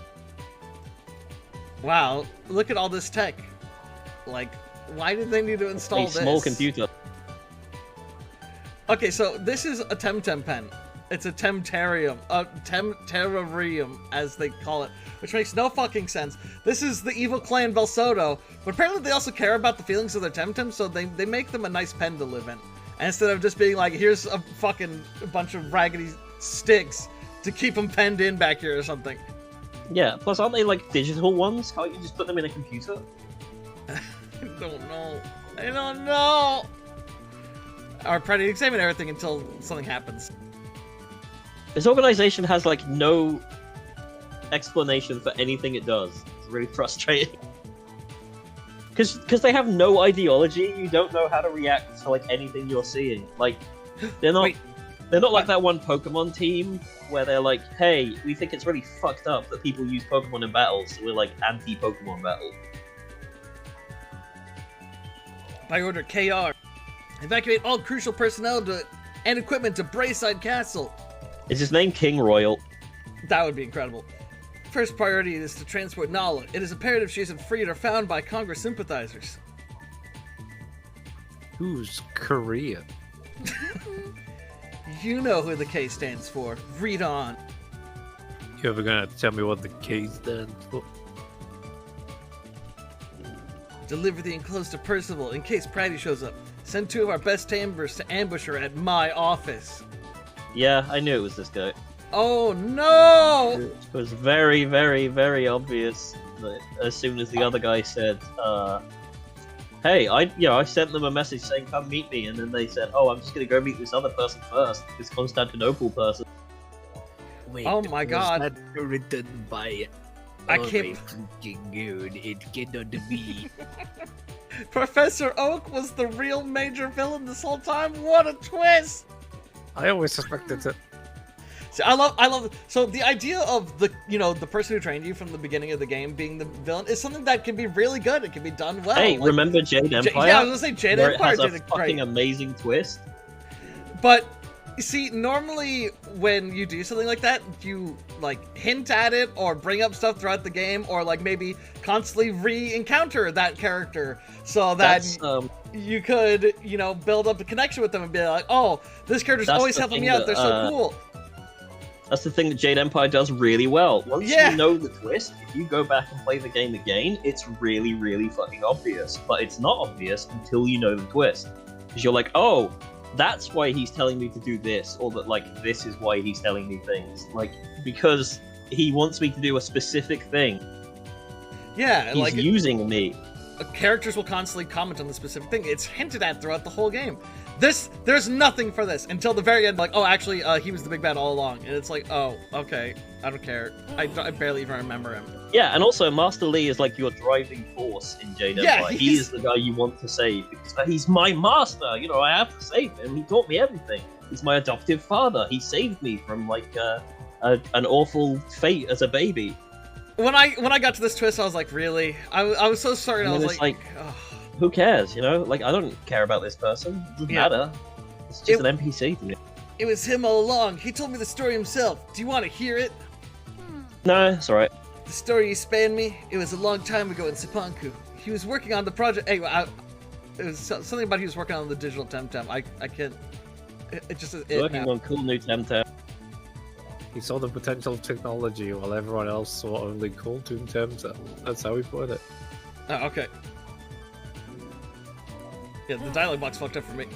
Wow, look at all this tech. Like, why did they need to install A this? small computer. Okay, so this is a Temtem pen. It's a Temtarium, Temterrarium, as they call it, which makes no fucking sense. This is the evil clan Bel Soto, but apparently they also care about the feelings of their Temtem, so they make them a nice pen to live in. And instead of just being like, here's a fucking bunch of raggedy sticks to keep them penned in back here or something. Yeah, plus aren't they like digital ones? Can't you just put them in a computer? I don't know. I don't know. Or try to examine everything until something happens. This organization has like no explanation for anything it does. It's really frustrating. Because they have no ideology, you don't know how to react to like anything you're seeing. Like they're not Wait. they're not like that one Pokemon team where they're like, hey, we think it's really fucked up that people use Pokemon in battles, so we're like anti-Pokemon battle. By order KR. Evacuate all crucial personnel and equipment to Brayside Castle. Is his name King Royal? That would be incredible. First priority is to transport Nala. It is imperative she isn't freed or found by Congress sympathizers. Who's Korea? You know who the K stands for. Read on. You ever gonna tell me what the K stands for? Deliver the enclosed to Percival in case Pratty shows up. Send 2 of our best tambers to ambush her at my office. Yeah, I knew it was this guy. Oh no! It was very, very, very obvious that as soon as the other guy said, hey, I sent them a message saying come meet me, and then they said, oh, I'm just gonna go meet this other person first, this Constantinople person. Wait, Oh my God. Was that written by I can't- freaking good. It cannot be. Professor Oak was the real major villain this whole time. What a twist! I always suspected it. See, I love. So the idea of the person who trained you from the beginning of the game being the villain is something that can be really good. It can be done well. Hey, Like, remember Jade Empire? yeah, I was gonna say Jade where Empire it has a did it fucking great. amazing twist. But you see, normally when you do something like that, you like hint at it or bring up stuff throughout the game, or like maybe constantly re-encounter that character so that That's you could, build up a connection with them and be like, oh, this character's That's always the helping thing me out. They're that, so cool. that's the thing that Jade Empire does really well. Once Yeah. you know the twist, if you go back and play the game again, it's really, really fucking obvious. But it's not obvious until you know the twist. Because you're like, oh, that's why he's telling me to do this, or that, like, this is why he's telling me things. Like, because he wants me to do a specific thing. Yeah, He's like using me. characters will constantly comment on the specific thing. It's hinted at throughout the whole game. There's nothing for this until the very end. Like, oh, actually, he was the big bad all along, and it's like, oh, okay, I don't care. I barely even remember him. Yeah, and also Master Lee is like your driving force in Jade Yeah, Empire. He he's- is the guy you want to save because he's my master. I have to save him. He taught me everything. He's my adoptive father. He saved me from like an awful fate as a baby. When I got to this twist, I was like, really? I was so certain. I And was then it's like, like- "Ugh." Who cares? Like I don't care about this person. It doesn't Yeah. matter. It's just an NPC to me. It was him all along. He told me the story himself. Do you want to hear it? No, it's alright. The story he spanned me, it was a long time ago in Sapanku. He was working on the project. Hey, it was something about he was working on the digital Temtem. I can't. It just is. Working on cool new Temtem. He saw the potential of technology while everyone else saw only cool Toon Temtem. That's how he put it. Oh, okay. Yeah, the dialogue box fucked up for me.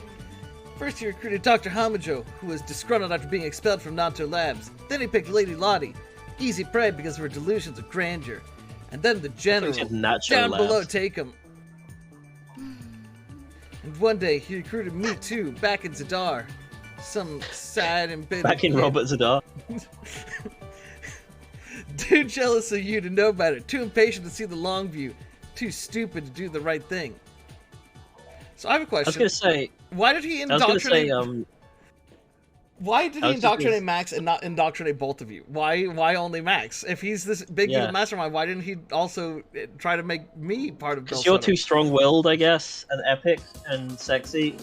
First, he recruited Dr. Hamajo, who was disgruntled after being expelled from Nanto Labs. Then he picked Lady Lottie, easy prey because of her delusions of grandeur. And then the general, down below, take him. And one day, he recruited me too, back in Zadar. Some sad and bitter Back in kid. Robert Zadar. Too jealous of you to know better, too impatient to see the long view, too stupid to do the right thing. So I have a question. I was gonna say. Why did he I was gonna say. indoctrinate? Why did he indoctrinate Max and not indoctrinate both of you? Why only Max? If he's this big evil mastermind, why didn't he also try to make me part of? Because you're too strong-willed, I guess, and epic and sexy.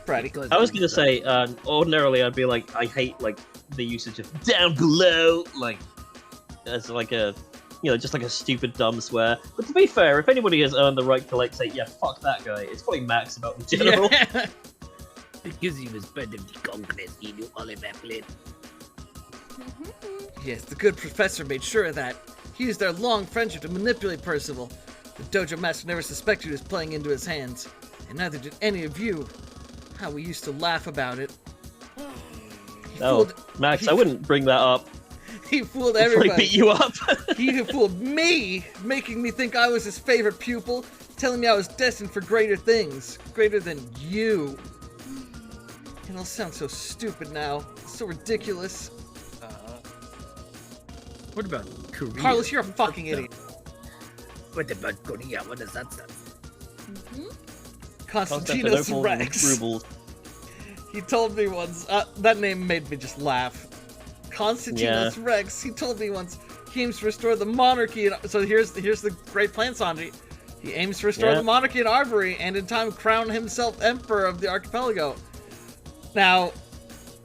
Brady. I was gonna say, ordinarily I'd be like, I hate like the usage of down below, like as like a, you know, just like a stupid dumb swear. But to be fair, if anybody has earned the right to like say, yeah, fuck that guy, it's probably Max about the general. Yeah. Because he was part of the Congress, he knew all about it. Yes, the good professor made sure of that. He used their long friendship to manipulate Percival. The dojo master never suspected he was playing into his hands, and neither did any of you. How we used to laugh about it. Max, I wouldn't bring that up. He fooled Before everybody. he beat you up. He fooled me, making me think I was his favorite pupil, telling me I was destined for greater things, greater than you. It all sounds so stupid now, so ridiculous. What about Korea? Carlos, you're a fucking idiot. What about Korea? What does that stand? Constantinos Rex. Rubles. He told me once, that name made me just laugh. Constantinos Rex, he told me once, he aims to restore the monarchy. So here's the great plan, Sanji. He aims to restore the monarchy in Arbory and in time crown himself emperor of the archipelago. Now,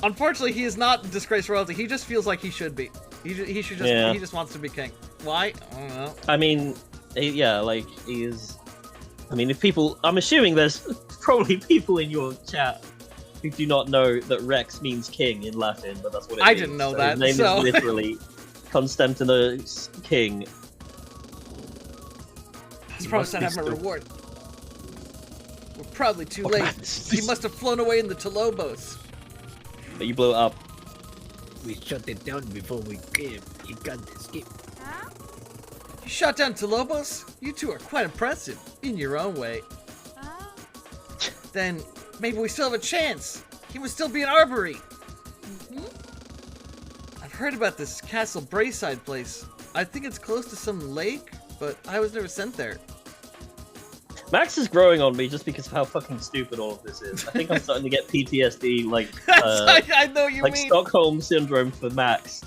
unfortunately, he is not disgraced royalty. He just feels like he should be. He should just he just wants to be king. Why? I don't know. I mean, like he is. I mean, if people, I'm assuming there's probably people in your chat who do not know that Rex means king in Latin, but that's what it means. I didn't know that. His name is literally Constantinos King. He's probably said have my reward. We're probably too late. He must have flown away in the Tolobos. But you blew it up. We shut it down before we came. He can't escape. You shot down Tolobos? You two are quite impressive, in your own way. Then, maybe we still have a chance. He would still be in Arbory. I've heard about this Castle Brayside place. I think it's close to some lake, but I was never sent there. Max is growing on me just because of how fucking stupid all of this is. I think I'm starting to get PTSD, like I know you like mean. Stockholm syndrome for Max.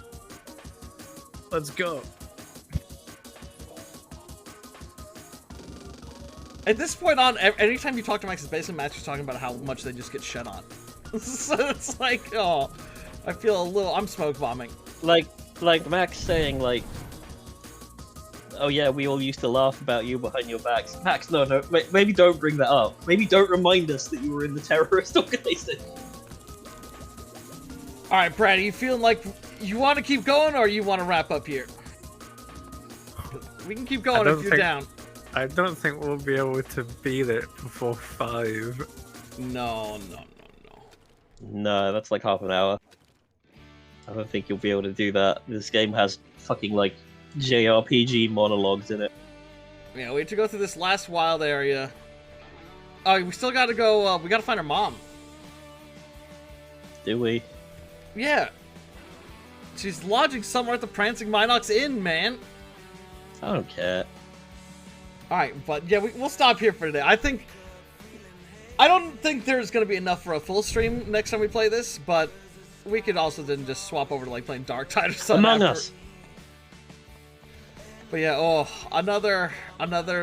Let's go. At this point on, anytime you talk to Max, it's basically Max is talking about how much they just get shit on. So it's like, oh, I feel a little. I'm smoke bombing. Like Max saying like, oh yeah, we all used to laugh about you behind your backs. Max, no, maybe don't bring that up. Maybe don't remind us that you were in the terrorist organization. All right, Brad, are you feeling like you want to keep going, or you want to wrap up here? We can keep going if you're down. I don't think we'll be able to beat it before 5. No. No, that's like half an hour. I don't think you'll be able to do that. This game has fucking like JRPG monologues in it. Yeah, we have to go through this last wild area. Oh, we still gotta go, we gotta find our mom. Do we? Yeah. She's lodging somewhere at the Prancing Minox Inn, man. I don't care. Alright, but yeah, we'll stop here for today. I don't think there's gonna be enough for a full stream next time we play this, but we could also then just swap over to like playing Dark Tide or something. Among Us. But yeah, oh, another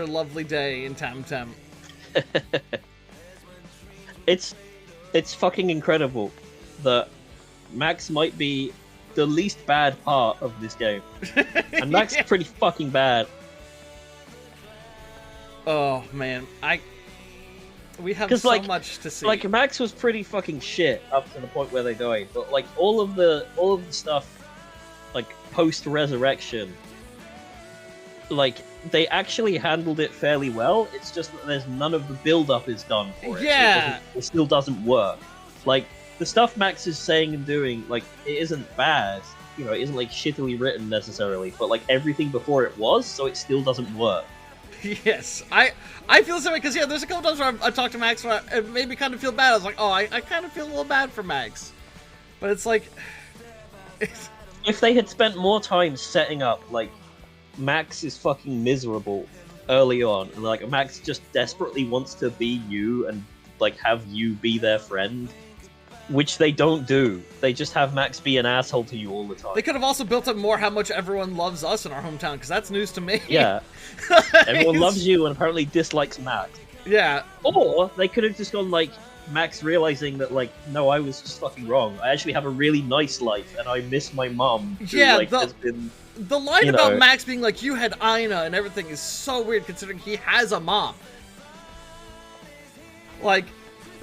lovely day in Temtem. It's it's fucking incredible that Max might be the least bad part of this game, and Max is pretty fucking bad. Oh man, we have 'Cause, so like- much to see. Like Max was pretty fucking shit up to the point where they died, but like all of the stuff, like post resurrection, like they actually handled it fairly well. It's just that there's none of the build up is done for it. So Yeah. it still doesn't work. Like the stuff Max is saying and doing, like it isn't bad. You know, it isn't like shittily written necessarily, but like everything before it was, so it still doesn't work. Yes, I feel the same way, because, yeah, there's a couple times where I talked to Max where it made me kind of feel bad. I was like, oh, I kind of feel a little bad for Max. But it's like... If they had spent more time setting up, like, Max is fucking miserable early on, and like, Max just desperately wants to be you and, like, have you be their friend, which they don't do. They just have Max be an asshole to you all the time. They could have also built up more how much everyone loves us in our hometown, because that's news to me. Yeah. Everyone loves you and apparently dislikes Max. Yeah. Or they could have just gone like Max realizing that like, no, I was just fucking wrong. I actually have a really nice life and I miss my mom. Who, Yeah, like, has been, the line you about know- Max being like, you had Ina and everything is so weird considering he has a mom. Like,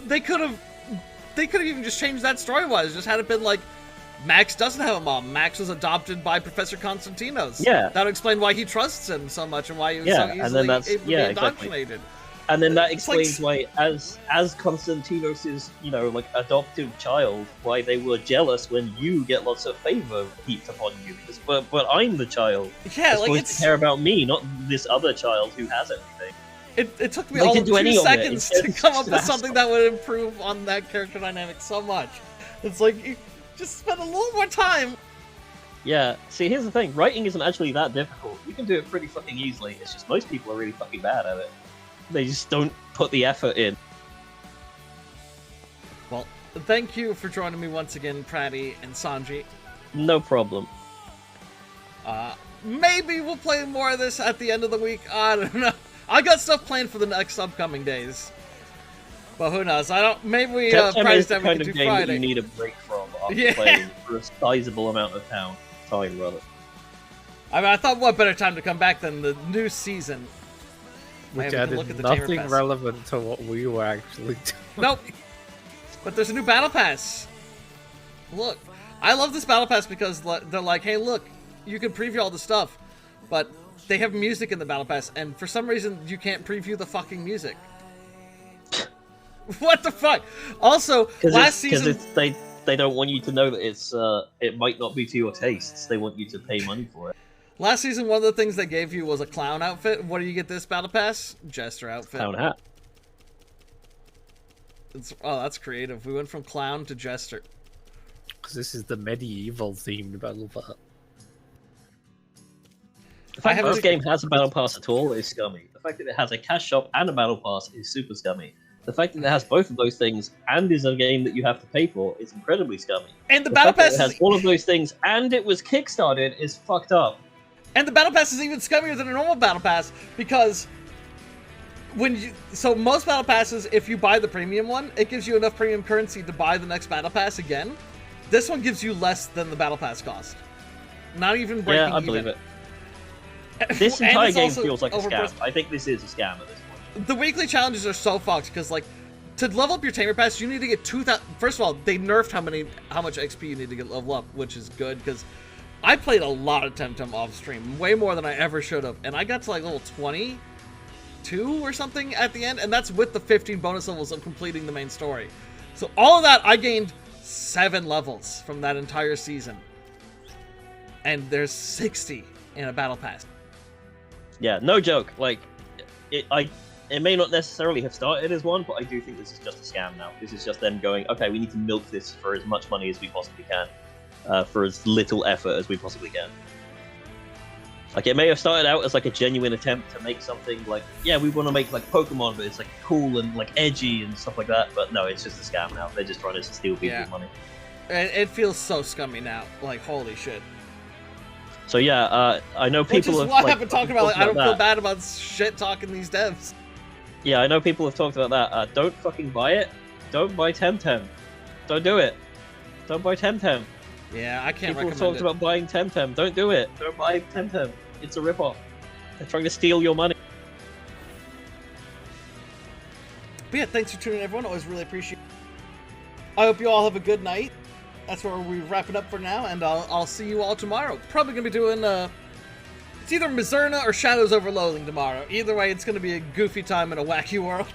they could have even just changed that story-wise. Just had it been like, Max doesn't have a mom. Max was adopted by Professor Konstantinos. Yeah. That would explain why he trusts him so much and why he was Yeah, so and easily then that's- able to yeah, be exactly. indoctrinated. and then that It's like explains why, as Konstantinos' you know like adoptive child, why they were jealous when you get lots of favor heaped upon you. Because, but I'm the child. Yeah, You're like supposed it's... to care about me, not this other child who has everything. It took me They all can of do 2 any of it. seconds It's to just come up an with something asshole. that would improve on that character dynamic so much. It's like, you just spend a little more time. Yeah, see, here's the thing. Writing isn't actually that difficult. You can do it pretty fucking easily. It's just most people are really fucking bad at it. They just don't put the effort in. Well, thank you for joining me once again, Pratty and Sanji. No problem. Maybe we'll play more of this at the end of the week. I don't know. I got stuff planned for the next upcoming days. But who knows? I don't. Maybe we Temtem prize is the that we kind can of do game that Friday. you need a break from after Yeah. playing for a sizable amount of time, rather. I mean, I thought what better time to come back than the new season. Which Maybe we can look at added the Tamer nothing Pass. relevant to what we were actually doing. Nope. But there's a new battle pass. Look, I love this battle pass because they're like, hey, look, you can preview all the stuff, but they have music in the battle pass, and for some reason you can't preview the fucking music. What the fuck? Also, last season, they don't want you to know that it's it might not be to your tastes. They want you to pay money for it. last season, one of the things they gave you was a clown outfit. What do you get this battle pass? Jester outfit. Clown hat. Oh, that's creative. We went from clown to jester. Because this is the medieval themed battle pass. The fact that haven't- this game has a battle pass at all is scummy. The fact that it has a cash shop and a battle pass is super scummy. The fact that it has both of those things and is a game that you have to pay for is incredibly scummy. And the The battle fact that pass it has all of those things and it was kickstarted is fucked up. And the battle pass is even scummier than a normal battle pass because so most battle passes, if you buy the premium one, it gives you enough premium currency to buy the next battle pass again. This one gives you less than the battle pass cost. Not even breaking Yeah, I believe even. it. This And entire it's game also feels like a scam. overpriced. I think this is a scam at this point. The weekly challenges are so fucked because, like, to level up your Tamer Pass, you need to get 2,000. First of all, they nerfed how much XP you need to get level up, which is good because I played a lot of Temtem off stream, way more than I ever should have, and I got to like level 22 or something at the end, and that's with the 15 bonus levels of completing the main story. So all of that, I gained 7 levels from that entire season, and there's 60 in a battle pass. Yeah, no joke. Like, it may not necessarily have started as one, but I do think this is just a scam now. This is just them going, okay, we need to milk this for as much money as we possibly can, for as little effort as we possibly can. Like, it may have started out as like a genuine attempt to make something like, yeah, we want to make like Pokemon, but it's like cool and like edgy and stuff like that. But no, it's just a scam now. They're just trying to steal people's Yeah. money. It feels so scummy now. Like, holy shit. So yeah, I know Which people is have why like, I've been talking about, like, I don't that. feel bad about shit talking these devs. Yeah, I know people have talked about that. Don't fucking buy it. Don't buy Temtem. Don't do it. Don't buy Temtem. Yeah, I can't People recommend talked it. about buying Temtem. Don't do it. Don't buy Temtem. It's a ripoff. They're trying to steal your money. But yeah, thanks for tuning in, everyone. Always really appreciate it. I hope you all have a good night. That's where we wrap it up for now, and I'll see you all tomorrow. Probably gonna be doing it's either Mizurna or Shadows over Loathing tomorrow. Either way, it's gonna be a goofy time in a wacky world.